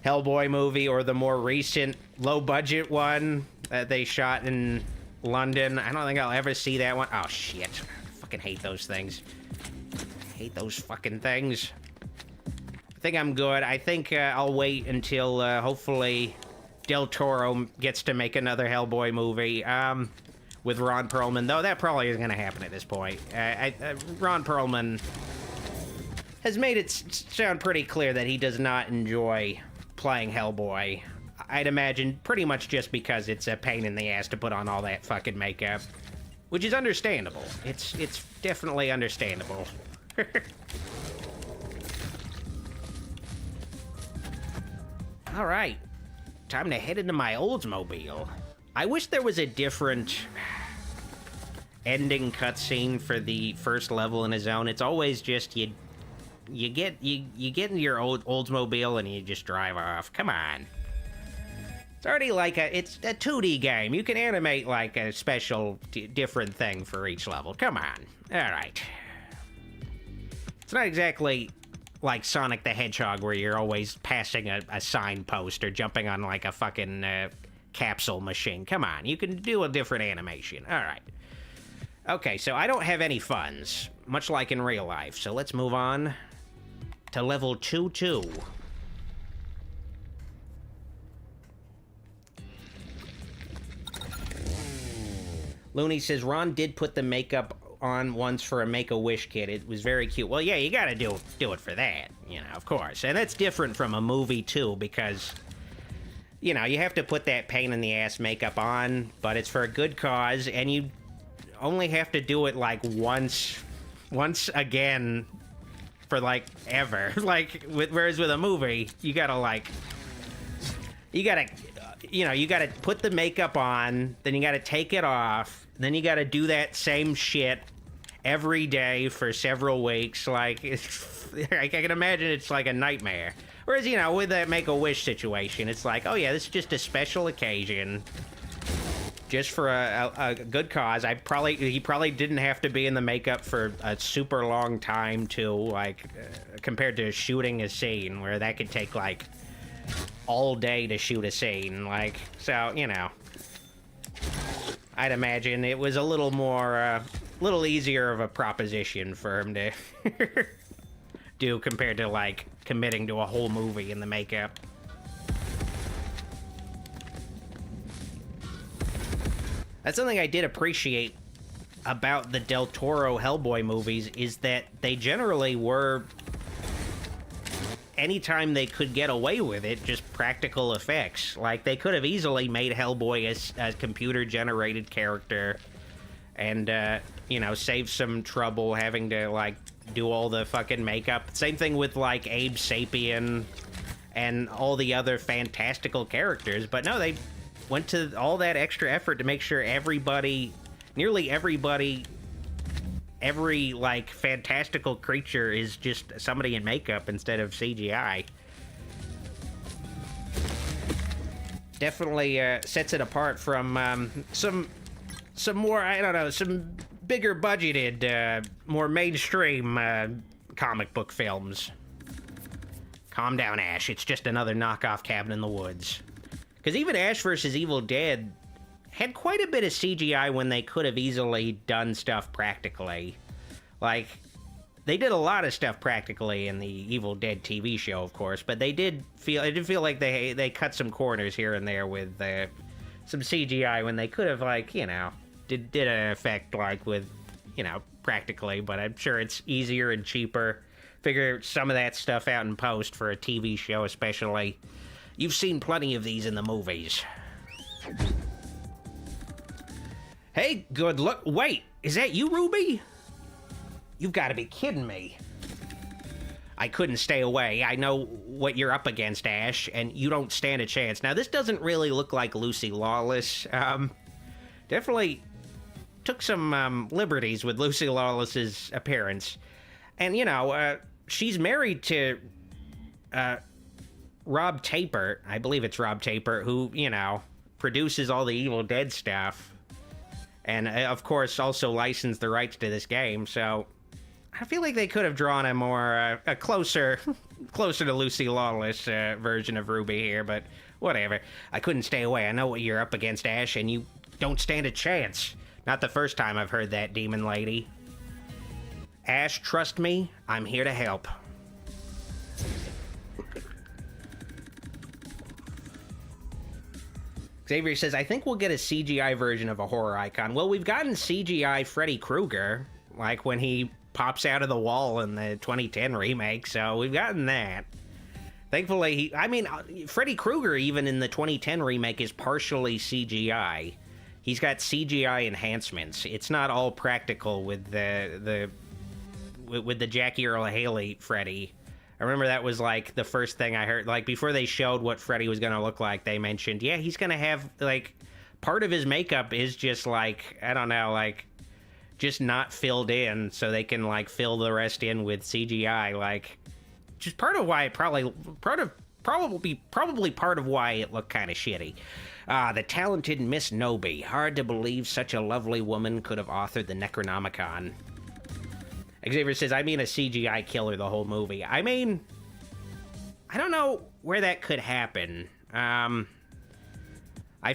Hellboy movie or the more recent low-budget one that they shot in London. I don't think I'll ever see that one. Oh, shit. I fucking hate those things. I hate those fucking things. I think I'm good. I think I'll wait until, hopefully, Del Toro gets to make another Hellboy movie. With Ron Perlman, though that probably isn't going to happen at this point. Ron Perlman has made it sound pretty clear that he does not enjoy playing Hellboy. I'd imagine pretty much just because it's a pain in the ass to put on all that fucking makeup. Which is understandable. It's definitely understandable. Alright. Time to head into my Oldsmobile. I wish there was a different ending cutscene for the first level in a zone. It's always just you get in your Oldsmobile and you just drive off. Come on. It's already like it's a 2D game. You can animate like a special different thing for each level. Come on. All right. It's not exactly like Sonic the Hedgehog where you're always passing a signpost or jumping on like a fucking capsule machine. Come on, you can do a different animation. All right. Okay, so I don't have any funds, much like in real life, so let's move on to level 2-2. Looney says, Ron did put the makeup on once for a Make-A-Wish kid. It was very cute. Well, yeah, you gotta do it for that, you know, of course. And that's different from a movie, too, because... You know, you have to put that pain-in-the-ass makeup on, but it's for a good cause, and you only have to do it, like, once again for, like, ever. Like, whereas with a movie, you gotta put the makeup on, then you gotta take it off, then you gotta do that same shit every day for several weeks. Like, I can imagine it's like a nightmare. Whereas, you know, with that Make-A-Wish situation, it's like, oh yeah, this is just a special occasion. Just for a good cause. He probably didn't have to be in the makeup for a super long time, too, like, compared to shooting a scene, where that could take, like, all day to shoot a scene. Like, so, you know. I'd imagine it was a little more, little easier of a proposition for him to do compared to, like, committing to a whole movie in the makeup. That's something I did appreciate about the Del Toro Hellboy movies, is that they generally were, anytime they could get away with it, just practical effects. Like, they could have easily made Hellboy a computer-generated character and, you know, save some trouble having to, like, do all the fucking makeup. Same thing with, like, Abe Sapien and all the other fantastical characters. But no, they went to all that extra effort to make sure everybody nearly everybody, every, like, fantastical creature is just somebody in makeup instead of CGI. Definitely sets it apart from some more, I don't know, some bigger budgeted, more mainstream comic book films. Calm down, Ash. It's just another knockoff Cabin in the Woods. Because even Ash vs. Evil Dead had quite a bit of CGI when they could have easily done stuff practically. Like, they did a lot of stuff practically in the Evil Dead TV show, of course, but it did feel like they cut some corners here and there with some CGI when they could have, like, you know, did an effect, like, with, you know, practically, but I'm sure it's easier and cheaper. Figure some of that stuff out in post for a TV show, especially. You've seen plenty of these in the movies. Hey, good look. Wait, is that you, Ruby? You've got to be kidding me. I couldn't stay away. I know what you're up against, Ash, and you don't stand a chance. Now, this doesn't really look like Lucy Lawless. Definitely took some liberties with Lucy Lawless's appearance. And, you know, she's married to Rob Tapert. I believe it's Rob Tapert, who, you know, produces all the Evil Dead stuff. And, of course, also licensed the rights to this game, so I feel like they could have drawn a more, a closer to Lucy Lawless version of Ruby here, but whatever. I couldn't stay away. I know what you're up against, Ash, and you don't stand a chance. Not the first time I've heard that, Demon Lady. Ash, trust me, I'm here to help. Xavier says, I think we'll get a CGI version of a horror icon. Well, we've gotten CGI Freddy Krueger, like when he pops out of the wall in the 2010 remake, so we've gotten that. Thankfully, Freddy Krueger, even in the 2010 remake, is partially CGI. He's got CGI enhancements. It's not all practical with the Jackie Earle Haley Freddy. I remember that was, like, the first thing I heard. Like, before they showed what Freddy was going to look like, they mentioned, yeah, he's going to have, like, part of his makeup is just, like, I don't know, like, just not filled in, so they can, like, fill the rest in with CGI, like, just part of why it probably part of why it looked kind of shitty. The talented Miss Noby. Hard to believe such a lovely woman could have authored the Necronomicon. Xavier says, I mean a CGI killer the whole movie. I mean, I don't know where that could happen. I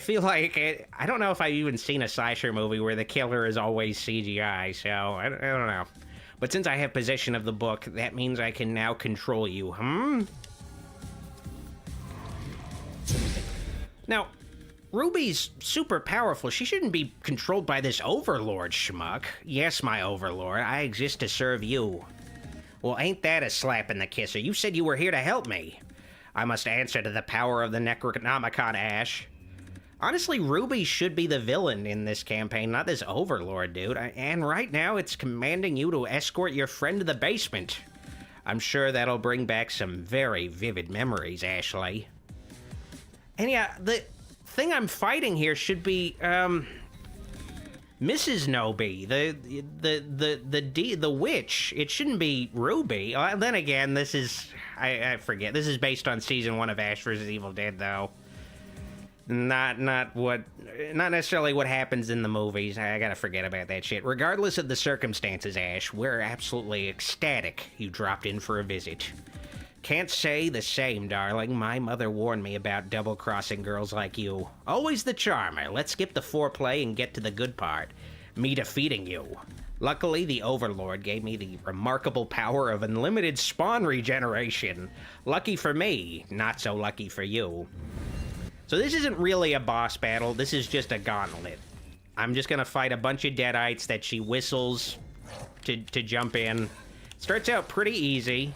feel like, I don't know if I've even seen a slasher movie where the killer is always CGI, so I don't know. But since I have possession of the book, that means I can now control you, Now, Ruby's super powerful. She shouldn't be controlled by this overlord schmuck. Yes, my overlord, I exist to serve you. Well, ain't that a slap in the kisser? You said you were here to help me. I must answer to the power of the Necronomicon, Ash. Honestly, Ruby should be the villain in this campaign, not this overlord, dude. And right now, it's commanding you to escort your friend to the basement. I'm sure that'll bring back some very vivid memories, Ashley. And yeah, the thing I'm fighting here should be, Mrs. Noby, the witch. It shouldn't be Ruby. Then again, this is, I forget. This is based on season 1 of Ash vs. Evil Dead, though. Not necessarily what happens in the movies. I gotta forget about that shit. Regardless of the circumstances, Ash, we're absolutely ecstatic you dropped in for a visit. Can't say the same, darling. My mother warned me about double-crossing girls like you. Always the charmer. Let's skip the foreplay and get to the good part. Me defeating you. Luckily, the Overlord gave me the remarkable power of unlimited spawn regeneration. Lucky for me, not so lucky for you. So this isn't really a boss battle. This is just a gauntlet. I'm just gonna fight a bunch of deadites that she whistles to jump in. Starts out pretty easy.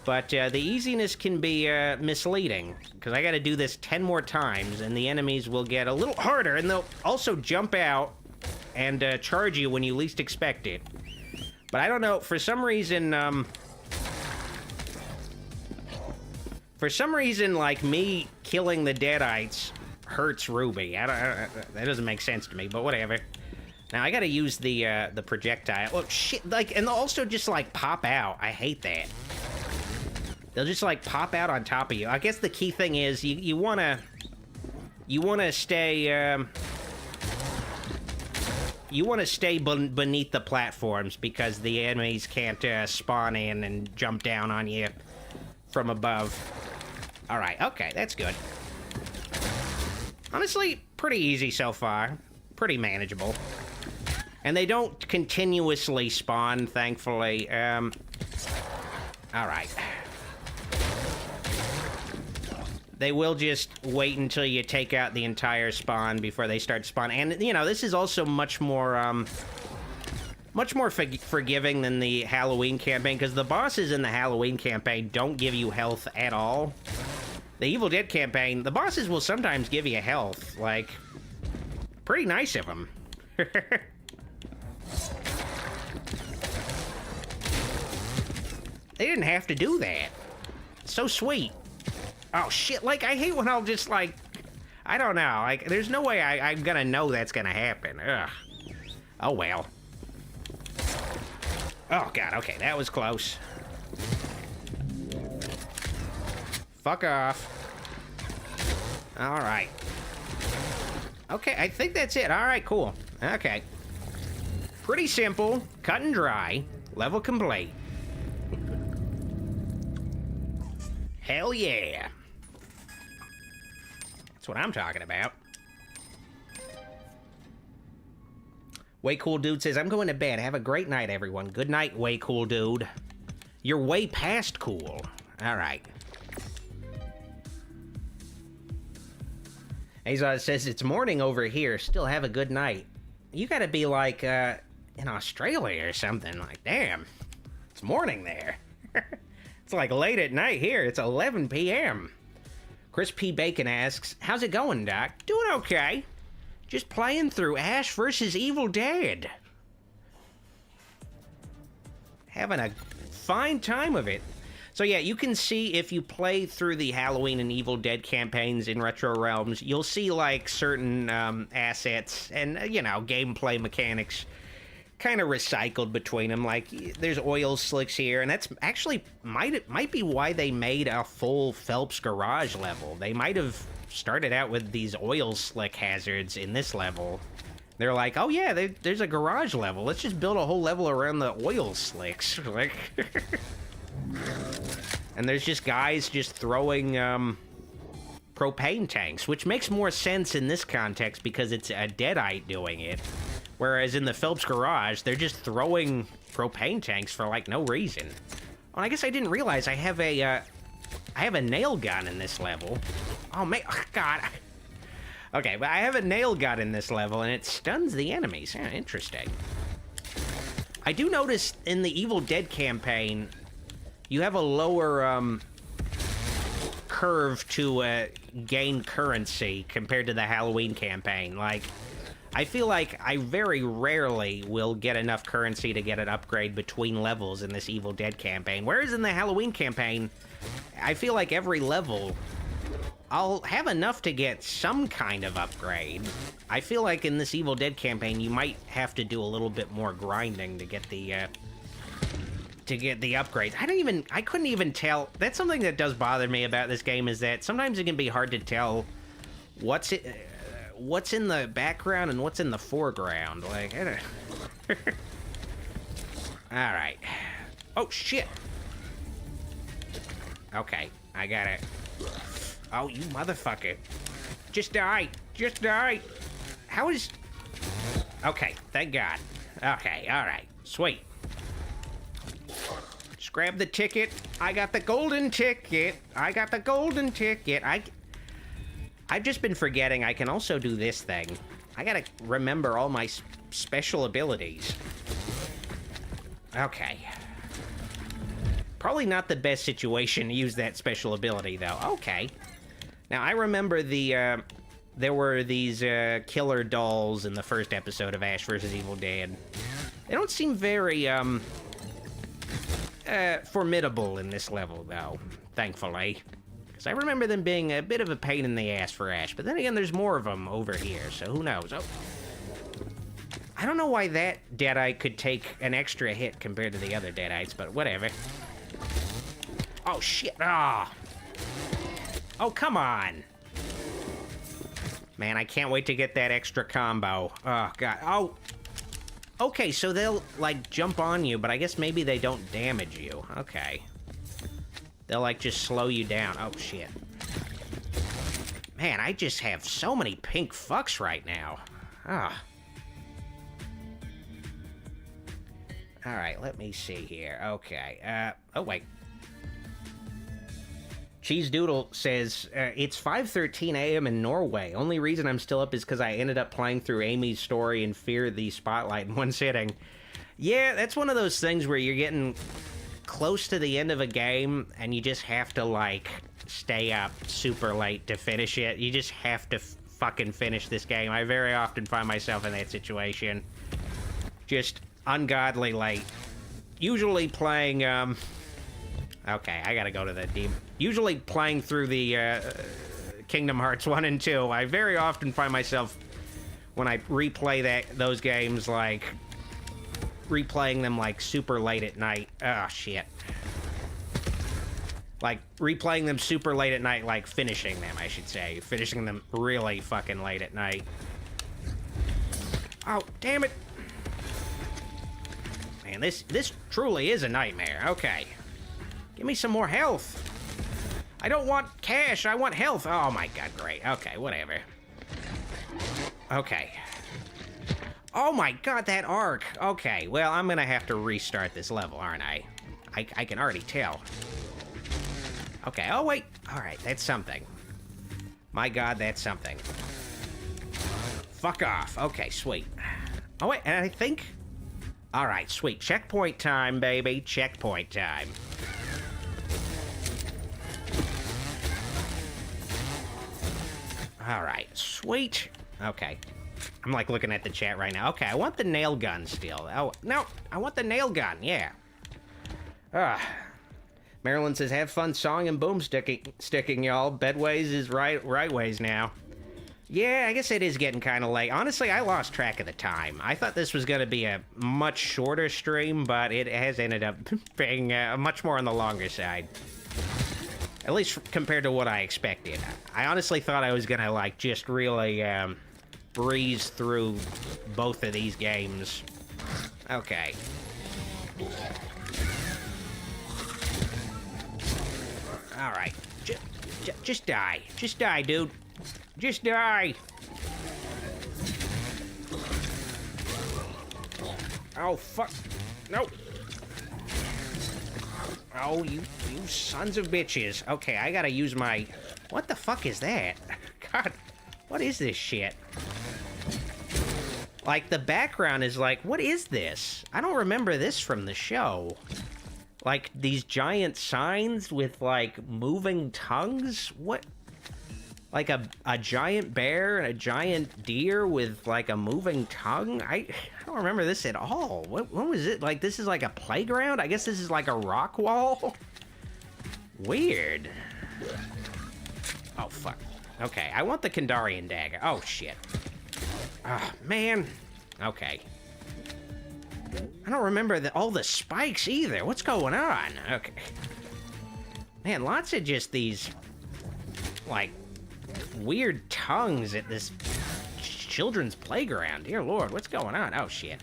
But the easiness can be misleading, because I gotta do this 10 more times, and the enemies will get a little harder, and they'll also jump out and charge you when you least expect it. But I don't know, for some reason, like, me killing the deadites hurts Ruby. That doesn't make sense to me, but whatever. Now I gotta use the projectile. Oh shit! Like, and they'll also just like pop out. I hate that. They'll just like pop out on top of you. I guess the key thing is you wanna stay beneath the platforms because the enemies can't spawn in and jump down on you from above. All right, okay, that's good. Honestly, pretty easy so far. Pretty manageable. And they don't continuously spawn, thankfully. All right. They will just wait until you take out the entire spawn before they start spawning. And, you know, this is also much more forgiving than the Halloween campaign, because the bosses in the Halloween campaign don't give you health at all. The Evil Dead campaign, the bosses will sometimes give you health. Like, pretty nice of them. They didn't have to do that. So sweet. Oh, shit, like, I hate when I'll just, like, I don't know, like, there's no way I'm gonna know that's gonna happen. Ugh. Oh, well. Oh, God, okay, that was close. Fuck off. All right. Okay, I think that's it. All right, cool. Okay. Pretty simple, cut and dry, level complete. Hell yeah. That's what I'm talking about. Way Cool Dude says, I'm going to bed. Have a great night, everyone. Good night, Way Cool Dude. You're way past cool. All right. Azaz says, it's morning over here. Still have a good night. You gotta be like, in Australia or something. Like, damn. It's morning there. It's like late at night here. It's 11 p.m. Chris P. Bacon asks, how's it going, Doc? Doing okay. Just playing through Ash vs. Evil Dead. Having a fine time of it. So yeah, you can see if you play through the Halloween and Evil Dead campaigns in RetroRealms, you'll see like certain assets and, you know, gameplay mechanics kind of recycled between them. Like, there's oil slicks here, and that's actually might be why they made a full Phelps garage level. They might have started out with these oil slick hazards in this level. They're like, oh yeah, there's a garage level. Let's just build a whole level around the oil slicks. Like, and there's just guys just throwing propane tanks, which makes more sense in this context because it's a Deadite doing it. Whereas in the Phelps garage, they're just throwing propane tanks for, like, no reason. Well, I guess I didn't realize I have a nail gun in this level. Oh, man, oh, God. Okay, but I have a nail gun in this level, and it stuns the enemies. Yeah, interesting. I do notice in the Evil Dead campaign, you have a lower, curve to, gain currency compared to the Halloween campaign. Like, I feel like I very rarely will get enough currency to get an upgrade between levels in this Evil Dead campaign. Whereas in the Halloween campaign, I feel like every level, I'll have enough to get some kind of upgrade. I feel like in this Evil Dead campaign, you might have to do a little bit more grinding to get the upgrades. I couldn't even tell. That's something that does bother me about this game, is that sometimes it can be hard to tell what's in the background and what's in the foreground. Like, I don't... All right. Oh, shit. Okay, I got it. Oh, you motherfucker. Just die. Just die. How is... Okay, thank God. Okay, all right. Sweet. Just grab the ticket. I got the golden ticket. I got the golden ticket. I've just been forgetting I can also do this thing. I gotta remember all my special abilities. Okay. Probably not the best situation to use that special ability, though. Okay. Now, I remember there were these killer dolls in the first episode of Ash vs. Evil Dead. They don't seem very, formidable in this level, though, thankfully. Because I remember them being a bit of a pain in the ass for Ash. But then again, there's more of them over here, so who knows? Oh. I don't know why that Deadite could take an extra hit compared to the other Deadites, but whatever. Oh, shit. Ah. Oh, come on. Man, I can't wait to get that extra combo. Oh, God. Oh. Okay, so they'll, like, jump on you, but I guess maybe they don't damage you. Okay. They'll, like, just slow you down. Oh, shit. Man, I just have so many pink fucks right now. Ah. Alright, let me see here. Okay, oh, wait. Cheese Doodle says, it's 5:13 a.m. in Norway. Only reason I'm still up is because I ended up playing through Amy's story and Fear the Spotlight in one sitting. Yeah, that's one of those things where you're getting close to the end of a game, and you just have to, like, stay up super late to finish it. You just have to fucking finish this game. I very often find myself in that situation. Just ungodly late. Usually playing, okay, I gotta go to the demon. Usually playing through the, Kingdom Hearts 1 and 2. I very often find myself, when I replay those games, like, replaying them, like, super late at night. Oh, shit. Like, replaying them super late at night, like, finishing them, I should say. Finishing them really fucking late at night. Oh, damn it. Man, this truly is a nightmare. Okay. Give me some more health. I don't want cash, I want health. Oh my god, great. Okay, whatever. Okay. Oh my god, that arc. Okay, well, I'm gonna have to restart this level, aren't I? I can already tell. Okay, oh wait. Alright, that's something. My god, that's something. Fuck off. Okay, sweet. Oh wait, and I think... Alright, sweet. Checkpoint time, baby. Checkpoint time. Alright, sweet. Okay. I'm like looking at the chat right now. Okay, I want the nail gun still. Oh, no, I want the nail gun, yeah. Marilyn says, have fun sawing and boomsticking, y'all. Bedways is right ways now. Yeah, I guess it is getting kind of late. Honestly, I lost track of the time. I thought this was going to be a much shorter stream, but it has ended up being much more on the longer side. At least compared to what I expected. I honestly thought I was going to, like, just really breeze through both of these games. Okay. Alright. Just die. Just die, dude. Just die! Oh, fuck. Nope. Oh, you sons of bitches. Okay, I gotta use my... What the fuck is that? God, what is this shit? Like, the background is like, what is this? I don't remember this from the show. Like, these giant signs with, like, moving tongues? What... Like a giant bear and a giant deer with, like, a moving tongue? I don't remember this at all. What was it? Like, this is like a playground? I guess this is like a rock wall? Weird. Oh, fuck. Okay, I want the Kandarian dagger. Oh, shit. Ah, man. Okay. I don't remember all the spikes either. What's going on? Okay. Man, lots of just these, like, weird tongues at this children's playground. Dear Lord, what's going on? Oh, shit.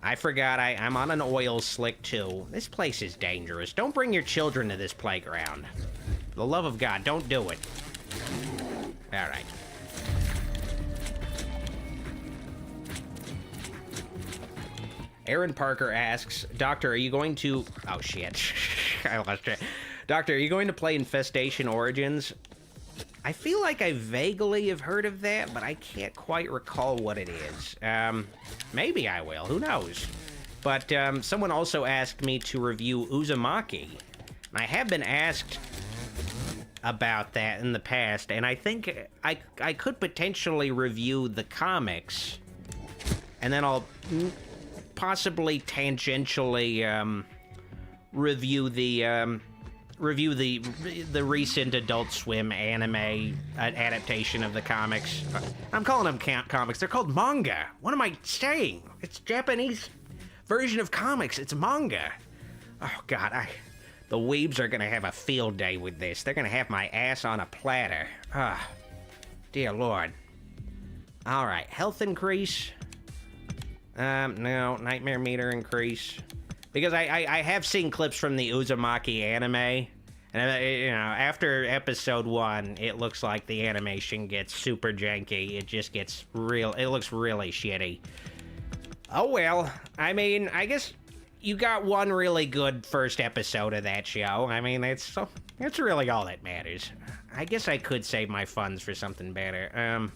I forgot I'm on an oil slick, too. This place is dangerous. Don't bring your children to this playground. For the love of God, don't do it. All right. Aaron Parker asks, Doctor, are you going to... Oh, shit. I lost it. Doctor, are you going to play Infestation Origins? I feel like I vaguely have heard of that, but I can't quite recall what it is. Maybe I will. Who knows? But someone also asked me to review Uzumaki. And I have been asked about that in the past, and I think I could potentially review the comics, and then I'll possibly tangentially review review the recent Adult Swim anime adaptation of the comics. I'm calling them comics. They're called manga. What am I saying? It's Japanese version of comics. It's manga. Oh, God, the weebs are gonna have a field day with this. They're gonna have my ass on a platter. Ah, dear Lord. All right, health increase. No, nightmare meter increase. Because I have seen clips from the Uzumaki anime, and you know, after episode 1, it looks like the animation gets super janky. It just gets it looks really shitty. Oh well, I mean, I guess you got one really good first episode of that show. I mean, it's really all that matters. I guess I could save my funds for something better.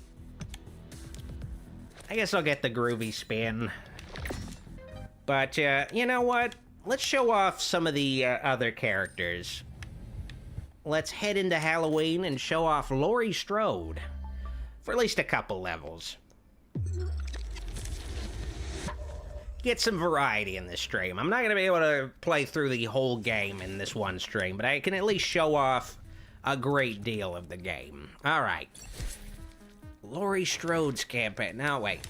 I guess I'll get the Groovy spin. But, you know what? Let's show off some of the other characters. Let's head into Halloween and show off Laurie Strode. For at least a couple levels. Get some variety in this stream. I'm not going to be able to play through the whole game in this one stream, but I can at least show off a great deal of the game. All right. Laurie Strode's campaign. Now, wait.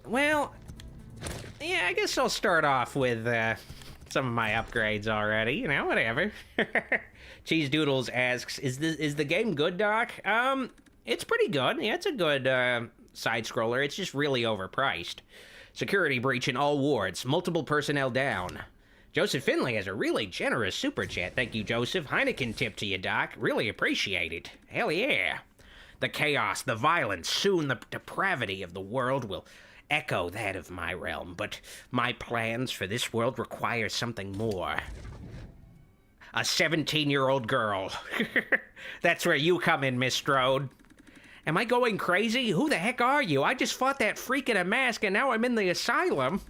Well, yeah, I guess I'll start off with some of my upgrades already. You know, whatever. Cheese Doodles asks, is the game good, Doc? It's pretty good. Yeah, it's a good side-scroller. It's just really overpriced. Security breach in all wards. Multiple personnel down. Joseph Finley has a really generous super chat. Thank you, Joseph. Heineken tip to you, Doc. Really appreciate it. Hell yeah. The chaos, the violence, soon the depravity of the world will echo that of my realm, but my plans for this world require something more. A 17-year-old girl. That's where you come in, Miss Strode. Am I going crazy? Who the heck are you? I just fought that freak in a mask and now I'm in the asylum.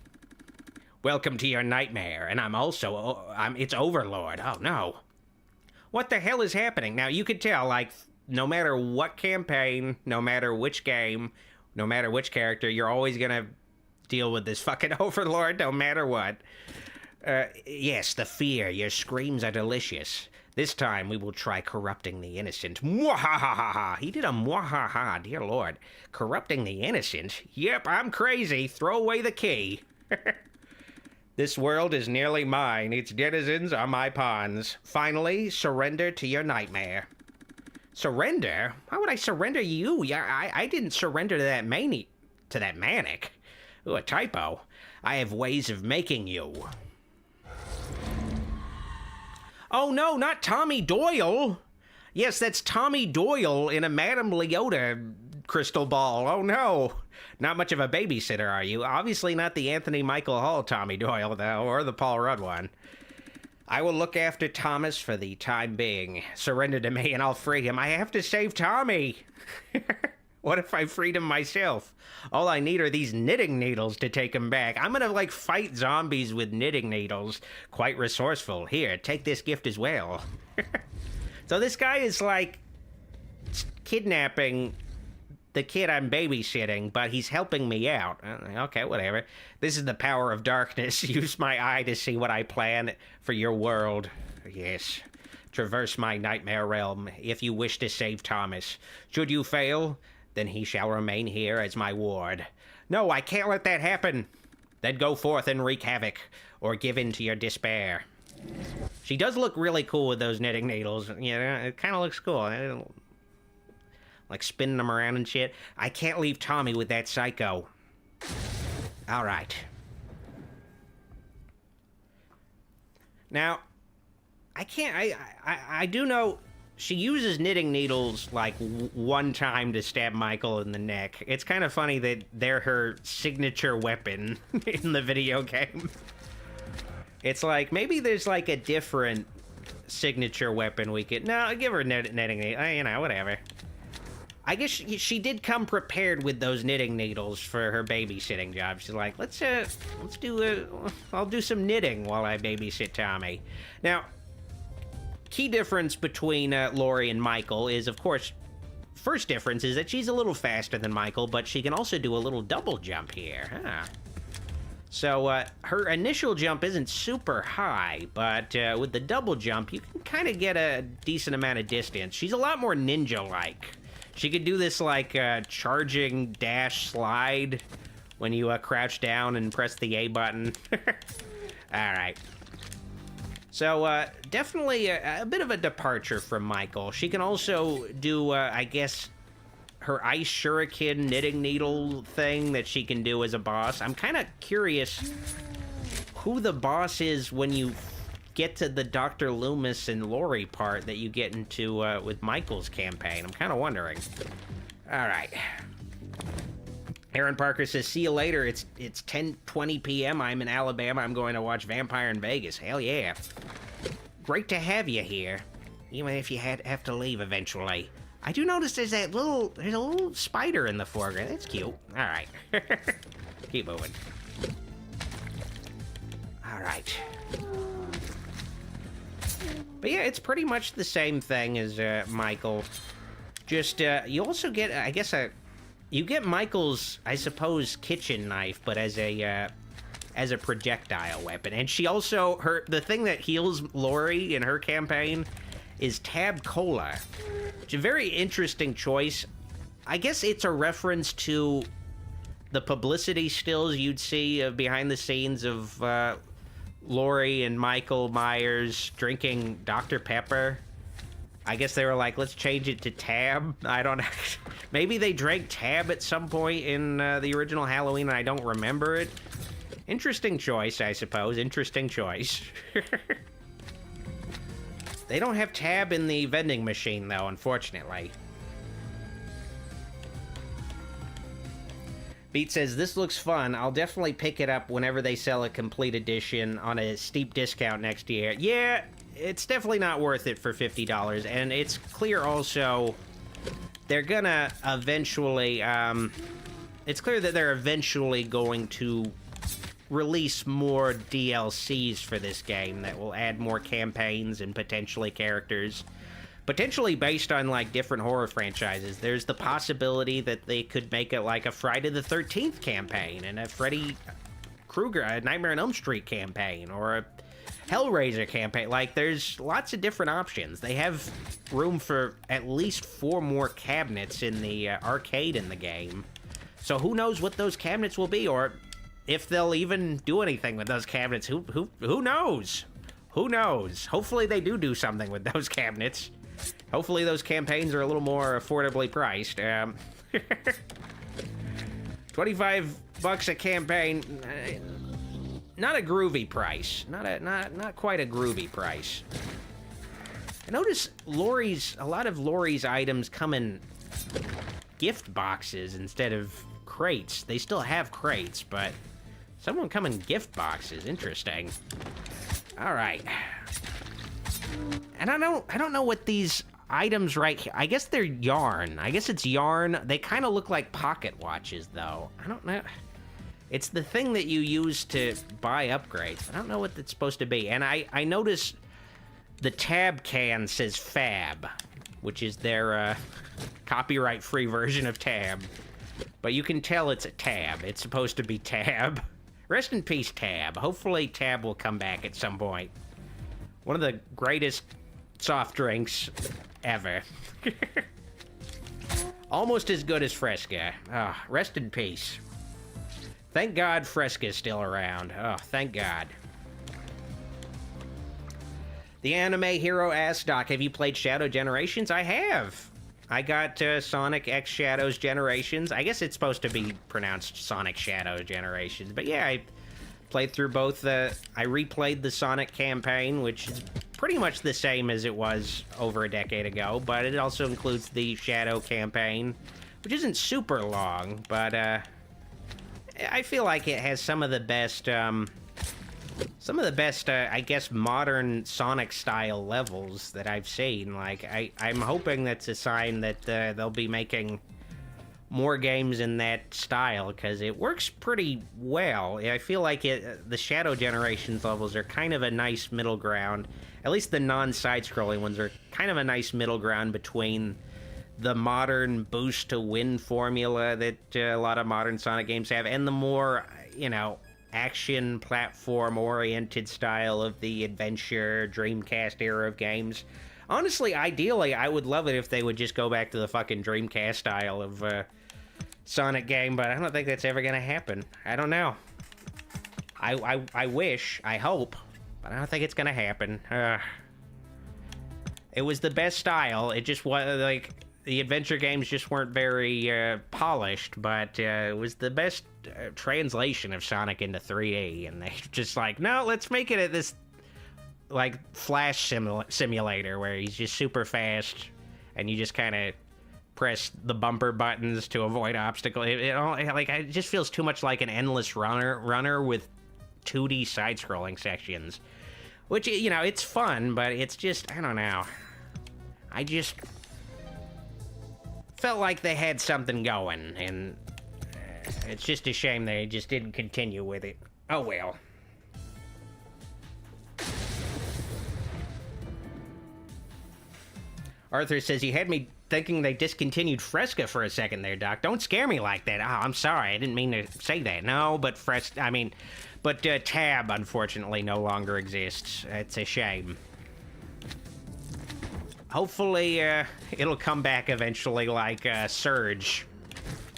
Welcome to your nightmare, and I'm also, it's Overlord. Oh no. What the hell is happening? Now you could tell, like, no matter what campaign, no matter which game, no matter which character, you're always gonna deal with this fucking Overlord, no matter what. Yes, the fear. Your screams are delicious. This time we will try corrupting the innocent. Mwahahaha! He did a mwahaha, dear Lord. Corrupting the innocent? Yep, I'm crazy. Throw away the key. This world is nearly mine. Its denizens are my pawns. Finally, surrender to your nightmare. Surrender? Why would I surrender you? Yeah, I didn't surrender to that manic. Ooh, a typo. I have ways of making you. Oh no, not Tommy Doyle! Yes, that's Tommy Doyle in a Madame Leota crystal ball. Oh no! Not much of a babysitter, are you? Obviously not the Anthony Michael Hall Tommy Doyle, though, or the Paul Rudd one. I will look after Thomas for the time being. Surrender to me and I'll free him. I have to save Tommy! What if I freed him myself? All I need are these knitting needles to take him back. I'm gonna, like, fight zombies with knitting needles. Quite resourceful. Here, take this gift as well. So this guy is, like, kidnapping the kid I'm babysitting, but he's helping me out. Okay, whatever. This is the power of darkness. Use my eye to see what I plan for your world. Yes. Traverse my nightmare realm if you wish to save Thomas. Should you fail, then he shall remain here as my ward. No, I can't let that happen. Then go forth and wreak havoc, or give in to your despair. She does look really cool with those knitting needles. You know, it kind of looks cool. Like spinning them around and shit. I can't leave Tommy with that psycho. All right. Now, I do know she uses knitting needles, like, one time to stab Michael in the neck. It's kind of funny that they're her signature weapon in the video game. It's like, maybe there's, like, a different signature weapon we could... No, give her knitting needles. You know, whatever. I guess she did come prepared with those knitting needles for her babysitting job. She's like, I'll do some knitting while I babysit Tommy. Now... Key difference between Laurie and Michael is, of course, first difference is that she's a little faster than Michael, but she can also do a little double jump here. Huh. So her initial jump isn't super high, but with the double jump, you can kind of get a decent amount of distance. She's a lot more ninja-like. She could do this, like, charging dash slide when you crouch down and press the A button. All right. So definitely a bit of a departure from Michael. She can also do, I guess, her ice shuriken knitting needle thing that she can do as a boss. I'm kind of curious who the boss is when you get to the Dr. Lumis and Laurie part that you get into with Michael's campaign. I'm kind of wondering. All right. Aaron Parker says, see you later. It's 10:20 p.m. I'm in Alabama. I'm going to watch Vampire in Vegas. Hell yeah. Great to have you here, even if you have to leave eventually. I do notice there's a little spider in the foreground. That's cute. All right. Keep moving. All right. But yeah, it's pretty much the same thing as Michael. Just, you also get, I guess, you get Michael's, I suppose, kitchen knife, but as a projectile weapon. And she also, the thing that heals Laurie in her campaign is Tab Cola. It's a very interesting choice. I guess it's a reference to the publicity stills you'd see behind the scenes of Laurie and Michael Myers drinking Dr. Pepper. I guess they were like, let's change it to Tab. I don't know. Maybe they drank Tab at some point in the original Halloween and I don't remember it. Interesting choice, I suppose. Interesting choice. They don't have Tab in the vending machine, though, unfortunately. Beat says, this looks fun. I'll definitely pick it up whenever they sell a complete edition on a steep discount next year. Yeah, it's definitely not worth it for $50. And it's clear also they're gonna eventually... it's clear that they're eventually going to release more DLCs for this game that will add more campaigns and potentially characters. Potentially based on, like, different horror franchises. There's the possibility that they could make it like a Friday the 13th campaign and a Freddy Krueger, a Nightmare on Elm Street campaign, or a Hellraiser campaign. Like, there's lots of different options. They have room for at least 4 more cabinets in the arcade in the game. So who knows what those cabinets will be, or if they'll even do anything with those cabinets. Who knows? Who knows? Hopefully they do something with those cabinets. Hopefully those campaigns are a little more affordably priced. $25 a campaign. Not a groovy price. Not quite a groovy price. I notice a lot of Laurie's items come in gift boxes instead of crates. They still have crates, but some of them come in gift boxes. Interesting. All right. And I don't know what these items right here. I guess they're yarn. I guess it's yarn. They kind of look like pocket watches, though. I don't know. It's the thing that you use to buy upgrades. I don't know what it's supposed to be. And I notice the tab can says Fab, which is their copyright-free version of Tab. But you can tell it's a Tab. It's supposed to be Tab. Rest in peace, Tab. Hopefully Tab will come back at some point. One of the greatest soft drinks ever. Almost as good as Fresca. Oh, rest in peace. Thank God Fresca's still around. Oh, thank God. The Anime Hero asks, Doc, have you played Shadow Generations? I have. I got Sonic X Shadows Generations. I guess it's supposed to be pronounced Sonic Shadow Generations. But yeah, I played through both. I replayed the Sonic campaign, which is pretty much the same as it was over a decade ago. But it also includes the Shadow campaign, which isn't super long. But I feel like it has some of the best... I guess, modern Sonic-style levels that I've seen. Like, I'm hoping that's a sign that they'll be making more games in that style, because it works pretty well. I feel like the Shadow Generations levels are kind of a nice middle ground. At least the non-side-scrolling ones are kind of a nice middle ground between the modern boost-to-win formula that a lot of modern Sonic games have, and the more, action platform oriented style of the adventure Dreamcast era of games. Honestly, ideally, I would love it if they would just go back to the fucking Dreamcast style of Sonic game, but I don't think that's ever gonna happen. I don't know. I wish, I hope, but I don't think it's gonna happen. It was the best style. It just was like the adventure games just weren't very polished, but it was the best translation of Sonic into 3D, and they just like, no, let's make it this like flash simulator where he's just super fast and you just kind of press the bumper buttons to avoid obstacles. It just feels too much like an endless runner with 2D side-scrolling sections, which, you know, it's fun, but it's just, I don't know. I just felt like they had something going, and it's just a shame they just didn't continue with it. Oh well. Arthur says, you had me thinking they discontinued Fresca for a second there, Doc. Don't scare me like that. Oh, I'm sorry. I didn't mean to say that. No, but Tab, unfortunately, no longer exists. It's a shame. Hopefully, it'll come back eventually like Surge.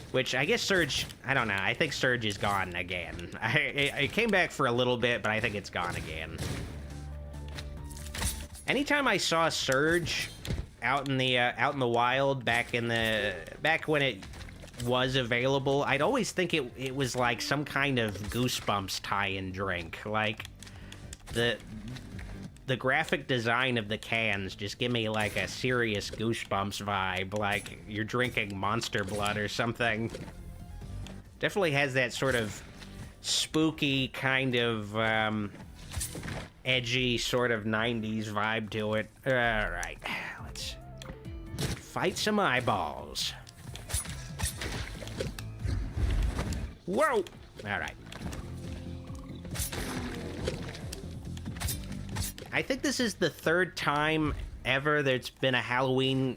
Which, I guess Surge, I don't know. I think Surge is gone again. It came back for a little bit, but I think it's gone again. Anytime I saw Surge out in the wild back when it was available, I'd always think it was like some kind of Goosebumps tie-in drink. Like the graphic design of the cans just give me like a serious Goosebumps vibe, like you're drinking Monster Blood or something. Definitely has that sort of spooky kind of edgy sort of 90s vibe to it. All right, let's fight some eyeballs. Whoa! All right. I think this is the third time ever there's been a Halloween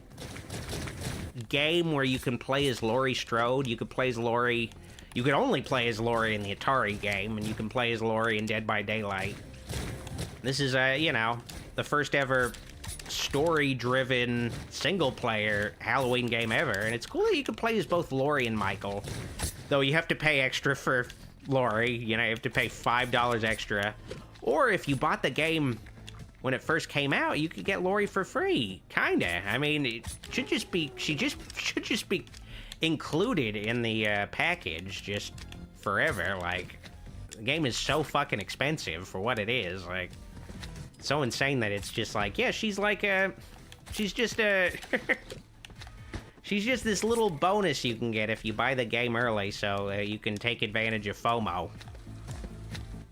game where you can play as Laurie Strode. You could play as Laurie. You could only play as Laurie in the Atari game, and you can play as Laurie in Dead by Daylight. This is, the first ever story-driven single-player Halloween game ever, and it's cool that you can play as both Laurie and Michael. Though you have to pay extra for Laurie, you have to pay $5 extra. Or if you bought the game when it first came out, you could get Laurie for free. Kinda. I mean, it should just be, should just be included in the package just forever. Like, the game is so fucking expensive for what it is. Like, so insane that it's just like, yeah, she's like she's just she's just this little bonus you can get if you buy the game early, so you can take advantage of FOMO.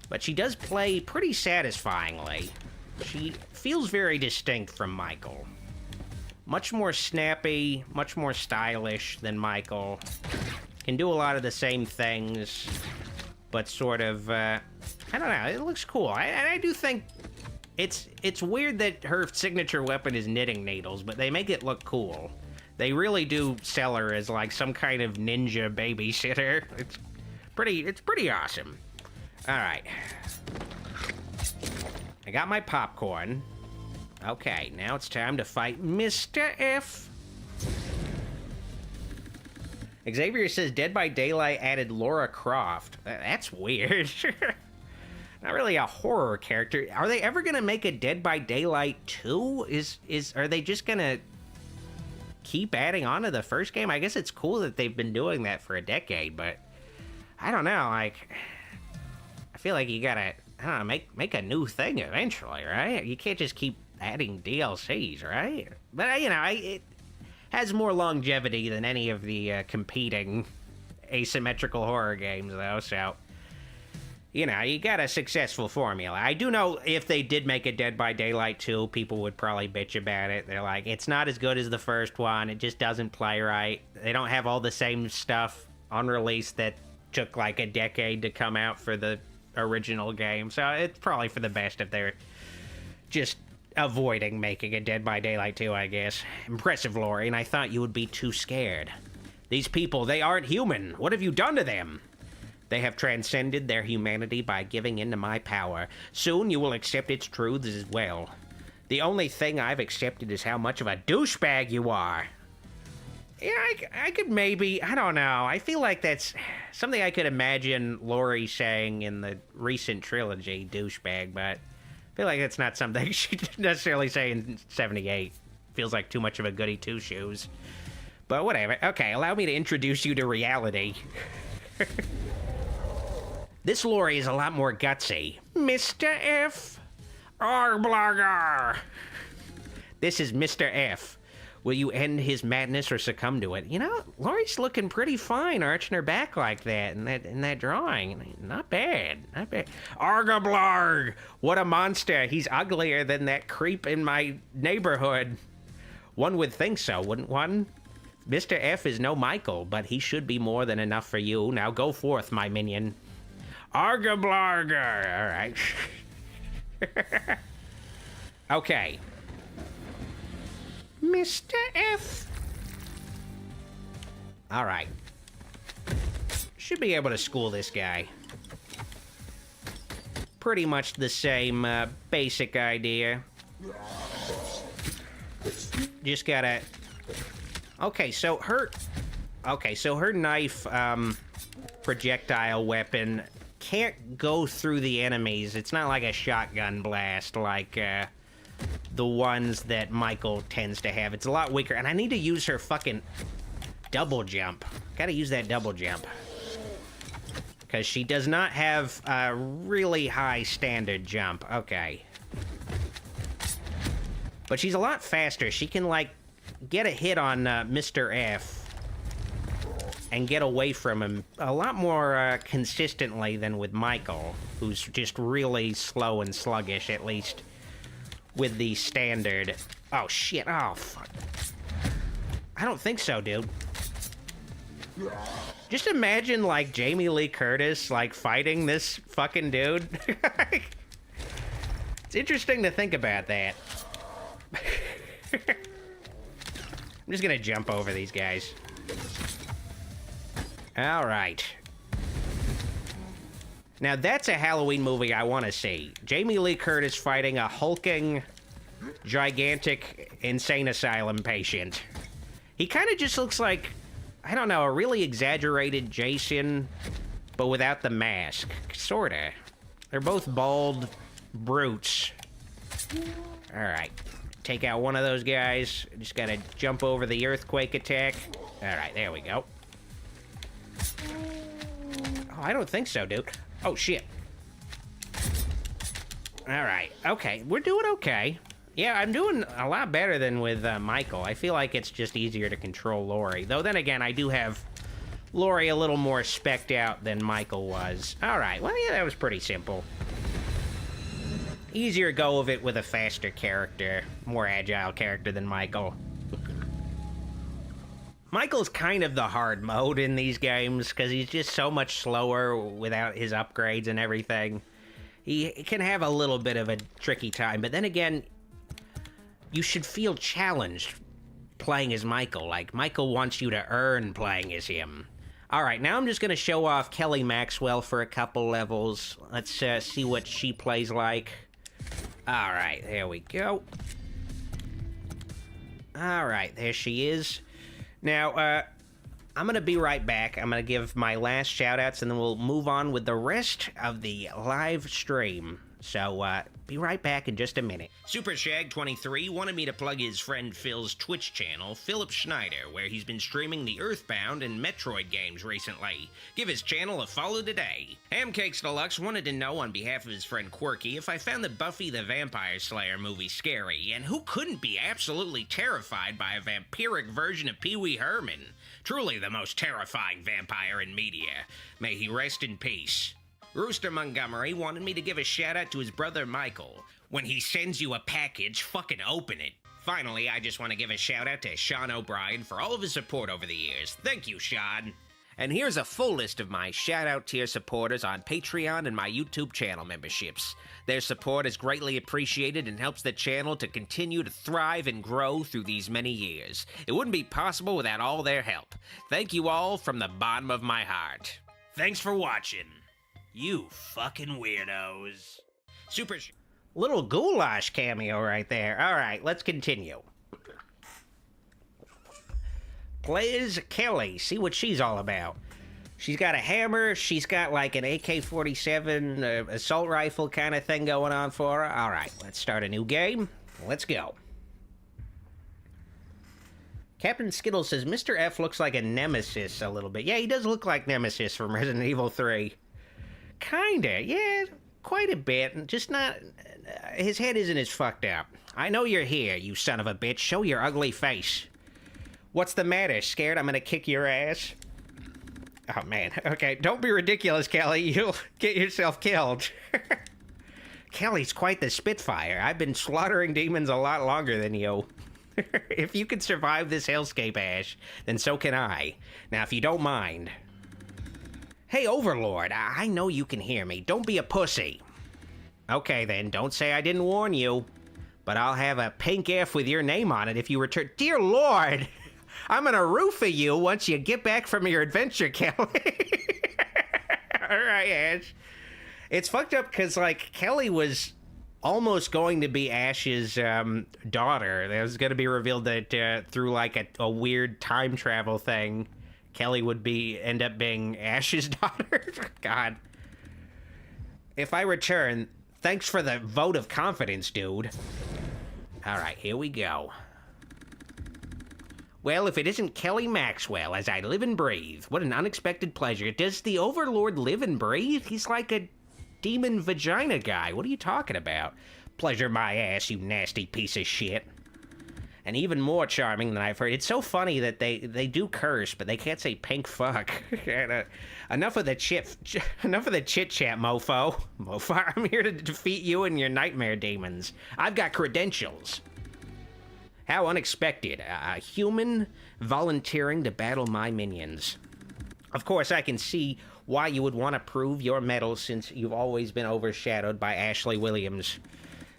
But she does play pretty satisfyingly. She feels very distinct from Michael. Much more snappy, much more stylish than Michael. Can do a lot of the same things, but sort of, I don't know, it looks cool. I do think it's weird that her signature weapon is knitting needles, but they make it look cool. They really do sell her as like some kind of ninja babysitter. It's pretty awesome. All right. I got my popcorn. Okay, now it's time to fight Mr. F. Xavier says Dead by Daylight added Lara Croft. That's weird. Not really a horror character. Are they ever gonna make a Dead by Daylight 2? Are they just gonna keep adding on to the first game? I guess it's cool that they've been doing that for a decade, but I don't know, like, I feel like you gotta, I don't know, make a new thing eventually, right? You can't just keep adding DLCs, right? But, it has more longevity than any of the competing asymmetrical horror games, though, so, you got a successful formula. I do know if they did make a Dead by Daylight 2, people would probably bitch about it. They're like, it's not as good as the first one, it just doesn't play right. They don't have all the same stuff on release that took like a decade to come out for the original game, so it's probably for the best if they're just avoiding making a Dead by Daylight 2, I guess. Impressive, Laurie, and I thought you would be too scared. These people, they aren't human. What have you done to them? They have transcended their humanity by giving in to my power. Soon you will accept its truths as well. The only thing I've accepted is how much of a douchebag you are. Yeah, I could maybe, I don't know. I feel like that's something I could imagine Laurie saying in the recent trilogy, douchebag, but I feel like that's not something she'd necessarily say in 78. Feels like too much of a goody two-shoes. But whatever. Okay, allow me to introduce you to reality. This Laurie is a lot more gutsy. Mr. F. Arblogger. This is Mr. F. Will you end his madness or succumb to it? You know, Laurie's looking pretty fine arching her back like that in that drawing. Not bad, not bad. Argablarg! What a monster. He's uglier than that creep in my neighborhood. One would think so, wouldn't one? Mr. F is no Michael, but he should be more than enough for you. Now go forth, my minion. Argablarger! All right. Okay. Mr. F. All right. Should be able to school this guy. Pretty much the same basic idea. Just gotta... Okay, so her knife projectile weapon can't go through the enemies. It's not like a shotgun blast like the ones that Michael tends to have. It's a lot weaker, and I need to use her fucking double jump. Gotta use that double jump. Because she does not have a really high standard jump. Okay. But she's a lot faster. She can, like, get a hit on Mr. F and get away from him a lot more consistently than with Michael, who's just really slow and sluggish, at least with the standard. Oh, shit. Oh, fuck. I don't think so, dude. Just imagine, like, Jamie Lee Curtis, like, fighting this fucking dude. It's interesting to think about that. I'm just gonna jump over these guys. All right. Now, that's a Halloween movie I want to see. Jamie Lee Curtis fighting a hulking, gigantic, insane asylum patient. He kind of just looks like, I don't know, a really exaggerated Jason, but without the mask. Sorta. They're both bald brutes. All right. Take out one of those guys. Just gotta jump over the earthquake attack. All right, there we go. Oh, I don't think so, dude. Oh, shit. All right. Okay, we're doing okay. Yeah, I'm doing a lot better than with Michael. I feel like it's just easier to control Laurie. Though then again, I do have Laurie a little more specced out than Michael was. All right, well, yeah, that was pretty simple. Easier go of it with a faster character, more agile character than Michael. Michael's kind of the hard mode in these games, because he's just so much slower without his upgrades and everything. He can have a little bit of a tricky time, but then again, you should feel challenged playing as Michael. Like, Michael wants you to earn playing as him. Alright, now I'm just gonna show off Kelly Maxwell for a couple levels. Let's see what she plays like. Alright, there we go. Alright, there she is. Now, I'm gonna be right back. I'm gonna give my last shoutouts, and then we'll move on with the rest of the live stream. So, be right back in just a minute. SuperShag23 wanted me to plug his friend Phil's Twitch channel, Philip Schneider, where he's been streaming the Earthbound and Metroid games recently. Give his channel a follow today. Hamcakes Deluxe wanted to know on behalf of his friend Quirky if I found the Buffy the Vampire Slayer movie scary, and who couldn't be absolutely terrified by a vampiric version of Pee Wee Herman? Truly the most terrifying vampire in media. May he rest in peace. Rooster Montgomery wanted me to give a shout out to his brother Michael. When he sends you a package, fucking open it. Finally, I just want to give a shout out to Sean O'Brien for all of his support over the years. Thank you, Sean. And here's a full list of my shout out tier supporters on Patreon and my YouTube channel memberships. Their support is greatly appreciated and helps the channel to continue to thrive and grow through these many years. It wouldn't be possible without all their help. Thank you all from the bottom of my heart. thanks for watching. You fucking weirdos. Super little goulash cameo right there. All right, let's continue. Plays Kelly. See what she's all about. She's got a hammer. She's got like an AK-47 assault rifle kind of thing going on for her. All right, let's start a new game. Let's go. Captain Skittle says Mr. F looks like a nemesis a little bit. Yeah, he does look like Nemesis from Resident Evil 3. Kinda, yeah, quite a bit. Just not... his head isn't as fucked up. I know you're here, you son of a bitch. Show your ugly face. What's the matter? Scared I'm gonna kick your ass? Oh, man. Okay, don't be ridiculous, Kelly. You'll get yourself killed. Kelly's quite the spitfire. I've been slaughtering demons a lot longer than you. If you can survive this hellscape, Ash, then so can I. Now, if you don't mind... Hey, Overlord, I know you can hear me. Don't be a pussy. Okay, then. Don't say I didn't warn you. But I'll have a pink F with your name on it if you return... Dear Lord! I'm gonna roofie you once you get back from your adventure, Kelly. Alright, Ash. It's fucked up because, like, Kelly was almost going to be Ash's daughter. It was going to be revealed that through, like, a weird time travel thing, Kelly would end up being Ash's daughter. God. If I return, thanks for the vote of confidence, dude. Alright, here we go. Well, if it isn't Kelly Maxwell, as I live and breathe, what an unexpected pleasure. Does the Overlord live and breathe? He's like a demon vagina guy. What are you talking about? Pleasure my ass, you nasty piece of shit. And even more charming than I've heard. It's so funny that they do curse, but they can't say pink fuck. And, enough of the chit chat, mofo. Mofo, I'm here to defeat you and your nightmare demons. I've got credentials. How unexpected. A human volunteering to battle my minions. Of course, I can see why you would want to prove your mettle since you've always been overshadowed by Ashley Williams.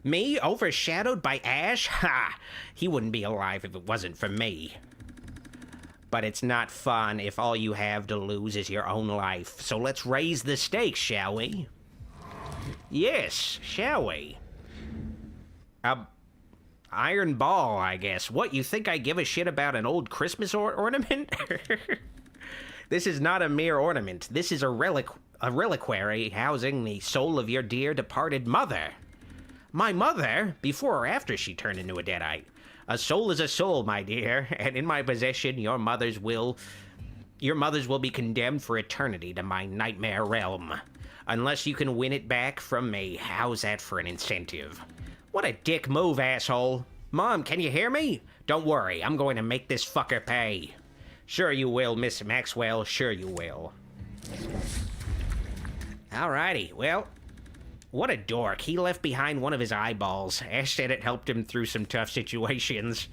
Me? Overshadowed by Ash? Ha! He wouldn't be alive if it wasn't for me. But it's not fun if all you have to lose is your own life. So let's raise the stakes, shall we? Yes, shall we? Iron ball, I guess. What, you think I give a shit about an old Christmas ornament? This is not a mere ornament. This is a reliquary housing the soul of your dear departed mother. My mother? Before or after she turned into a deadite? A soul is a soul, my dear, and in my possession, your mothers will be condemned for eternity to my nightmare realm. Unless you can win it back from me. How's that for an incentive? What a dick move, asshole. Mom, can you hear me? Don't worry, I'm going to make this fucker pay. Sure you will, Miss Maxwell, sure you will. Alrighty, well, what a dork. He left behind one of his eyeballs. Ash said it helped him through some tough situations.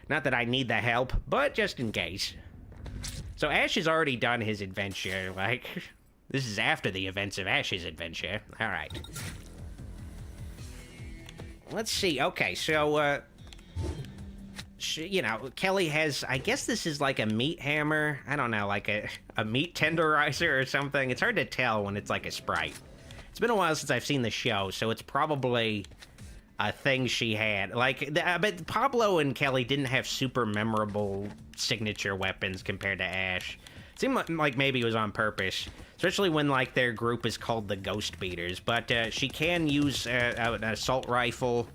Not that I need the help, but just in case. So Ash has already done his adventure, like, this is after the events of Ash's adventure. Alright. Let's see, okay, so, you know, Kelly has, I guess this is like a meat hammer. I don't know, like a meat tenderizer or something. It's hard to tell when it's like a sprite. It's been a while since I've seen the show, so it's probably a thing she had. Like, but Pablo and Kelly didn't have super memorable signature weapons compared to Ash. It seemed like maybe it was on purpose, especially when, like, their group is called the Ghost Beaters. But she can use an assault rifle.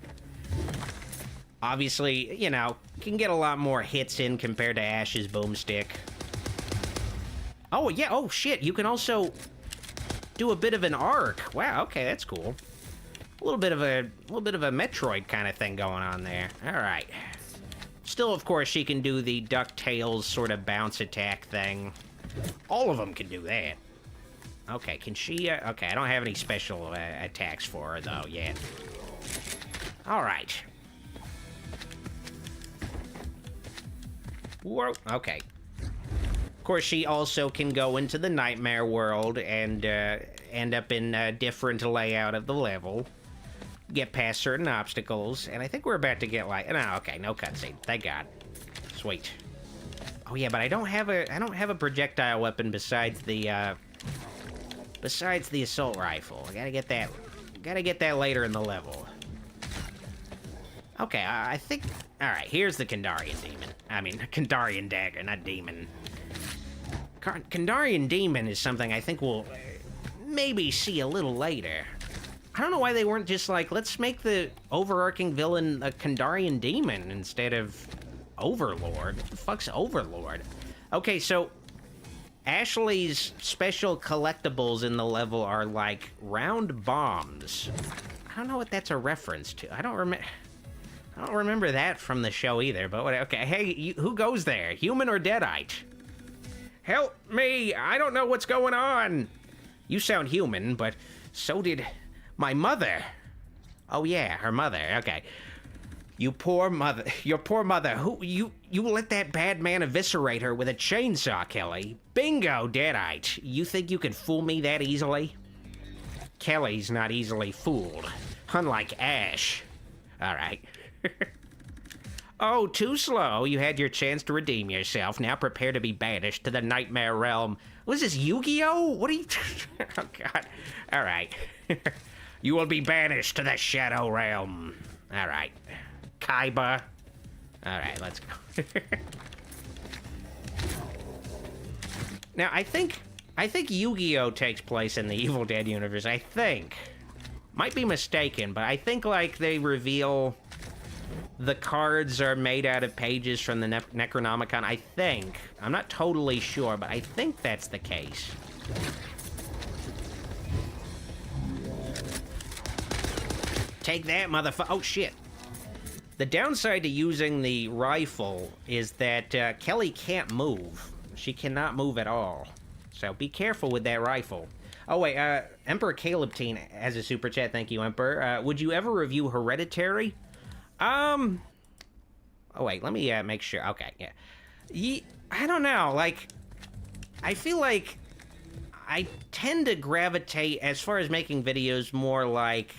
Obviously, you know, can get a lot more hits in compared to Ash's boomstick. Oh, yeah, oh, shit, you can also do a bit of an arc. Wow, okay, that's cool. A little bit of a Metroid kind of thing going on there. All right. Still, of course, she can do the DuckTales sort of bounce attack thing. All of them can do that. Okay, can she... okay, I don't have any special attacks for her, though, yet. All right. Whoa, okay. Of course, she also can go into the nightmare world and end up in a different layout of the level. Get past certain obstacles, and I think we're about to get like... No, okay, no cutscene. Thank God. Sweet. Oh yeah, but I don't have a projectile weapon besides the Besides the assault rifle. I gotta get that. Gotta get that later in the level. Okay, I think... Alright, here's the Kandarian demon. I mean, Kandarian dagger, not demon. Kandarian demon is something I think we'll maybe see a little later. I don't know why they weren't just like, let's make the overarching villain a Kandarian demon instead of Overlord. What the fuck's Overlord? Okay, so Ashley's special collectibles in the level are like round bombs. I don't know what that's a reference to. I don't remember that from the show either, but what, okay, hey, who goes there? Human or Deadite? Help me! I don't know what's going on! You sound human, but so did my mother. Oh yeah, her mother, okay. Your poor mother, who, you let that bad man eviscerate her with a chainsaw, Kelly. Bingo, Deadite. You think you can fool me that easily? Kelly's not easily fooled, unlike Ash. Alright. Oh, too slow. You had your chance to redeem yourself. Now prepare to be banished to the nightmare realm. Was this Yu-Gi-Oh? What are you... Oh, God. All right. You will be banished to the shadow realm. All right. Kaiba. All right, let's go. Now, I think Yu-Gi-Oh takes place in the Evil Dead universe. I think. Might be mistaken, but I think, like, they reveal... The cards are made out of pages from the Necronomicon, I think. I'm not totally sure, but I think that's the case. Take that, motherfucker. Oh, shit. The downside to using the rifle is that Kelly can't move. She cannot move at all. So be careful with that rifle. Oh, wait, Emperor Caleb Teen has a super chat. Thank you, Emperor. Would you ever review Hereditary? Oh, wait, let me, make sure. Okay, yeah. I don't know, like, I feel like I tend to gravitate, as far as making videos, more like,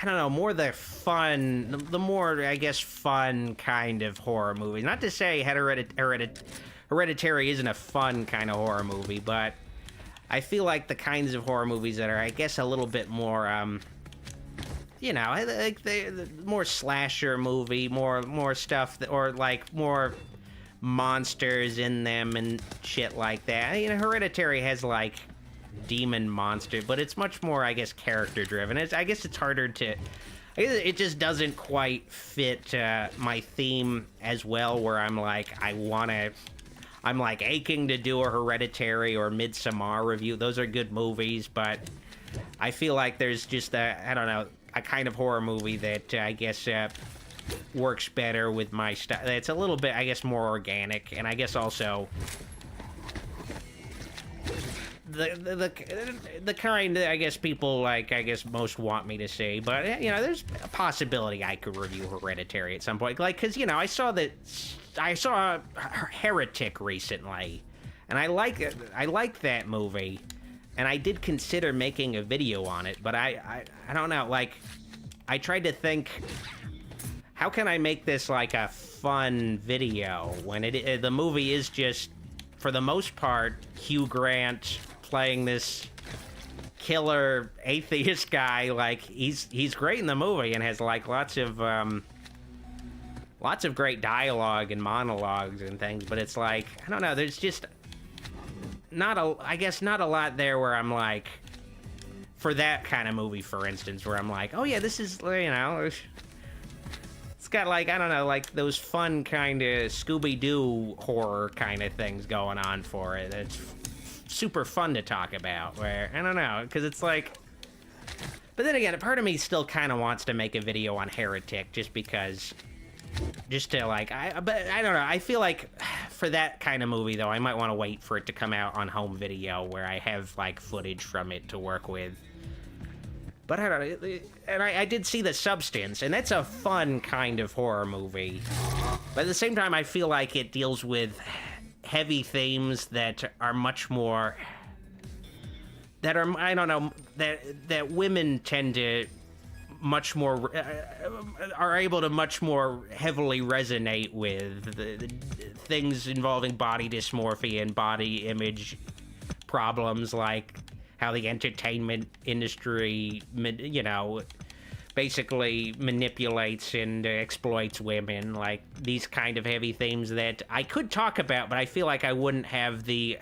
I don't know, more the fun, the more, I guess, fun kind of horror movie. Not to say Hereditary isn't a fun kind of horror movie, but I feel like the kinds of horror movies that are, I guess, a little bit more, you know, like the more slasher movie, more stuff, that, or like more monsters in them and shit like that. You know, Hereditary has like demon monster, but it's much more, I guess, character driven. I guess it's harder to. It just doesn't quite fit my theme as well. Where I'm like, I'm like aching to do a Hereditary or Midsommar review. Those are good movies, but I feel like there's just I don't know, a kind of horror movie that I guess works better with my style. It's a little bit, I guess, more organic, and I guess also the kind that I guess people like, I guess, most want me to see. But you know, there's a possibility I could review Hereditary at some point, like, because you know, I saw Heretic recently, and I like that movie. And I did consider making a video on it, but I don't know, like, I tried to think, how can I make this like a fun video when the movie is just, for the most part, Hugh Grant playing this killer atheist guy. Like, he's great in the movie and has like lots of great dialogue and monologues and things, but it's like, I don't know, there's just I guess not a lot there where I'm like, for that kind of movie, for instance, where I'm like, oh yeah, this is, you know, it's got like, I don't know, like those fun kind of Scooby-Doo horror kind of things going on for it. It's super fun to talk about, where, I don't know, because it's like, but then again, a part of me still kind of wants to make a video on Heretic, just because, just to like, but I don't know, I feel like for that kind of movie though, I might want to wait for it to come out on home video where I have like footage from it to work with. But I don't know, and I did see The Substance, and that's a fun kind of horror movie. But at the same time, I feel like it deals with heavy themes that are much more, that are, I don't know, that women tend to much more, are able to much more heavily resonate with, the things involving body dysmorphia and body image problems, like how the entertainment industry, you know, basically manipulates and exploits women, like these kind of heavy themes that I could talk about, but I feel like I wouldn't have the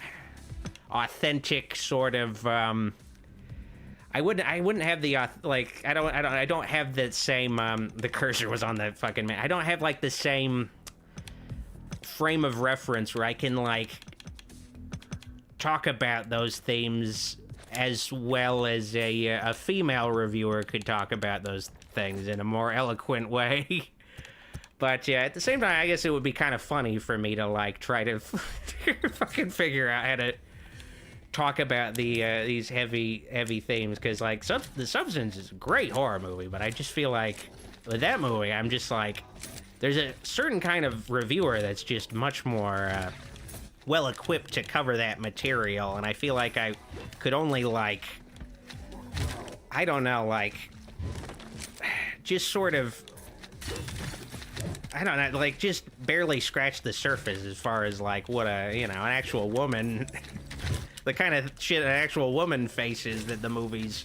authentic sort of I wouldn't have the like I don't have the same the cursor was on the fucking man. I don't have like the same frame of reference where I can like talk about those themes as well as a female reviewer could talk about those things in a more eloquent way. But yeah, at the same time, I guess it would be kind of funny for me to like try to fucking figure out how to talk about these heavy themes, because like The Substance is a great horror movie, but I just feel like with that movie, I'm just like, there's a certain kind of reviewer that's just much more well equipped to cover that material, and I feel like I could only like, I don't know, like just sort of, I don't know, like just barely scratch the surface as far as like what an actual woman the kind of shit an actual woman faces that the movie's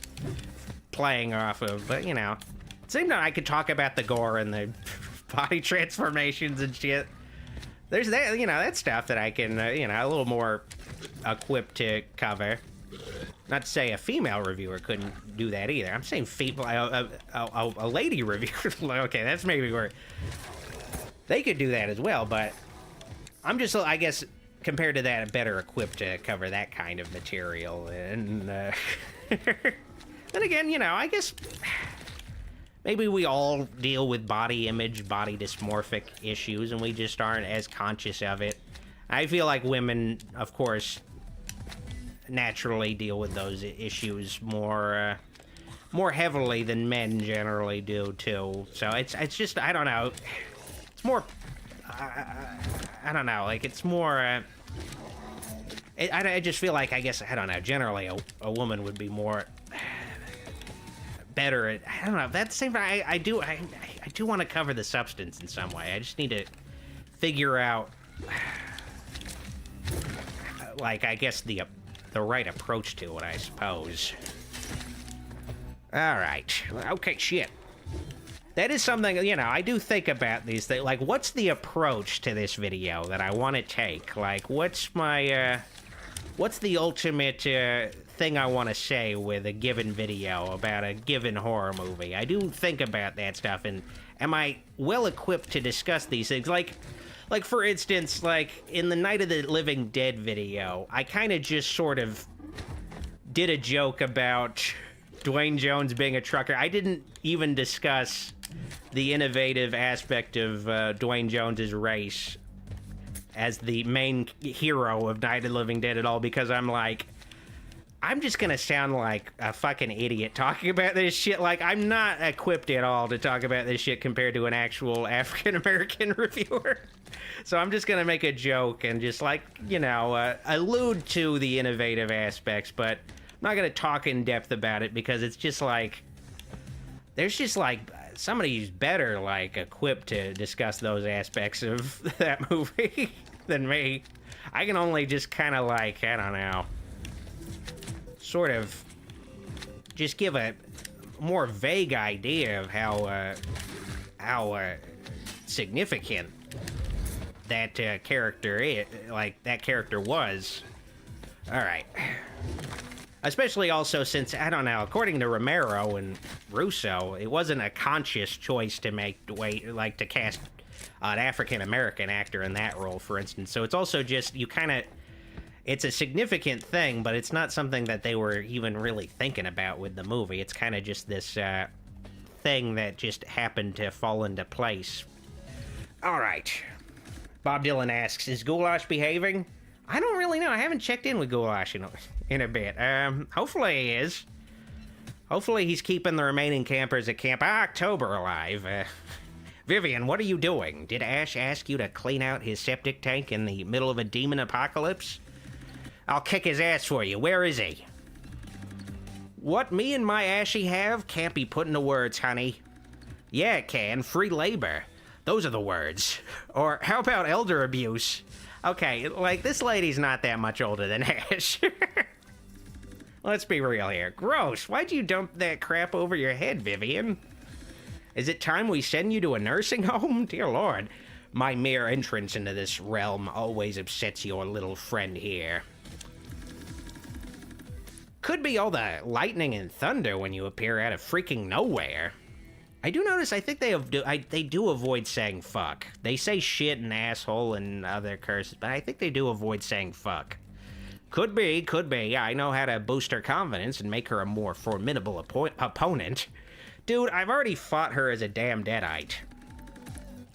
playing off of. But you know, at the same time, I could talk about the gore and the body transformations and shit. There's that, that stuff that I can, a little more equipped to cover. Not to say a female reviewer couldn't do that either. I'm saying a lady reviewer. Okay, that's maybe where they could do that as well, but I'm just, I guess, compared to that, better equipped to cover that kind of material. And then again, I guess maybe we all deal with body image, body dysmorphic issues, and we just aren't as conscious of it. I feel like women, of course, naturally deal with those issues more heavily than men generally do too. So it's just, I don't know. It's more, I don't know. Like it's more. I just feel like, I guess, I don't know. Generally, a woman would be more better at, I don't know. At the same time, I do want to cover The Substance in some way. I just need to figure out, like, I guess the right approach to it, I suppose. All right. Okay, shit. That is something, I do think about these things. Like, what's the approach to this video that I want to take? Like, what's my, what's the ultimate thing I want to say with a given video about a given horror movie? I do think about that stuff, and am I well equipped to discuss these things? Like for instance, like in the Night of the Living Dead video, I kind of just sort of did a joke about Dwayne Jones being a trucker. I didn't even discuss the innovative aspect of Dwayne Jones's race as the main hero of Night of the Living Dead at all, because I'm like, I'm just gonna sound like a fucking idiot talking about this shit. Like, I'm not equipped at all to talk about this shit compared to an actual African-American reviewer. So I'm just gonna make a joke and just like, allude to the innovative aspects, but I'm not gonna talk in depth about it, because it's just like, there's just like somebody who's better like equipped to discuss those aspects of that movie than me. I can only just kind of like, I don't know, sort of just give a more vague idea of how significant that character is, like that character was. All right. Especially also since, I don't know, according to Romero and Russo, it wasn't a conscious choice to to cast an African-American actor in that role, for instance. So it's also just, it's a significant thing, but it's not something that they were even really thinking about with the movie. It's kind of just this thing that just happened to fall into place. All right. Bob Dylan asks, is Goulash behaving? I don't really know. I haven't checked in with Goulash in a bit. Hopefully he is. Hopefully he's keeping the remaining campers at Camp October alive. Vivian, what are you doing? Did Ash ask you to clean out his septic tank in the middle of a demon apocalypse? I'll kick his ass for you. Where is he? What me and my Ashy have can't be put into words, honey. Yeah, it can. Free labor. Those are the words. Or how about elder abuse? Okay, like, this lady's not that much older than Ash. Let's be real here. Gross. Why'd you dump that crap over your head, Vivian? Is it time we send you to a nursing home? Dear Lord. My mere entrance into this realm always upsets your little friend here. Could be all the lightning and thunder when you appear out of freaking nowhere. I do notice I think they do avoid saying fuck. They say shit and asshole and other curses, but I think they do avoid saying fuck. Could be. Yeah, I know how to boost her confidence and make her a more formidable opponent. Dude, I've already fought her as a damn deadite.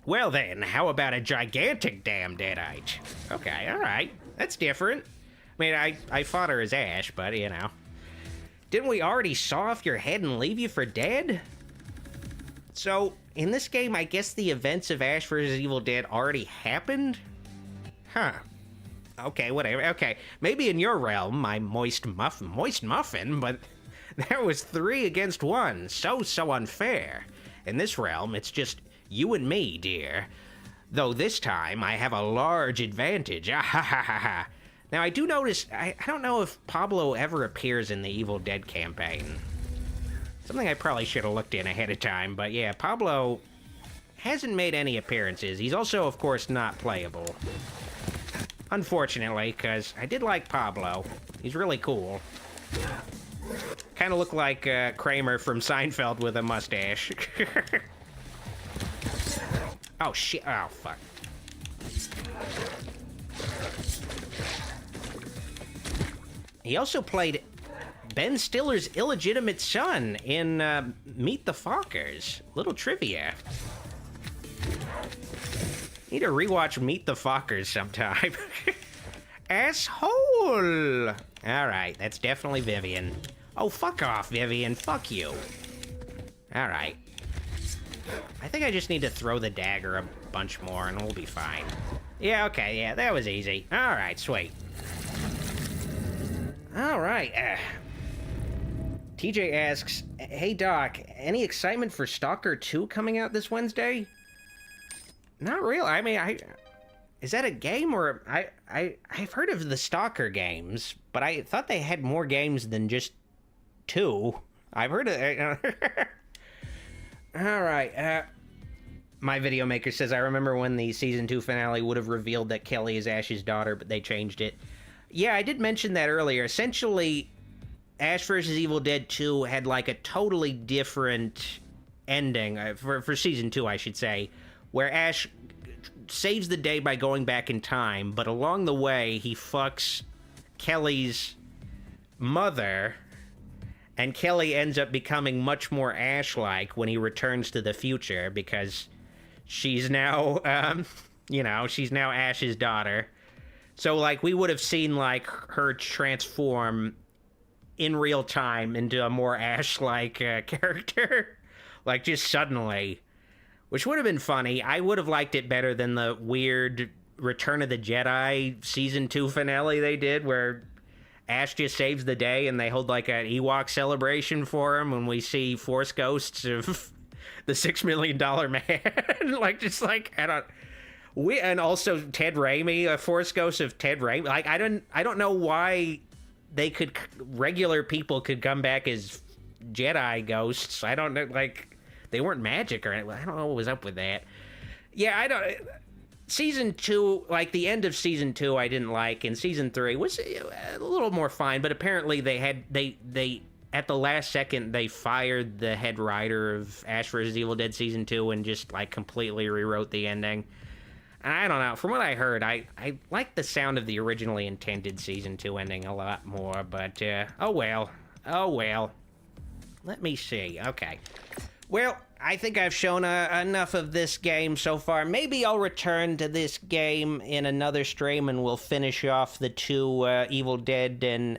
Well then, how about a gigantic damn deadite? Okay, alright. That's different. I mean, I fought her as Ash, but, you know. Didn't we already saw off your head and leave you for dead? So, in this game, I guess the events of Ash vs. Evil Dead already happened? Huh. Okay, whatever. Okay, maybe in your realm, my moist muffin, but that was 3 against 1. So unfair. In this realm, it's just you and me, dear. Though this time, I have a large advantage. Ah ha ha ha ha. Now, I do notice, I don't know if Pablo ever appears in the Evil Dead campaign. Something I probably should have looked in ahead of time, but yeah, Pablo hasn't made any appearances. He's also, of course, not playable. Unfortunately, because I did like Pablo. He's really cool. Kind of looked like Kramer from Seinfeld with a mustache. Oh, shit. Oh, fuck. He also played Ben Stiller's illegitimate son in Meet the Fockers. Little trivia. Need to rewatch Meet the Fockers sometime. Asshole! Alright, that's definitely Vivian. Oh, fuck off, Vivian. Fuck you. Alright. I think I just need to throw the dagger a bunch more and we'll be fine. Yeah, okay, yeah, that was easy. Alright, sweet. Alright, TJ asks, hey Doc, any excitement for Stalker 2 coming out this Wednesday? Not real. I mean, is that a game or I've heard of the Stalker games, but I thought they had more games than just 2. I've heard of All right. My video maker says, I remember when the season 2 finale would have revealed that Kelly is Ash's daughter, but they changed it. Yeah, I did mention that earlier. Essentially, Ash vs. Evil Dead 2 had like a totally different ending for season 2, I should say, where Ash saves the day by going back in time, but along the way, he fucks Kelly's mother, and Kelly ends up becoming much more Ash-like when he returns to the future, because she's now, she's now Ash's daughter. So, like, we would have seen, like, her transform in real time into a more Ash-like character. Like, just suddenly. Which would have been funny. I would have liked it better than the weird Return of the Jedi Season 2 finale they did, where Ash just saves the day and they hold, like, an Ewok celebration for him when we see Force Ghosts of the $6 Million Man. Like, just like, and also Ted Raimi, a Force Ghost of Ted Raimi. Like, I don't know why regular people could come back as Jedi ghosts. I don't know, like, they weren't magic or anything. I don't know what was up with that. Yeah, Season 2, like, the end of Season 2 I didn't like, and Season 3 was a little more fine, but apparently they at the last second, they fired the head writer of Ash vs. Evil Dead Season 2 and just, like, completely rewrote the ending. And I don't know. From what I heard, I like the sound of the originally intended Season 2 ending a lot more, but, oh well. Oh well. Let me see. Okay. Well, I think I've shown enough of this game so far. Maybe I'll return to this game in another stream and we'll finish off the 2 Evil Dead and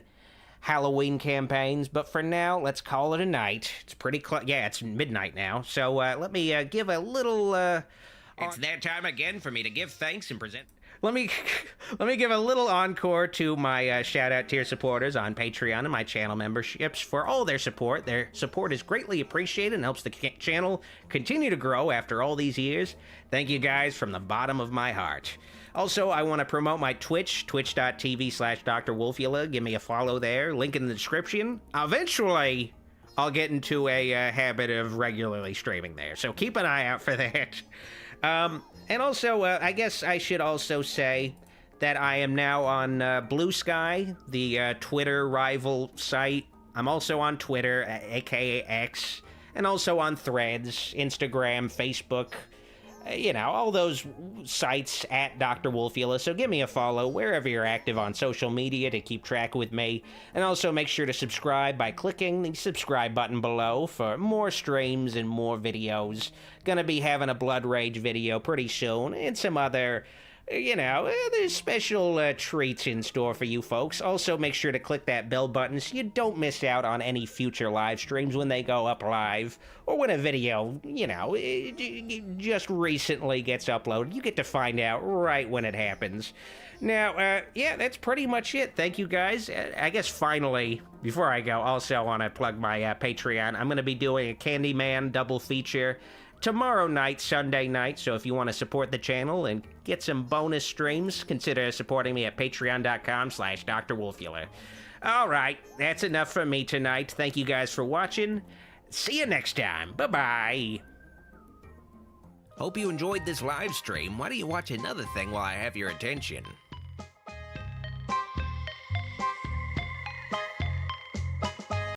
Halloween campaigns. But for now, let's call it a night. It's pretty close. Yeah, it's midnight now. So let me give a little... It's that time again for me to give thanks and present... let me give a little encore to my shout-out tier supporters on Patreon and my channel memberships for all their support. Their support is greatly appreciated and helps the channel continue to grow after all these years. Thank you guys from the bottom of my heart. Also, I want to promote my Twitch, twitch.tv/drwolfula. Give me a follow there, link in the description. Eventually, I'll get into a habit of regularly streaming there, so keep an eye out for that. And also, I guess I should also say that I am now on Blue Sky, the Twitter rival site. I'm also on Twitter, aka X, and also on Threads, Instagram, Facebook, you know, all those sites at Dr. Wolfula. So give me a follow wherever you're active on social media to keep track with me. And also make sure to subscribe by clicking the subscribe button below for more streams and more videos. Gonna be having a Blood Rage video pretty soon and some other, you know, there's special treats in store for you folks. Also, make sure to click that bell button so you don't miss out on any future live streams when they go up live, or when a video, you know, just recently gets uploaded. You get to find out right when it happens. Now, yeah, that's pretty much it. Thank you, guys. I guess finally, before I go, also want to plug my Patreon. I'm going to be doing a Candyman double feature tomorrow night, Sunday night, so if you want to support the channel and get some bonus streams, consider supporting me at patreon.com/drwolfula. Alright, that's enough for me tonight. Thank you guys for watching. See you next time. Bye-bye. Hope you enjoyed this live stream. Why don't you watch another thing while I have your attention?